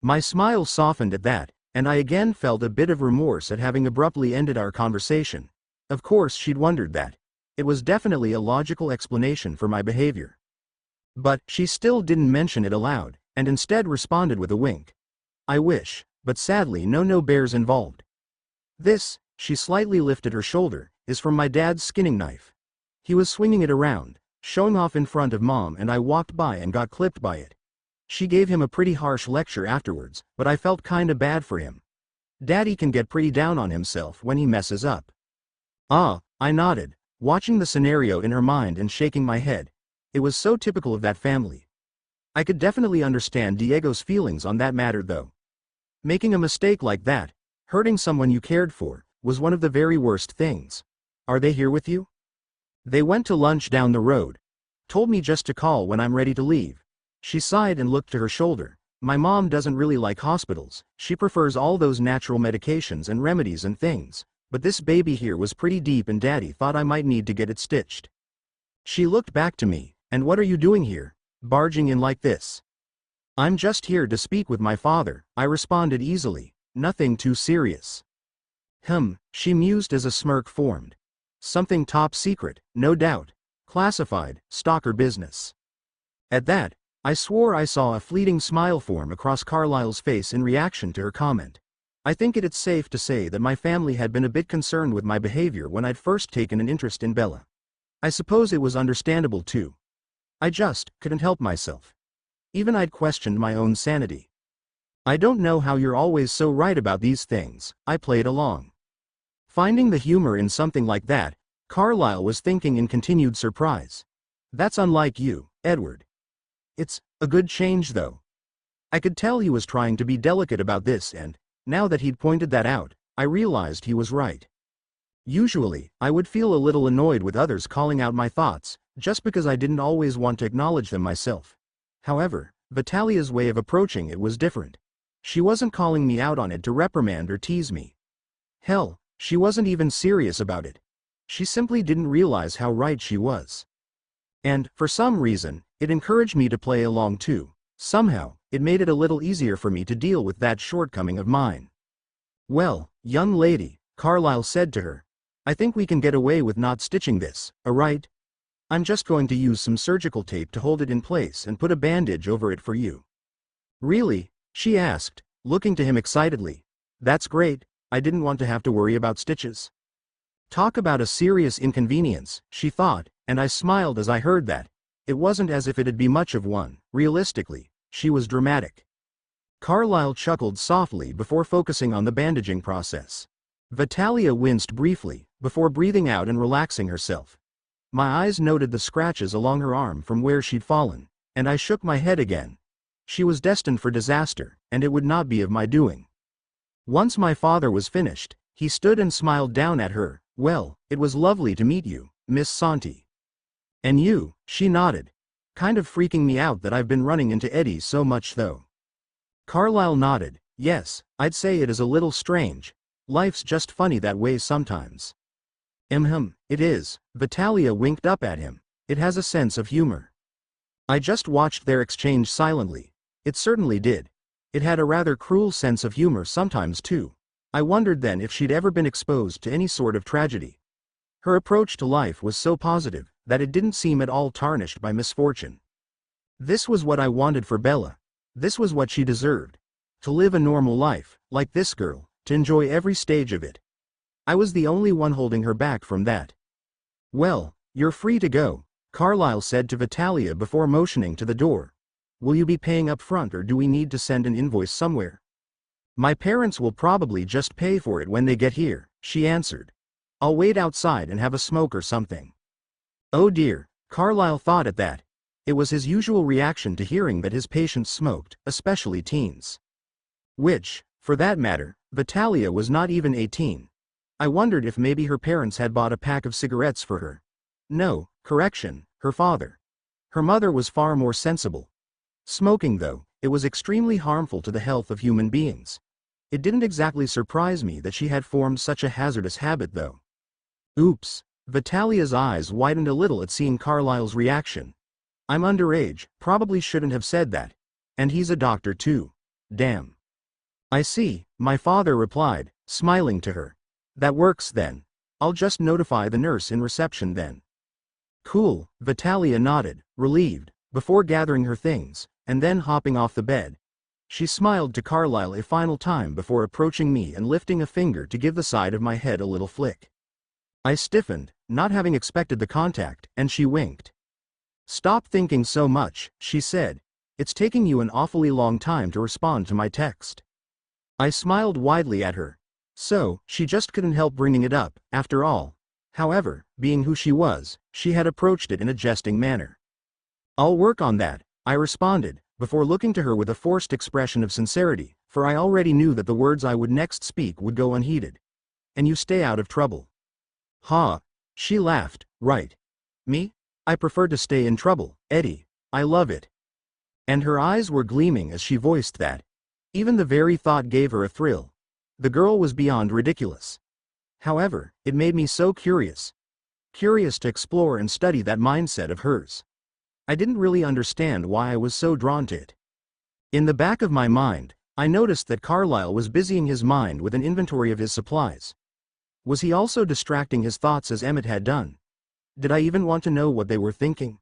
My smile softened at that, and I again felt a bit of remorse at having abruptly ended our conversation. Of course she'd wondered that. It was definitely a logical explanation for my behavior. But she still didn't mention it aloud, and instead responded with a wink. I wish, but sadly no bears involved. This, she slightly lifted her shoulder, is from my dad's skinning knife. He was swinging it around, showing off in front of Mom, and I walked by and got clipped by it. She gave him a pretty harsh lecture afterwards, but I felt kinda bad for him. Daddy can get pretty down on himself when he messes up. Ah, I nodded, watching the scenario in her mind and shaking my head. It was so typical of that family. I could definitely understand Diego's feelings on that matter though. Making a mistake like that, hurting someone you cared for, was one of the very worst things. Are they here with you? They went to lunch down the road. Told me just to call when I'm ready to leave. She sighed and looked to her shoulder. My mom doesn't really like hospitals. She prefers all those natural medications and remedies and things. But this baby here was pretty deep and Daddy thought I might need to get it stitched. She looked back to me. And what are you doing here, barging in like this? I'm just here to speak with my father, I responded easily. Nothing too serious. She mused as a smirk formed. Something top secret, no doubt. Classified, stalker business. At that, I swore I saw a fleeting smile form across Carlyle's face in reaction to her comment. I think it's safe to say that my family had been a bit concerned with my behavior when I'd first taken an interest in Bella. I suppose it was understandable too. I just couldn't help myself. Even I'd questioned my own sanity. I don't know how you're always so right about these things, I played along. Finding the humor in something like that, Carlyle was thinking in continued surprise. That's unlike you, Edward. It's a good change though. I could tell he was trying to be delicate about this, and now that he'd pointed that out, I realized he was right. Usually, I would feel a little annoyed with others calling out my thoughts, just because I didn't always want to acknowledge them myself. However, Vitalia's way of approaching it was different. She wasn't calling me out on it to reprimand or tease me. Hell, she wasn't even serious about it. She simply didn't realize how right she was. And, for some reason, it encouraged me to play along too. Somehow, it made it a little easier for me to deal with that shortcoming of mine. Well, young lady, Carlyle said to her, I think we can get away with not stitching this, alright? I'm just going to use some surgical tape to hold it in place and put a bandage over it for you. Really? She asked, looking to him excitedly. That's great, I didn't want to have to worry about stitches. Talk about a serious inconvenience, she thought, and I smiled as I heard that. It wasn't as if it'd be much of one, realistically, she was dramatic. Carlyle chuckled softly before focusing on the bandaging process. Vitalia winced briefly, before breathing out and relaxing herself. My eyes noted the scratches along her arm from where she'd fallen, and I shook my head again. She was destined for disaster, and it would not be of my doing. Once my father was finished, he stood and smiled down at her. Well, it was lovely to meet you, Miss Santi. And you, she nodded. Kind of freaking me out that I've been running into Eddie so much though. Carlyle nodded. Yes, I'd say it is a little strange. Life's just funny that way sometimes. It is. Vitalia winked up at him. It has a sense of humor. I just watched their exchange silently. It certainly did. It had a rather cruel sense of humor sometimes too. I wondered then if she'd ever been exposed to any sort of tragedy. Her approach to life was so positive that it didn't seem at all tarnished by misfortune. This was what I wanted for Bella. This was what she deserved. To live a normal life, like this girl, to enjoy every stage of it. I was the only one holding her back from that. Well, you're free to go, Carlyle said to Vitalia before motioning to the door. Will you be paying up front or do we need to send an invoice somewhere? My parents will probably just pay for it when they get here, she answered. I'll wait outside and have a smoke or something. Oh dear, Carlyle thought at that. It was his usual reaction to hearing that his patients smoked, especially teens. Which, for that matter, Vitalia was not even 18. I wondered if maybe her parents had bought a pack of cigarettes for her. No, correction, her father. Her mother was far more sensible. Smoking though, it was extremely harmful to the health of human beings. It didn't exactly surprise me that she had formed such a hazardous habit though. Oops, Vitalia's eyes widened a little at seeing Carlyle's reaction. I'm underage, probably shouldn't have said that. And he's a doctor too. Damn. I see, my father replied, smiling to her. That works then. I'll just notify the nurse in reception then. Cool, Vitalia nodded, relieved, before gathering her things, and then hopping off the bed. She smiled to Carlyle a final time before approaching me and lifting a finger to give the side of my head a little flick. I stiffened, not having expected the contact, and she winked. Stop thinking so much, she said. It's taking you an awfully long time to respond to my text. I smiled widely at her. So, she just couldn't help bringing it up, after all. However, being who she was, she had approached it in a jesting manner. I'll work on that, I responded, before looking to her with a forced expression of sincerity, for I already knew that the words I would next speak would go unheeded. And you stay out of trouble. Ha! She laughed. Right. Me? I prefer to stay in trouble, Eddie. I love it. And her eyes were gleaming as she voiced that. Even the very thought gave her a thrill. The girl was beyond ridiculous. However, it made me so curious. Curious to explore and study that mindset of hers. I didn't really understand why I was so drawn to it. In the back of my mind, I noticed that Carlyle was busying his mind with an inventory of his supplies. Was he also distracting his thoughts as Emmett had done? Did I even want to know what they were thinking?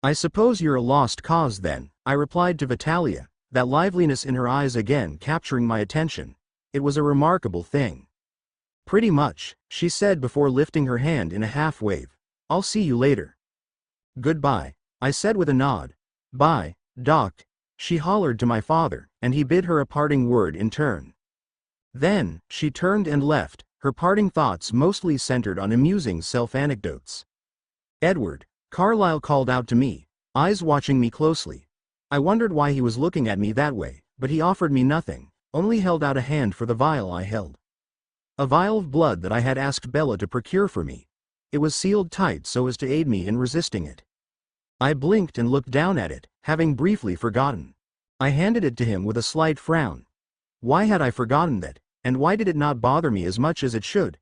I suppose you're a lost cause then, I replied to Vitalia, that liveliness in her eyes again capturing my attention. It was a remarkable thing. Pretty much, she said before lifting her hand in a half wave. I'll see you later. Goodbye, I said with a nod. Bye, Doc, she hollered to my father, and he bid her a parting word in turn. Then, she turned and left, her parting thoughts mostly centered on amusing self-anecdotes. Edward, Carlyle called out to me, eyes watching me closely. I wondered why he was looking at me that way, but he offered me nothing, only held out a hand for the vial I held. A vial of blood that I had asked Bella to procure for me. It was sealed tight so as to aid me in resisting it. I blinked and looked down at it, having briefly forgotten. I handed it to him with a slight frown. Why had I forgotten that, and why did it not bother me as much as it should?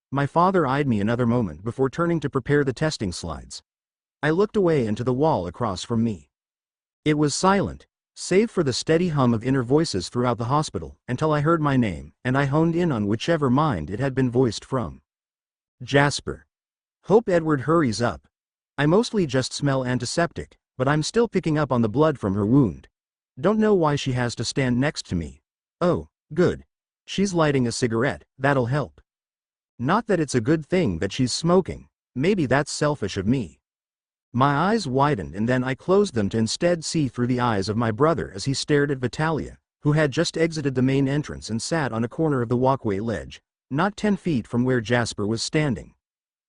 My father eyed me another moment before turning to prepare the testing slides. I looked away into the wall across from me. It was silent, save for the steady hum of inner voices throughout the hospital, until I heard my name, and I honed in on whichever mind it had been voiced from. Jasper. Hope Edward hurries up. I mostly just smell antiseptic, but I'm still picking up on the blood from her wound. Don't know why she has to stand next to me. Oh, good. She's lighting a cigarette, that'll help. Not that it's a good thing that she's smoking, maybe that's selfish of me. My eyes widened and then I closed them to instead see through the eyes of my brother as he stared at Vitalia, who had just exited the main entrance and sat on a corner of the walkway ledge, not 10 feet from where Jasper was standing.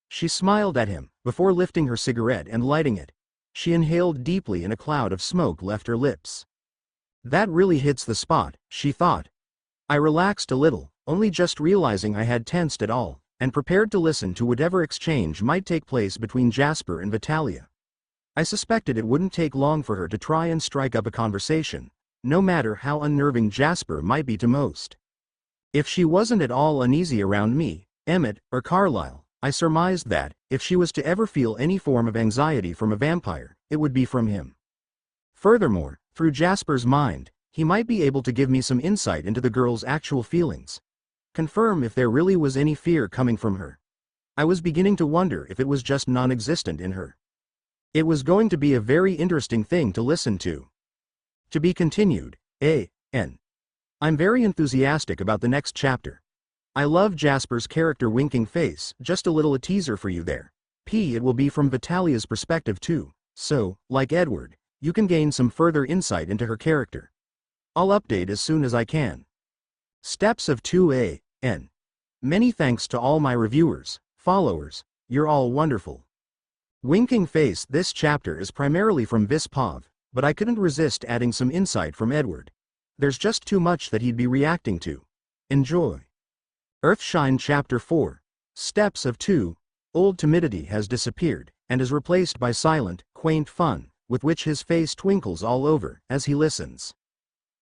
She smiled at him, before lifting her cigarette and lighting it. She inhaled deeply and a cloud of smoke left her lips. That really hits the spot, she thought. I relaxed a little, only just realizing I had tensed at all, and prepared to listen to whatever exchange might take place between Jasper and Vitalia. I suspected it wouldn't take long for her to try and strike up a conversation, no matter how unnerving Jasper might be to most. If she wasn't at all uneasy around me, Emmett, or Carlyle, I surmised that, if she was to ever feel any form of anxiety from a vampire, it would be from him. Furthermore, through Jasper's mind, he might be able to give me some insight into the girl's actual feelings. Confirm if there really was any fear coming from her. I was beginning to wonder if it was just non-existent in her. It was going to be a very interesting thing to listen to. To be continued, A.N. I'm very enthusiastic about the next chapter. I love Jasper's character winking face, just a little a teaser for you there. P. It will be from Vitalia's perspective too, so, like Edward, you can gain some further insight into her character. I'll update as soon as I can. Steps of 2A.N. Many thanks to all my reviewers, followers, you're all wonderful. Winking face. This chapter is primarily from Vispov, but I couldn't resist adding some insight from Edward. There's just too much that he'd be reacting to. Enjoy. Earthshine Chapter 4. Steps of 2. Old timidity has disappeared, and is replaced by silent, quaint fun, with which his face twinkles all over, as he listens.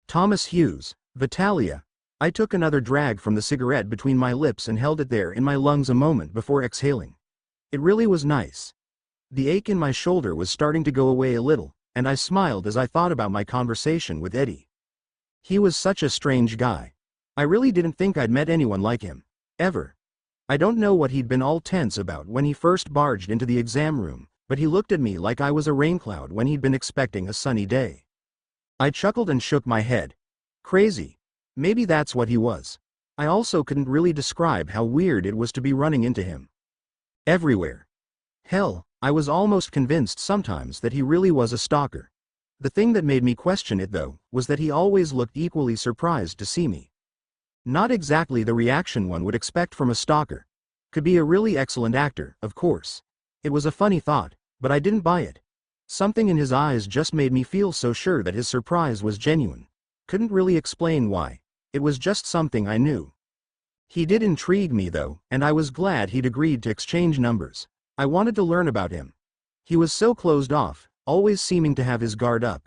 Thomas Hughes, Vitalia. I took another drag from the cigarette between my lips and held it there in my lungs a moment before exhaling. It really was nice. The ache in my shoulder was starting to go away a little, and I smiled as I thought about my conversation with Eddie. He was such a strange guy. I really didn't think I'd met anyone like him. Ever. I don't know what he'd been all tense about when he first barged into the exam room, but he looked at me like I was a rain cloud when he'd been expecting a sunny day. I chuckled and shook my head. Crazy. Maybe that's what he was. I also couldn't really describe how weird it was to be running into him. Everywhere. Hell, I was almost convinced sometimes that he really was a stalker. The thing that made me question it though, was that he always looked equally surprised to see me. Not exactly the reaction one would expect from a stalker. Could be a really excellent actor, of course. It was a funny thought, but I didn't buy it. Something in his eyes just made me feel so sure that his surprise was genuine. Couldn't really explain why. It was just something I knew. He did intrigue me though, and I was glad he'd agreed to exchange numbers. I wanted to learn about him. He was so closed off, always seeming to have his guard up.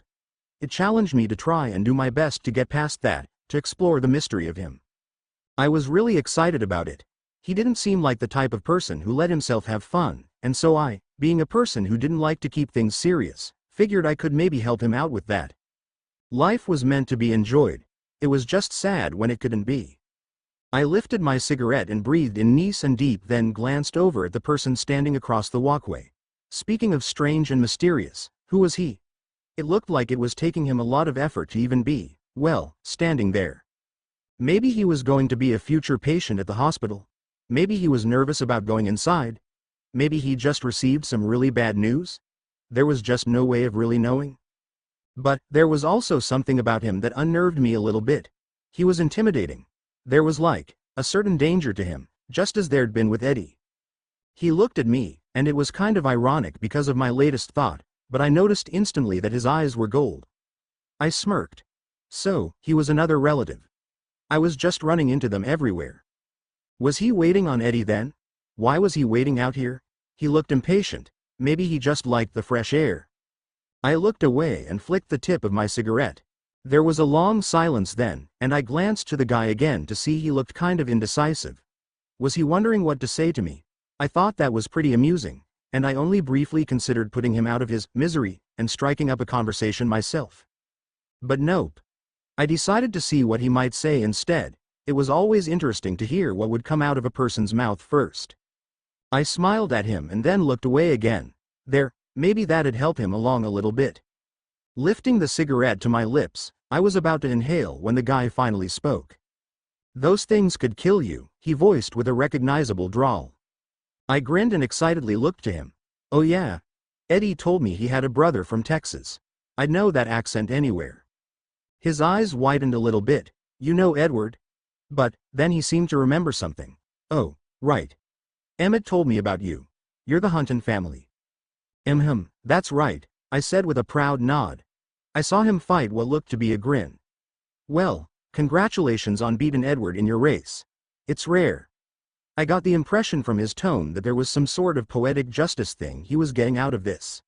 It challenged me to try and do my best to get past that, to explore the mystery of him. I was really excited about it. He didn't seem like the type of person who let himself have fun, and so I, being a person who didn't like to keep things serious, figured I could maybe help him out with that. Life was meant to be enjoyed. It was just sad when it couldn't be. I lifted my cigarette and breathed in nice and deep, then glanced over at the person standing across the walkway. Speaking of strange and mysterious, who was he? It looked like it was taking him a lot of effort to even be, well, standing there. Maybe he was going to be a future patient at the hospital. Maybe he was nervous about going inside. Maybe he just received some really bad news. There was just no way of really knowing. But there was also something about him that unnerved me a little bit. He was intimidating. There was like a certain danger to him, just as there'd been with Eddie. He looked at me, and it was kind of ironic because of my latest thought, but I noticed instantly that his eyes were gold. I smirked. So, he was another relative. I was just running into them everywhere. Was he waiting on Eddie then? Why was he waiting out here? He looked impatient. Maybe he just liked the fresh air. I looked away and flicked the tip of my cigarette. There was a long silence then, and I glanced to the guy again to see he looked kind of indecisive. Was he wondering what to say to me? I thought that was pretty amusing, and I only briefly considered putting him out of his misery and striking up a conversation myself. But nope. I decided to see what he might say instead. It was always interesting to hear what would come out of a person's mouth first. I smiled at him and then looked away again. Maybe that'd help him along a little bit. Lifting the cigarette to my lips, I was about to inhale when the guy finally spoke. "Those things could kill you," he voiced with a recognizable drawl. I grinned and excitedly looked to him. Oh yeah. Eddie told me he had a brother from Texas. I'd know that accent anywhere. His eyes widened a little bit. "You know Edward?" But then he seemed to remember something. "Oh, right. Emmett told me about you. You're the Hunton family." That's right," I said with a proud nod. I saw him fight what looked to be a grin. "Well, congratulations on beating Edward in your race. It's rare." I got the impression from his tone that there was some sort of poetic justice thing he was getting out of this.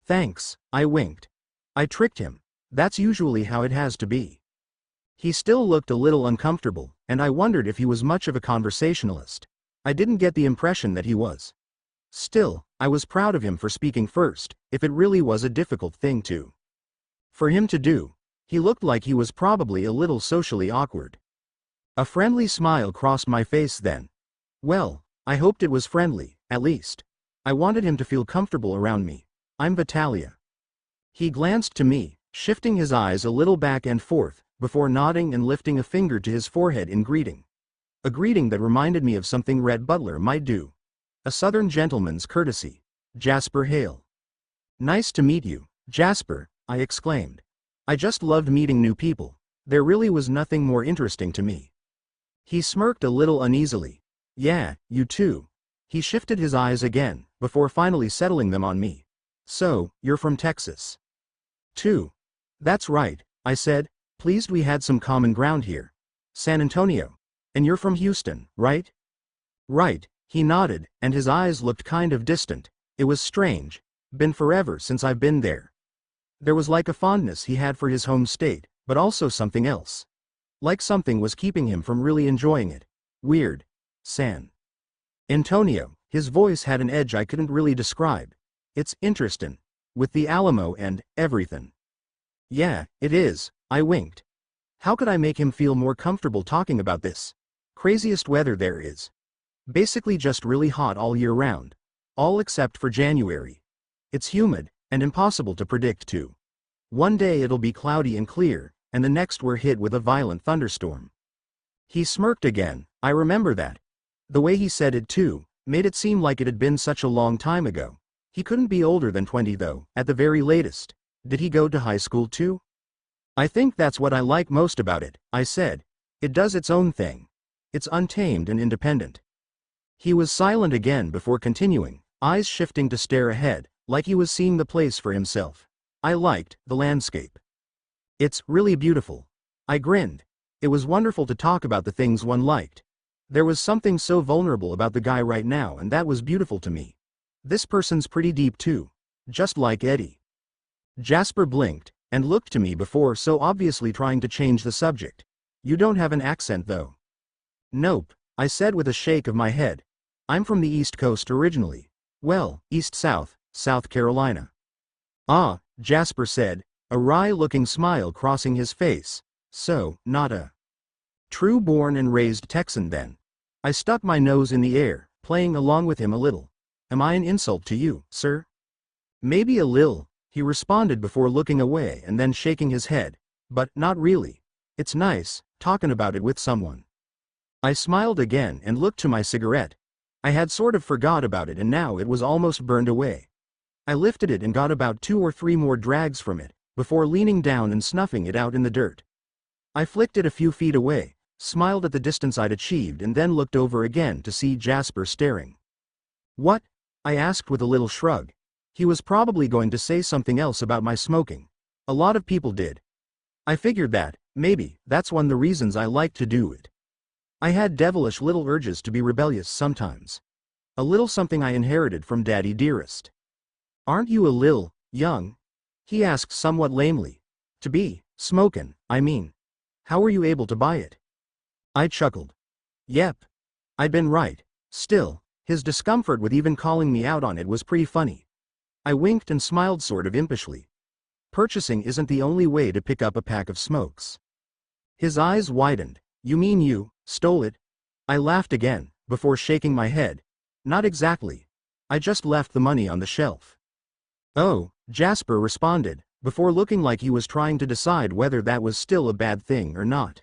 "Thanks," I winked. I tricked him. That's usually how it has to be. He still looked a little uncomfortable, and I wondered if he was much of a conversationalist. I didn't get the impression that he was. Still, I was proud of him for speaking first, if it really was a difficult thing for him to do. He looked like he was probably a little socially awkward. A friendly smile crossed my face then. Well, I hoped it was friendly, at least. I wanted him to feel comfortable around me. "I'm Vitalia." He glanced to me, shifting his eyes a little back and forth, before nodding and lifting a finger to his forehead in greeting. A greeting that reminded me of something Red Butler might do. A Southern gentleman's courtesy. "Jasper Hale." "Nice to meet you, Jasper," I exclaimed. I just loved meeting new people. There really was nothing more interesting to me. He smirked a little uneasily. "Yeah, you too." He shifted his eyes again, before finally settling them on me. "So, you're from Texas?" "Too." "That's right," I said, pleased we had some common ground here. "San Antonio. And you're from Houston, right?" "Right." He nodded, and his eyes looked kind of distant. It was strange. Been forever since I've been there. There was like a fondness he had for his home state, but also something else. Like something was keeping him from really enjoying it. Weird. San Antonio. His voice had an edge I couldn't really describe. "It's interesting. With the Alamo and everything." "Yeah, it is," I winked. How could I make him feel more comfortable talking about this? Craziest weather there is. Basically just really hot all year round. All except for January. It's humid, and impossible to predict too. One day it'll be cloudy and clear, and the next we're hit with a violent thunderstorm. He smirked again. I remember that. The way he said it too, made it seem like it had been such a long time ago. He couldn't be older than 20 though, at the very latest. Did he go to high school too? "I think that's what I like most about it," I said. "It does its own thing. It's untamed and independent." He was silent again before continuing, eyes shifting to stare ahead, like he was seeing the place for himself. I liked the landscape. "It's really beautiful." I grinned. It was wonderful to talk about the things one liked. There was something so vulnerable about the guy right now, and that was beautiful to me. This person's pretty deep too. Just like Eddie. Jasper blinked, and looked to me before so obviously trying to change the subject. "You don't have an accent though." "Nope," I said with a shake of my head. "I'm from the East Coast originally. Well, East-South, South Carolina." "Ah," Jasper said, a wry-looking smile crossing his face. "So, not a true born and raised Texan then." I stuck my nose in the air, playing along with him a little. "Am I an insult to you, sir?" "Maybe a lil," he responded before looking away and then shaking his head. "But, not really. It's nice, talking about it with someone. I smiled again and looked to my cigarette. I had sort of forgot about it and now it was almost burned away. I lifted it and got about 2 or 3 more drags from it, before leaning down and snuffing it out in the dirt. I flicked it a few feet away, smiled at the distance I'd achieved and then looked over again to see Jasper staring. "What?" I asked with a little shrug. He was probably going to say something else about my smoking. A lot of people did. I figured that, maybe, that's one of the reasons I liked to do it. I had devilish little urges to be rebellious sometimes. A little something I inherited from Daddy Dearest. "Aren't you a lil, young?" he asked somewhat lamely. "To be, smokin', I mean. How were you able to buy it?" I chuckled. Yep. I'd been right. Still, his discomfort with even calling me out on it was pretty funny. I winked and smiled sort of impishly. Purchasing isn't the only way to pick up a pack of smokes. His eyes widened. "You mean you stole it?" I laughed again, before shaking my head. "Not exactly. I just left the money on the shelf." "Oh," Jasper responded, before looking like he was trying to decide whether that was still a bad thing or not.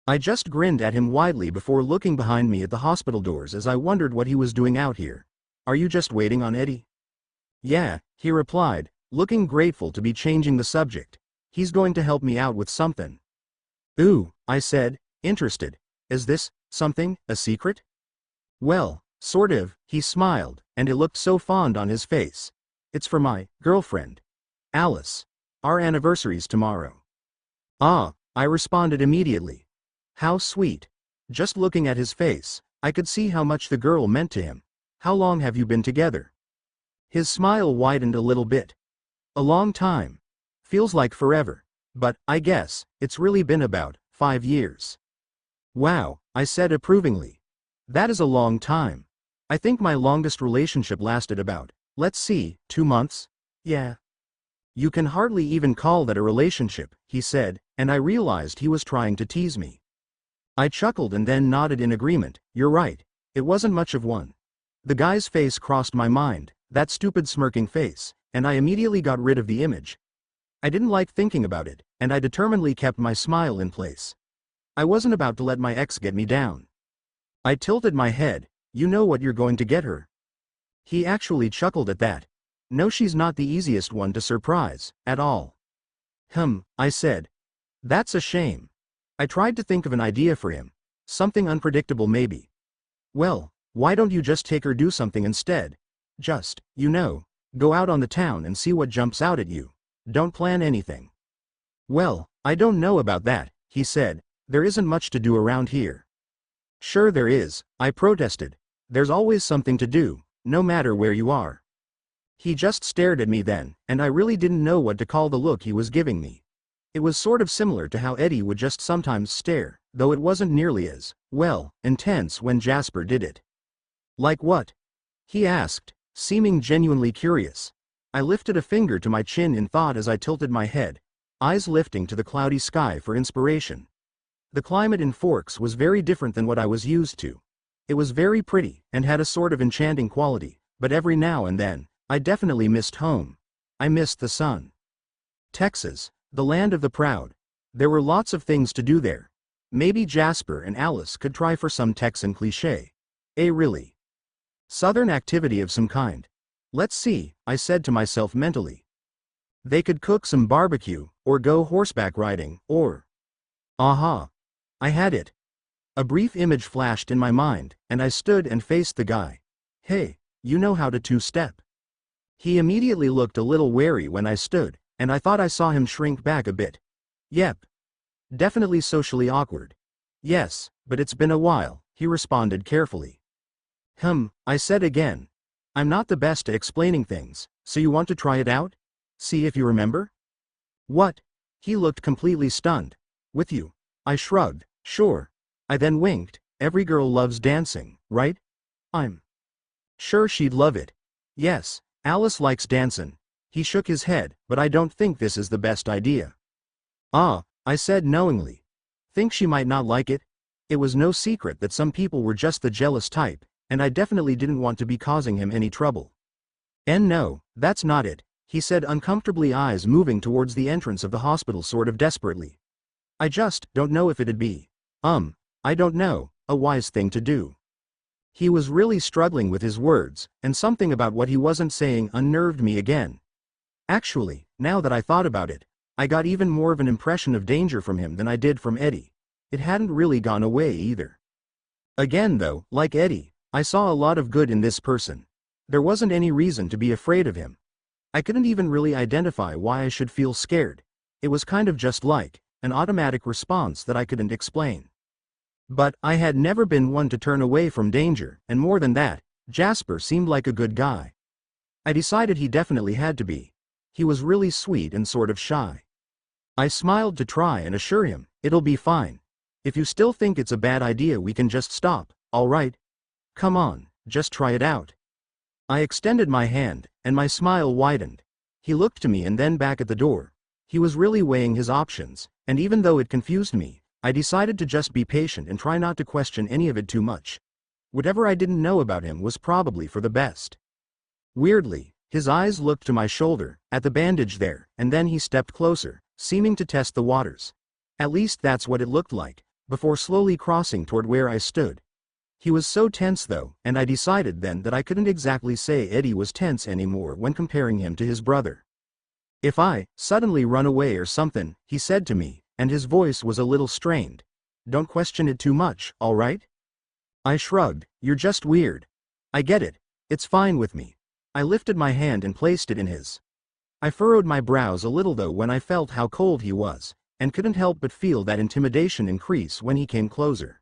I just grinned at him widely before looking behind me at the hospital doors as I wondered what he was doing out here. "Are you just waiting on Eddie?" "Yeah," he replied, looking grateful to be changing the subject. "He's going to help me out with something." "Ooh," I said, interested. "Is this something a secret?" "Well, sort of," he smiled, and it looked so fond on his face. "It's for my girlfriend, Alice. Our anniversary's tomorrow." "Ah," I responded immediately. How sweet. Just looking at his face, I could see how much the girl meant to him. "How long have you been together?" His smile widened a little bit. "A long time. Feels like forever. But, I guess, it's really been about 5 years. "Wow," I said approvingly. "That is a long time. I think my longest relationship lasted about, let's see, 2 months? Yeah." "You can hardly even call that a relationship," he said, and I realized he was trying to tease me. I chuckled and then nodded in agreement. "You're right. It wasn't much of one." The guy's face crossed my mind, that stupid smirking face, and I immediately got rid of the image. I didn't like thinking about it, and I determinedly kept my smile in place. I wasn't about to let my ex get me down. I tilted my head. "You know what you're going to get her." He actually chuckled at that. "No, she's not the easiest one to surprise, at all." I said. "That's a shame. I tried to think of an idea for him. Something unpredictable maybe." "Well, why don't you just take her do something instead? Just, go out on the town and see what jumps out at you. Don't plan anything." "Well, I don't know about that," he said. "There isn't much to do around here." "Sure there is," I protested. "There's always something to do, no matter where you are." He just stared at me then, and I really didn't know what to call the look he was giving me. It was sort of similar to how Eddie would just sometimes stare, though it wasn't nearly as, intense when Jasper did it. "Like what?" he asked, seeming genuinely curious. I lifted a finger to my chin in thought as I tilted my head, eyes lifting to the cloudy sky for inspiration. The climate in Forks was very different than what I was used to. It was very pretty, and had a sort of enchanting quality, but every now and then, I definitely missed home. I missed the sun. Texas, the land of the proud. There were lots of things to do there. Maybe Jasper and Alice could try for some Texan cliché. A really southern activity of some kind. Let's see, I said to myself mentally. They could cook some barbecue, or go horseback riding, or... Aha! I had it. A brief image flashed in my mind, and I stood and faced the guy. "Hey, you know how to two-step." He immediately looked a little wary when I stood, and I thought I saw him shrink back a bit. "Yep. Definitely socially awkward." "Yes, but it's been a while," he responded carefully. I said again. "I'm not the best at explaining things, so you want to try it out? See if you remember?" "What?" He looked completely stunned. "With you." I shrugged. "Sure." I then winked. "Every girl loves dancing, right? I'm sure she'd love it." "Yes, Alice likes dancin'." He shook his head, "But I don't think this is the best idea." "Ah," I said knowingly. "Think she might not like it?" It was no secret that some people were just the jealous type, and I definitely didn't want to be causing him any trouble. "And no, that's not it," he said uncomfortably, eyes moving towards the entrance of the hospital sort of desperately. I just don't know if it'd be, I don't know, a wise thing to do. He was really struggling with his words, and something about what he wasn't saying unnerved me again. Actually, now that I thought about it, I got even more of an impression of danger from him than I did from Eddie. It hadn't really gone away either. Again though, like Eddie, I saw a lot of good in this person. There wasn't any reason to be afraid of him. I couldn't even really identify why I should feel scared. It was kind of just like an automatic response that I couldn't explain. But I had never been one to turn away from danger, and more than that, Jasper seemed like a good guy. I decided he definitely had to be. He was really sweet and sort of shy. I smiled to try and assure him, it'll be fine. If you still think it's a bad idea, we can just stop, all right? Come on, just try it out. I extended my hand, and my smile widened. He looked to me and then back at the door. He was really weighing his options, and even though it confused me, I decided to just be patient and try not to question any of it too much. Whatever I didn't know about him was probably for the best. Weirdly, his eyes looked to my shoulder, at the bandage there, and then he stepped closer, seeming to test the waters. At least that's what it looked like, before slowly crossing toward where I stood. He was so tense though, and I decided then that I couldn't exactly say Eddie was tense anymore when comparing him to his brother. If I suddenly run away or something, he said to me, and his voice was a little strained. Don't question it too much, all right? I shrugged. You're just weird. I get it. It's fine with me. I lifted my hand and placed it in his. I furrowed my brows a little though when I felt how cold he was, and couldn't help but feel that intimidation increase when he came closer.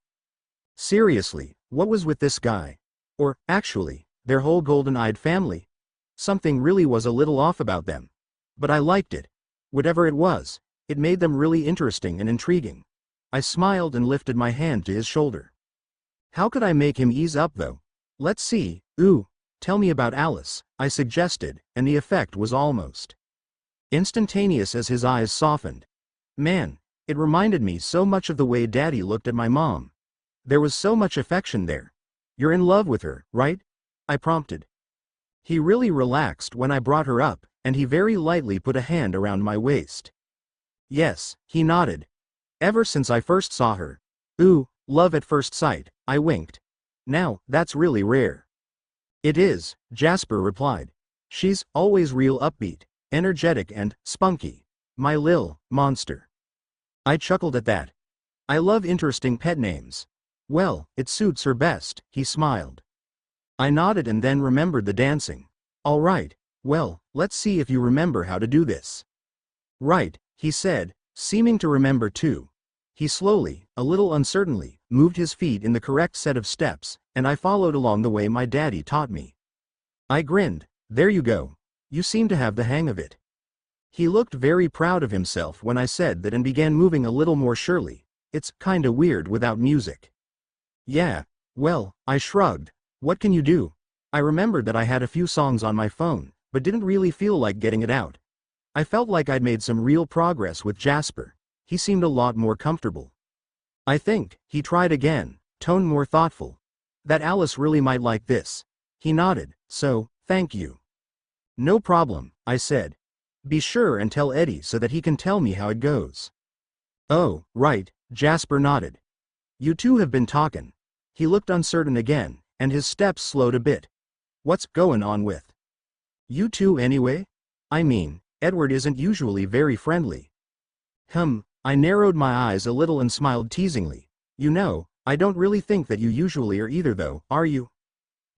Seriously, what was with this guy? Or, actually, their whole golden-eyed family? Something really was a little off about them. But I liked it. Whatever it was, it made them really interesting and intriguing. I smiled and lifted my hand to his shoulder. How could I make him ease up though? Let's see, tell me about Alice, I suggested, and the effect was almost instantaneous as his eyes softened. Man, it reminded me so much of the way Daddy looked at my mom. There was so much affection there. You're in love with her, right? I prompted. He really relaxed when I brought her up, and he very lightly put a hand around my waist. Yes, he nodded. Ever since I first saw her. Love at first sight, I winked. Now, that's really rare. It is, Jasper replied. She's always real upbeat, energetic and spunky. My lil monster. I chuckled at that. I love interesting pet names. Well, it suits her best, he smiled. I nodded and then remembered the dancing. All right, well, let's see if you remember how to do this. Right, he said, seeming to remember too. He slowly, a little uncertainly, moved his feet in the correct set of steps, and I followed along the way my daddy taught me. I grinned. There you go. You seem to have the hang of it. He looked very proud of himself when I said that and began moving a little more surely. It's kinda weird without music. Yeah, well, I shrugged. What can you do? I remembered that I had a few songs on my phone, but didn't really feel like getting it out. I felt like I'd made some real progress with Jasper. He seemed a lot more comfortable. I think, he tried again, tone more thoughtful. That Alice really might like this. He nodded, so, thank you. No problem, I said. Be sure and tell Eddie so that he can tell me how it goes. Oh, right, Jasper nodded. You two have been talking. He looked uncertain again, and his steps slowed a bit. What's going on with you two anyway? I mean, Edward isn't usually very friendly. I narrowed my eyes a little and smiled teasingly. You know, I don't really think that you usually are either though, are you?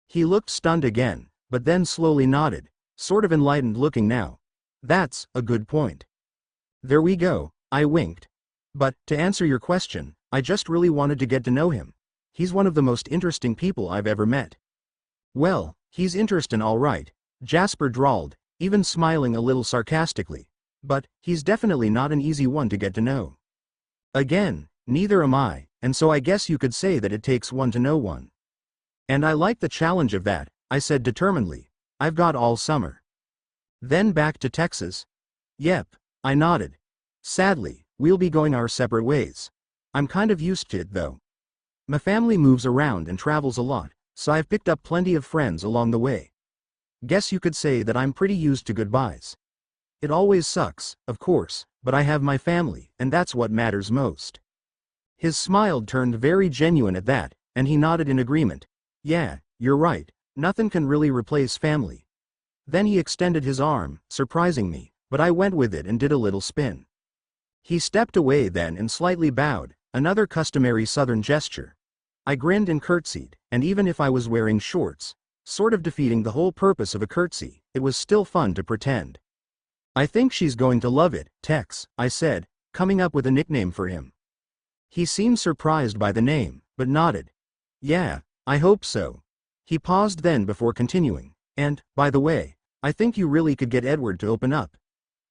He looked stunned again, but then slowly nodded, sort of enlightened looking now. That's a good point. There we go, I winked. But, to answer your question, I just really wanted to get to know him. He's one of the most interesting people I've ever met. Well, he's interesting all right, Jasper drawled, even smiling a little sarcastically. But, he's definitely not an easy one to get to know. Again, neither am I, and so I guess you could say that it takes one to know one. And I like the challenge of that, I said determinedly. I've got all summer. Then back to Texas? Yep, I nodded. Sadly, we'll be going our separate ways. I'm kind of used to it though. My family moves around and travels a lot, so I've picked up plenty of friends along the way. Guess you could say that I'm pretty used to goodbyes. It always sucks, of course, but I have my family, and that's what matters most. His smile turned very genuine at that, and he nodded in agreement. Yeah, you're right, nothing can really replace family. Then he extended his arm, surprising me, but I went with it and did a little spin. He stepped away then and slightly bowed, another customary southern gesture. I grinned and curtsied, and even if I was wearing shorts, sort of defeating the whole purpose of a curtsy, it was still fun to pretend. I think she's going to love it, Tex, I said, coming up with a nickname for him. He seemed surprised by the name, but nodded. Yeah, I hope so. He paused then before continuing, and, by the way, I think you really could get Edward to open up.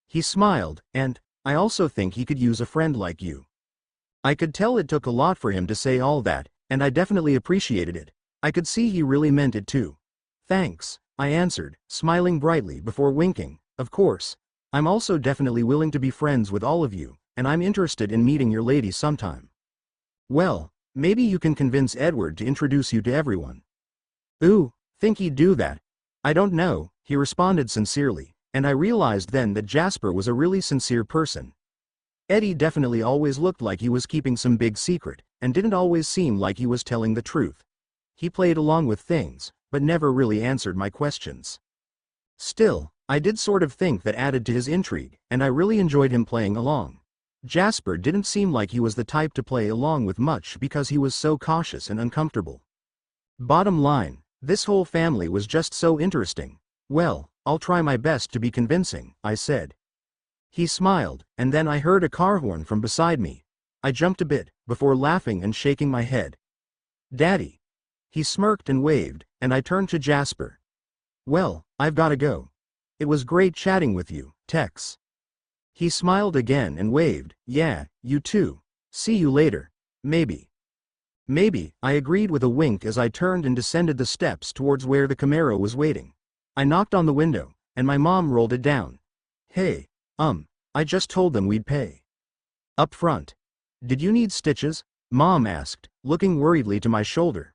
He smiled, and, I also think he could use a friend like you. I could tell it took a lot for him to say all that, and I definitely appreciated it. I could see he really meant it too. Thanks, I answered, smiling brightly before winking. Of course, I'm also definitely willing to be friends with all of you, and I'm interested in meeting your lady sometime. Well, maybe you can convince Edward to introduce you to everyone. Ooh, think he'd do that? I don't know, he responded sincerely, and I realized then that Jasper was a really sincere person. Eddie definitely always looked like he was keeping some big secret, and didn't always seem like he was telling the truth. He played along with things, but never really answered my questions. Still, I did sort of think that added to his intrigue, and I really enjoyed him playing along. Jasper didn't seem like he was the type to play along with much because he was so cautious and uncomfortable. Bottom line, this whole family was just so interesting. Well, I'll try my best to be convincing, I said. He smiled, and then I heard a car horn from beside me. I jumped a bit, before laughing and shaking my head. Daddy. He smirked and waved, and I turned to Jasper. Well, I've gotta go. It was great chatting with you, Tex. He smiled again and waved. Yeah, you too. See you later. Maybe. Maybe, I agreed with a wink as I turned and descended the steps towards where the Camaro was waiting. I knocked on the window, and my mom rolled it down. Hey, I just told them we'd pay. Up front. Did you need stitches? Mom asked, looking worriedly to my shoulder.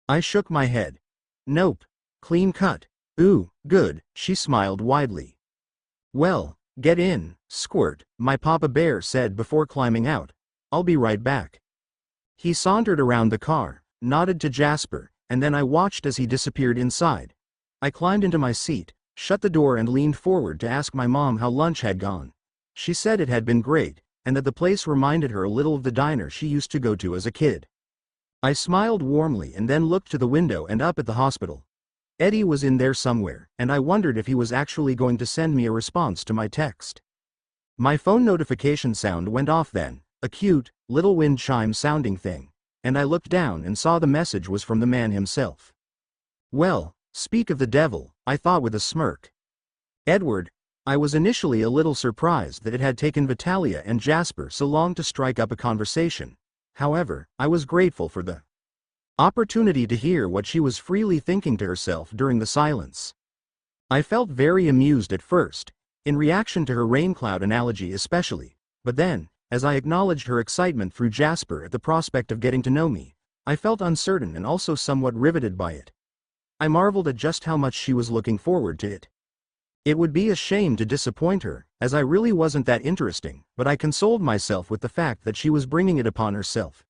I shook my head. Nope. Clean cut. Ooh, good, she smiled widely. Well, get in, Squirt, my Papa Bear said before climbing out. I'll be right back. He sauntered around the car, nodded to Jasper, and then I watched as he disappeared inside. I climbed into my seat, shut the door and leaned forward to ask my mom how lunch had gone. She said it had been great, and that the place reminded her a little of the diner she used to go to as a kid. I smiled warmly and then looked to the window and up at the hospital. Eddie was in there somewhere, and I wondered if he was actually going to send me a response to my text. My phone notification sound went off then, a cute, little wind chime sounding thing, and I looked down and saw the message was from the man himself. Well, speak of the devil, I thought with a smirk. Edward. I was initially a little surprised that it had taken Vitalia and Jasper so long to strike up a conversation. However, I was grateful for the opportunity to hear what she was freely thinking to herself during the silence. I felt very amused at first, in reaction to her rain cloud analogy especially, but then, as I acknowledged her excitement through Jasper at the prospect of getting to know me, I felt uncertain and also somewhat riveted by it. I marveled at just how much she was looking forward to it. It would be a shame to disappoint her, as I really wasn't that interesting, but I consoled myself with the fact that she was bringing it upon herself.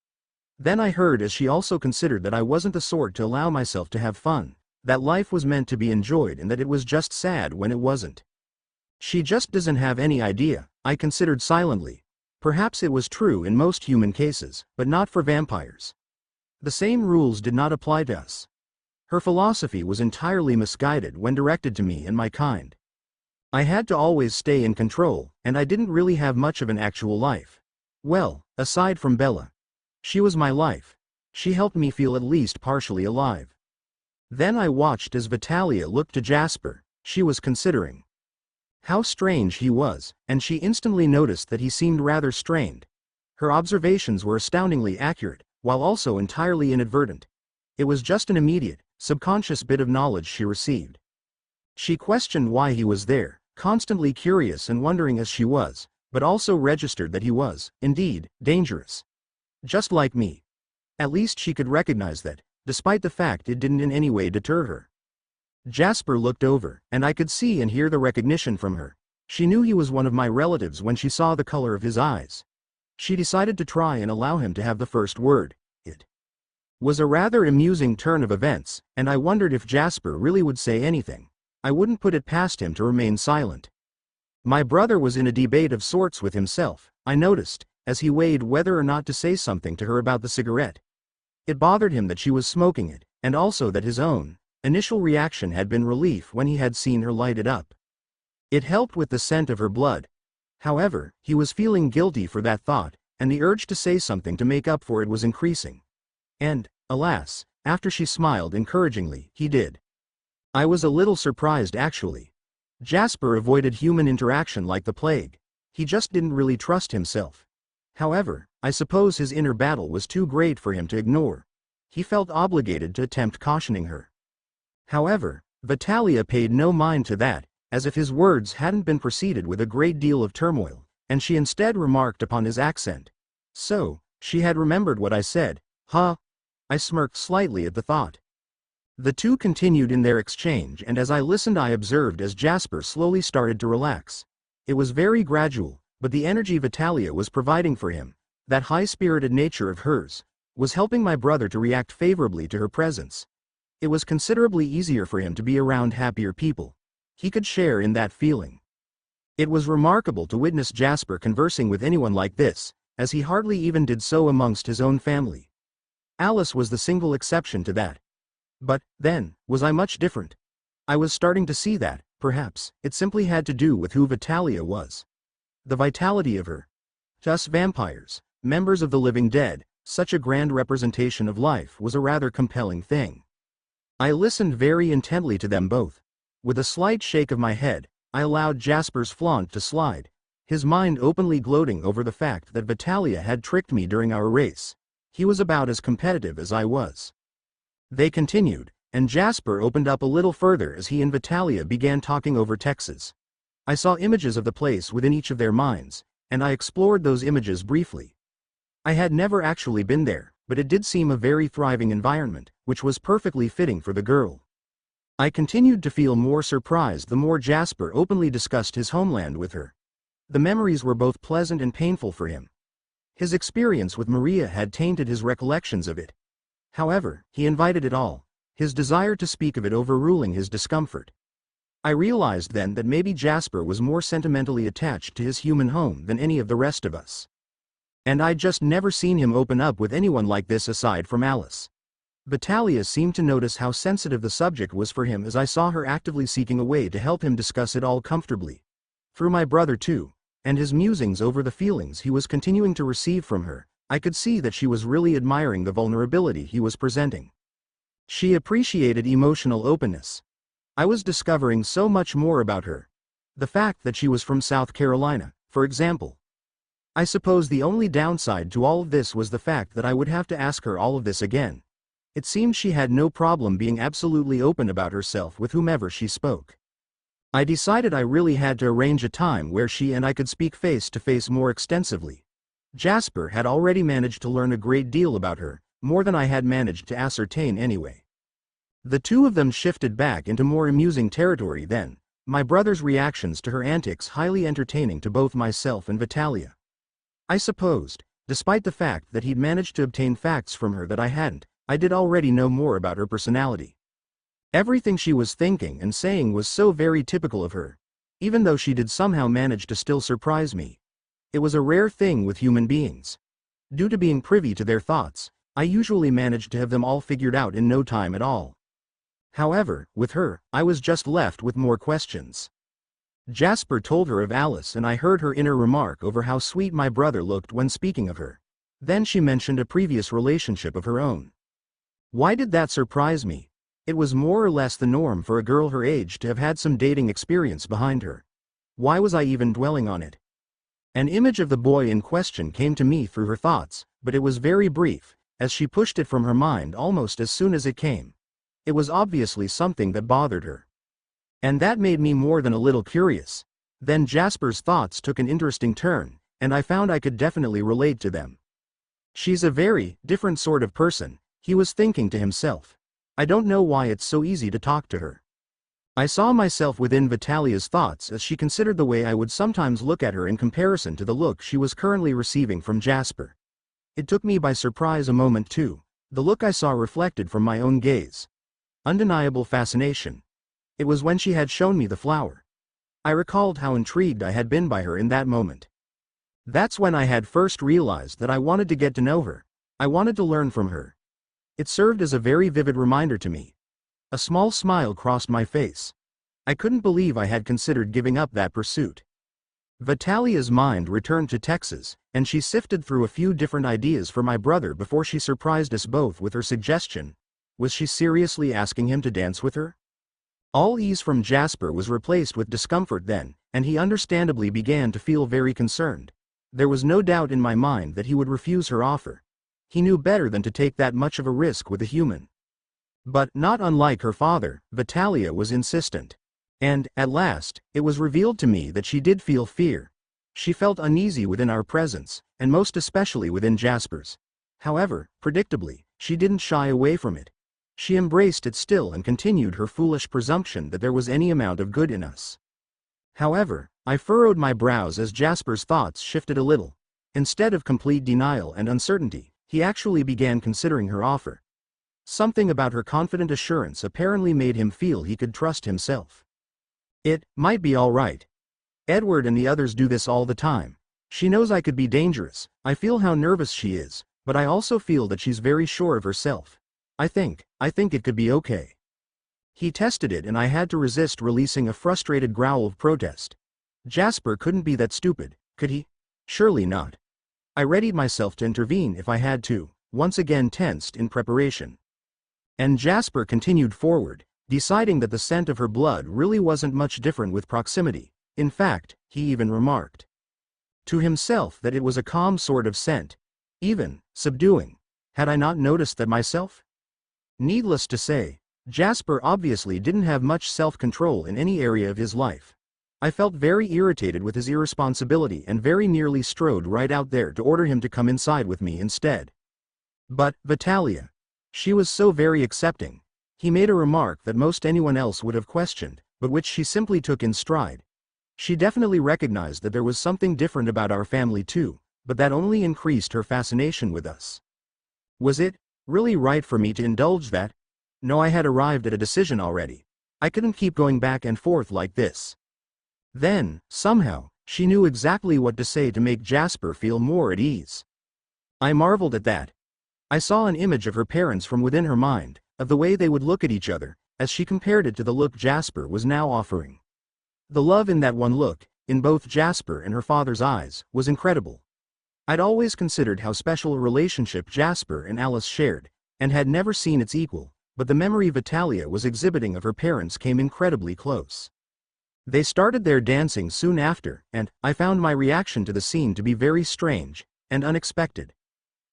Then I heard as she also considered that I wasn't the sort to allow myself to have fun, that life was meant to be enjoyed and that it was just sad when it wasn't. She just doesn't have any idea, I considered silently. Perhaps it was true in most human cases, but not for vampires. The same rules did not apply to us. Her philosophy was entirely misguided when directed to me and my kind. I had to always stay in control, and I didn't really have much of an actual life. Well, aside from Bella. She was my life. She helped me feel at least partially alive. Then I watched as Vitalia looked to Jasper. She was considering how strange he was, and she instantly noticed that he seemed rather strained. Her observations were astoundingly accurate, while also entirely inadvertent. It was just an immediate, subconscious bit of knowledge she received. She questioned why he was there, constantly curious and wondering as she was, but also registered that he was, indeed, dangerous. Just like me. At least she could recognize that, despite the fact it didn't in any way deter her. Jasper looked over, and I could see and hear the recognition from her. She knew he was one of my relatives when she saw the color of his eyes. She decided to try and allow him to have the first word. It was a rather amusing turn of events, and I wondered if Jasper really would say anything. I wouldn't put it past him to remain silent. My brother was in a debate of sorts with himself, I noticed, as he weighed whether or not to say something to her about the cigarette. It bothered him that she was smoking it, and also that his own initial reaction had been relief when he had seen her light it up. It helped with the scent of her blood. However, he was feeling guilty for that thought, and the urge to say something to make up for it was increasing. And, alas, after she smiled encouragingly, he did. I was a little surprised actually. Jasper avoided human interaction like the plague. He just didn't really trust himself. However, I suppose his inner battle was too great for him to ignore. He felt obligated to attempt cautioning her. However, Vitalia paid no mind to that, as if his words hadn't been preceded with a great deal of turmoil, and she instead remarked upon his accent. So, she had remembered what I said, huh? I smirked slightly at the thought. The two continued in their exchange, and as I listened I observed as Jasper slowly started to relax. It was very gradual, but the energy Vitalia was providing for him, that high-spirited nature of hers, was helping my brother to react favorably to her presence. It was considerably easier for him to be around happier people. He could share in that feeling. It was remarkable to witness Jasper conversing with anyone like this, as he hardly even did so amongst his own family. Alice was the single exception to that. But, then, was I much different? I was starting to see that, perhaps, it simply had to do with who Vitalia was. The vitality of her. To us vampires, members of the living dead, such a grand representation of life was a rather compelling thing. I listened very intently to them both. With a slight shake of my head, I allowed Jasper's flaunt to slide, his mind openly gloating over the fact that Vitalia had tricked me during our race. He was about as competitive as I was. They continued, and Jasper opened up a little further as he and Vitalia began talking over Texas. I saw images of the place within each of their minds, and I explored those images briefly. I had never actually been there, but it did seem a very thriving environment, which was perfectly fitting for the girl. I continued to feel more surprised the more Jasper openly discussed his homeland with her. The memories were both pleasant and painful for him. His experience with Maria had tainted his recollections of it. However, he invited it all, his desire to speak of it overruling his discomfort. I realized then that maybe Jasper was more sentimentally attached to his human home than any of the rest of us. And I'd just never seen him open up with anyone like this aside from Alice. Vitalia seemed to notice how sensitive the subject was for him as I saw her actively seeking a way to help him discuss it all comfortably. Through my brother too, and his musings over the feelings he was continuing to receive from her, I could see that she was really admiring the vulnerability he was presenting. She appreciated emotional openness. I was discovering so much more about her. The fact that she was from South Carolina, for example. I suppose the only downside to all of this was the fact that I would have to ask her all of this again. It seemed she had no problem being absolutely open about herself with whomever she spoke. I decided I really had to arrange a time where she and I could speak face to face more extensively. Jasper had already managed to learn a great deal about her, more than I had managed to ascertain anyway. The two of them shifted back into more amusing territory then, my brother's reactions to her antics highly entertaining to both myself and Vitalia. I supposed, despite the fact that he'd managed to obtain facts from her that I hadn't, I did already know more about her personality. Everything she was thinking and saying was so very typical of her, even though she did somehow manage to still surprise me. It was a rare thing with human beings. Due to being privy to their thoughts, I usually managed to have them all figured out in no time at all. However, with her, I was just left with more questions. Jasper told her of Alice and I heard her inner remark over how sweet my brother looked when speaking of her. Then she mentioned a previous relationship of her own. Why did that surprise me? It was more or less the norm for a girl her age to have had some dating experience behind her. Why was I even dwelling on it? An image of the boy in question came to me through her thoughts, but it was very brief, as she pushed it from her mind almost as soon as it came. It was obviously something that bothered her. And that made me more than a little curious. Then Jasper's thoughts took an interesting turn, and I found I could definitely relate to them. She's a very different sort of person, he was thinking to himself. I don't know why it's so easy to talk to her. I saw myself within Vitalia's thoughts as she considered the way I would sometimes look at her in comparison to the look she was currently receiving from Jasper. It took me by surprise a moment too, the look I saw reflected from my own gaze. Undeniable fascination. It was when she had shown me the flower. I recalled how intrigued I had been by her in that moment. That's when I had first realized that I wanted to get to know her. I wanted to learn from her. It served as a very vivid reminder to me. A small smile crossed my face. I couldn't believe I had considered giving up that pursuit. Vitalia's mind returned to Texas, and she sifted through a few different ideas for my brother before she surprised us both with her suggestion. Was she seriously asking him to dance with her? All ease from Jasper was replaced with discomfort then, and he understandably began to feel very concerned. There was no doubt in my mind that he would refuse her offer. He knew better than to take that much of a risk with a human. But, not unlike her father, Vitalia was insistent. And, at last, it was revealed to me that she did feel fear. She felt uneasy within our presence, and most especially within Jasper's. However, predictably, she didn't shy away from it. She embraced it still and continued her foolish presumption that there was any amount of good in us. However, I furrowed my brows as Jasper's thoughts shifted a little. Instead of complete denial and uncertainty, he actually began considering her offer. Something about her confident assurance apparently made him feel he could trust himself. It might be all right. Edward and the others do this all the time. She knows I could be dangerous. I feel how nervous she is, but I also feel that she's very sure of herself. I think it could be okay. He tested it and I had to resist releasing a frustrated growl of protest. Jasper couldn't be that stupid, could he? Surely not. I readied myself to intervene if I had to, once again tensed in preparation. And Jasper continued forward, deciding that the scent of her blood really wasn't much different with proximity. In fact, he even remarked to himself that it was a calm sort of scent. Even subduing. Had I not noticed that myself? Needless to say, Jasper obviously didn't have much self-control in any area of his life. I felt very irritated with his irresponsibility and very nearly strode right out there to order him to come inside with me instead. But, Vitalia. She was so very accepting. He made a remark that most anyone else would have questioned, but which she simply took in stride. She definitely recognized that there was something different about our family too, but that only increased her fascination with us. Was it really right for me to indulge that? No, I had arrived at a decision already. I couldn't keep going back and forth like this. Then, somehow, she knew exactly what to say to make Jasper feel more at ease. I marveled at that. I saw an image of her parents from within her mind, of the way they would look at each other, as she compared it to the look Jasper was now offering. The love in that one look, in both Jasper and her father's eyes, was incredible. I'd always considered how special a relationship Jasper and Alice shared, and had never seen its equal, but the memory Vitalia was exhibiting of her parents came incredibly close. They started their dancing soon after, and I found my reaction to the scene to be very strange and unexpected.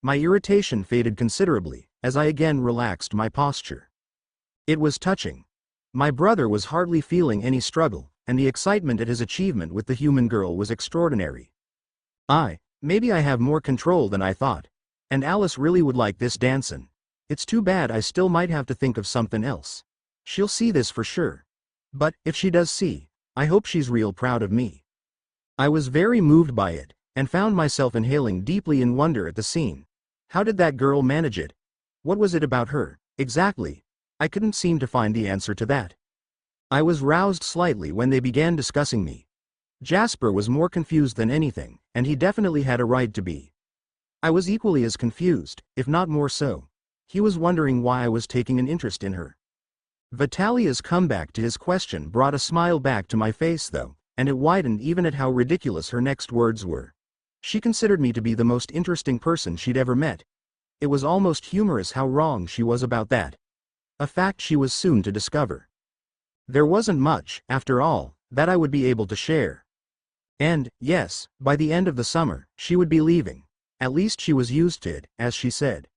My irritation faded considerably, as I again relaxed my posture. It was touching. My brother was hardly feeling any struggle, and the excitement at his achievement with the human girl was extraordinary. Maybe I have more control than I thought. And Alice really would like this dancin'. It's too bad I still might have to think of something else. She'll see this for sure. But, if she does see, I hope she's real proud of me. I was very moved by it, and found myself inhaling deeply in wonder at the scene. How did that girl manage it? What was it about her, exactly? I couldn't seem to find the answer to that. I was roused slightly when they began discussing me. Jasper was more confused than anything, and he definitely had a right to be. I was equally as confused, if not more so. He was wondering why I was taking an interest in her. Vitalia's comeback to his question brought a smile back to my face though, and it widened even at how ridiculous her next words were. She considered me to be the most interesting person she'd ever met. It was almost humorous how wrong she was about that. A fact she was soon to discover. There wasn't much, after all, that I would be able to share. And, yes, by the end of the summer, she would be leaving. At least she was used to it, as she said.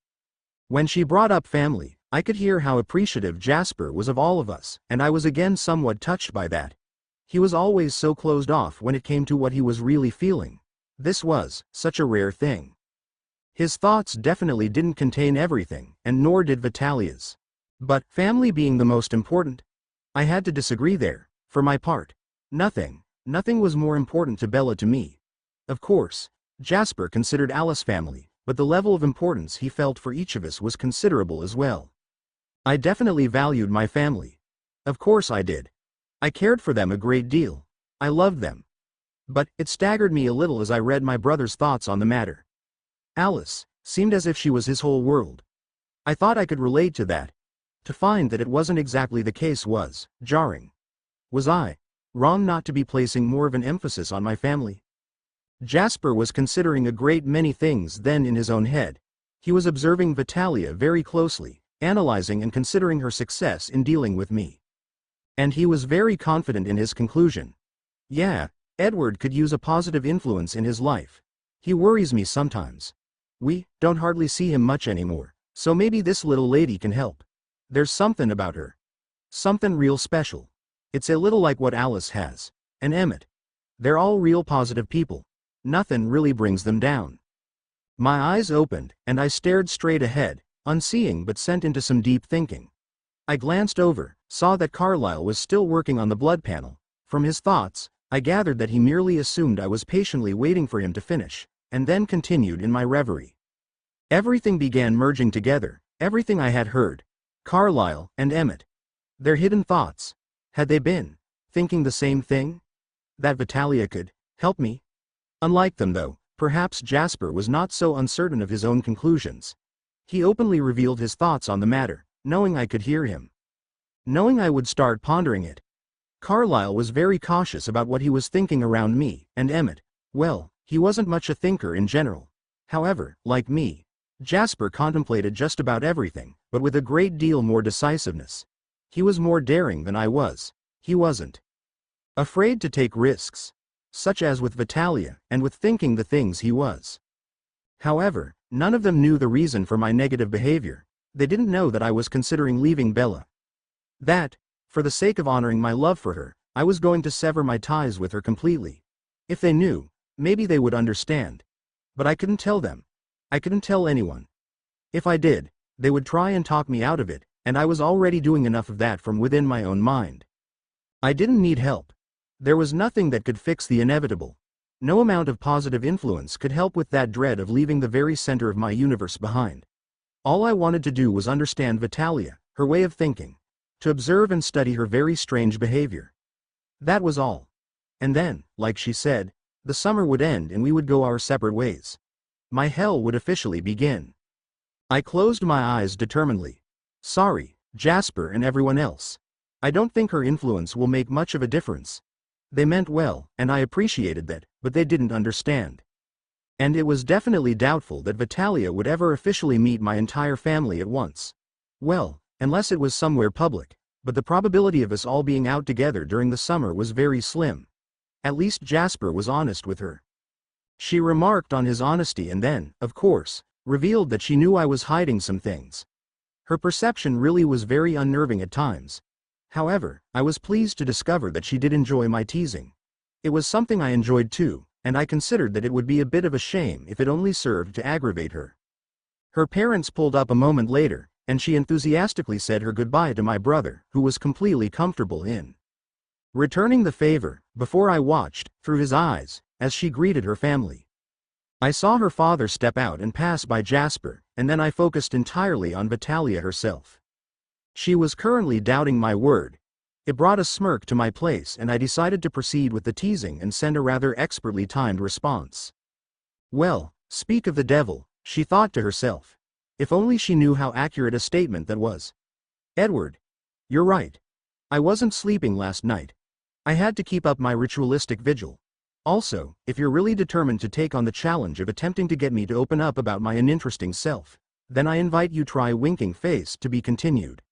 When she brought up family, I could hear how appreciative Jasper was of all of us, and I was again somewhat touched by that. He was always so closed off when it came to what he was really feeling. This was such a rare thing. His thoughts definitely didn't contain everything, and nor did Vitalia's. But, family being the most important, I had to disagree there. For my part, nothing was more important to Bella to me. Of course, Jasper considered Alice family, but the level of importance he felt for each of us was considerable as well. I definitely valued my family. Of course I did. I cared for them a great deal. I loved them. But it staggered me a little as I read my brother's thoughts on the matter. Alice seemed as if she was his whole world. I thought I could relate to that. To find that it wasn't exactly the case was jarring. Was I wrong not to be placing more of an emphasis on my family? Jasper was considering a great many things then in his own head. He was observing Vitalia very closely, analyzing and considering her success in dealing with me. And he was very confident in his conclusion. Yeah, Edward could use a positive influence in his life. He worries me sometimes. We don't hardly see him much anymore, so maybe this little lady can help. There's something about her. Something real special. It's a little like what Alice has. And Emmett. They're all real positive people. Nothing really brings them down. My eyes opened, and I stared straight ahead, unseeing but sent into some deep thinking. I glanced over, saw that Carlyle was still working on the blood panel. From his thoughts, I gathered that he merely assumed I was patiently waiting for him to finish, and then continued in my reverie. Everything began merging together, everything I had heard. Carlyle and Emmett. Their hidden thoughts. Had they been thinking the same thing? That Vitalia could help me? Unlike them though, perhaps Jasper was not so uncertain of his own conclusions. He openly revealed his thoughts on the matter, knowing I could hear him. Knowing I would start pondering it. Carlyle was very cautious about what he was thinking around me, and Emmett, well, he wasn't much a thinker in general. However, like me, Jasper contemplated just about everything, but with a great deal more decisiveness. He was more daring than I was. He wasn't afraid to take risks, such as with Vitalia and with thinking the things he was. However, none of them knew the reason for my negative behavior. They didn't know that I was considering leaving Bella. That, for the sake of honoring my love for her, I was going to sever my ties with her completely. If they knew, maybe they would understand. But I couldn't tell them. I couldn't tell anyone. If I did, they would try and talk me out of it, and I was already doing enough of that from within my own mind. I didn't need help. There was nothing that could fix the inevitable. No amount of positive influence could help with that dread of leaving the very center of my universe behind. All I wanted to do was understand Vitalia, her way of thinking, to observe and study her very strange behavior. That was all. And then, like she said, the summer would end and we would go our separate ways. My hell would officially begin. I closed my eyes determinedly. Sorry, Jasper and everyone else. I don't think her influence will make much of a difference. They meant well, and I appreciated that, but they didn't understand. And it was definitely doubtful that Vitalia would ever officially meet my entire family at once. Well, unless it was somewhere public, but the probability of us all being out together during the summer was very slim. At least Jasper was honest with her. She remarked on his honesty and then, of course, revealed that she knew I was hiding some things. Her perception really was very unnerving at times. However, I was pleased to discover that she did enjoy my teasing. It was something I enjoyed too, and I considered that it would be a bit of a shame if it only served to aggravate her. Her parents pulled up a moment later, and she enthusiastically said her goodbye to my brother, who was completely comfortable in returning the favor, before I watched, through his eyes, as she greeted her family. I saw her father step out and pass by Jasper, and then I focused entirely on Vitalia herself. She was currently doubting my word. It brought a smirk to my place and I decided to proceed with the teasing and send a rather expertly timed response. Well, speak of the devil, she thought to herself. If only she knew how accurate a statement that was. Edward. You're right. I wasn't sleeping last night. I had to keep up my ritualistic vigil. Also, if you're really determined to take on the challenge of attempting to get me to open up about my uninteresting self, then I invite you try winking face to be continued.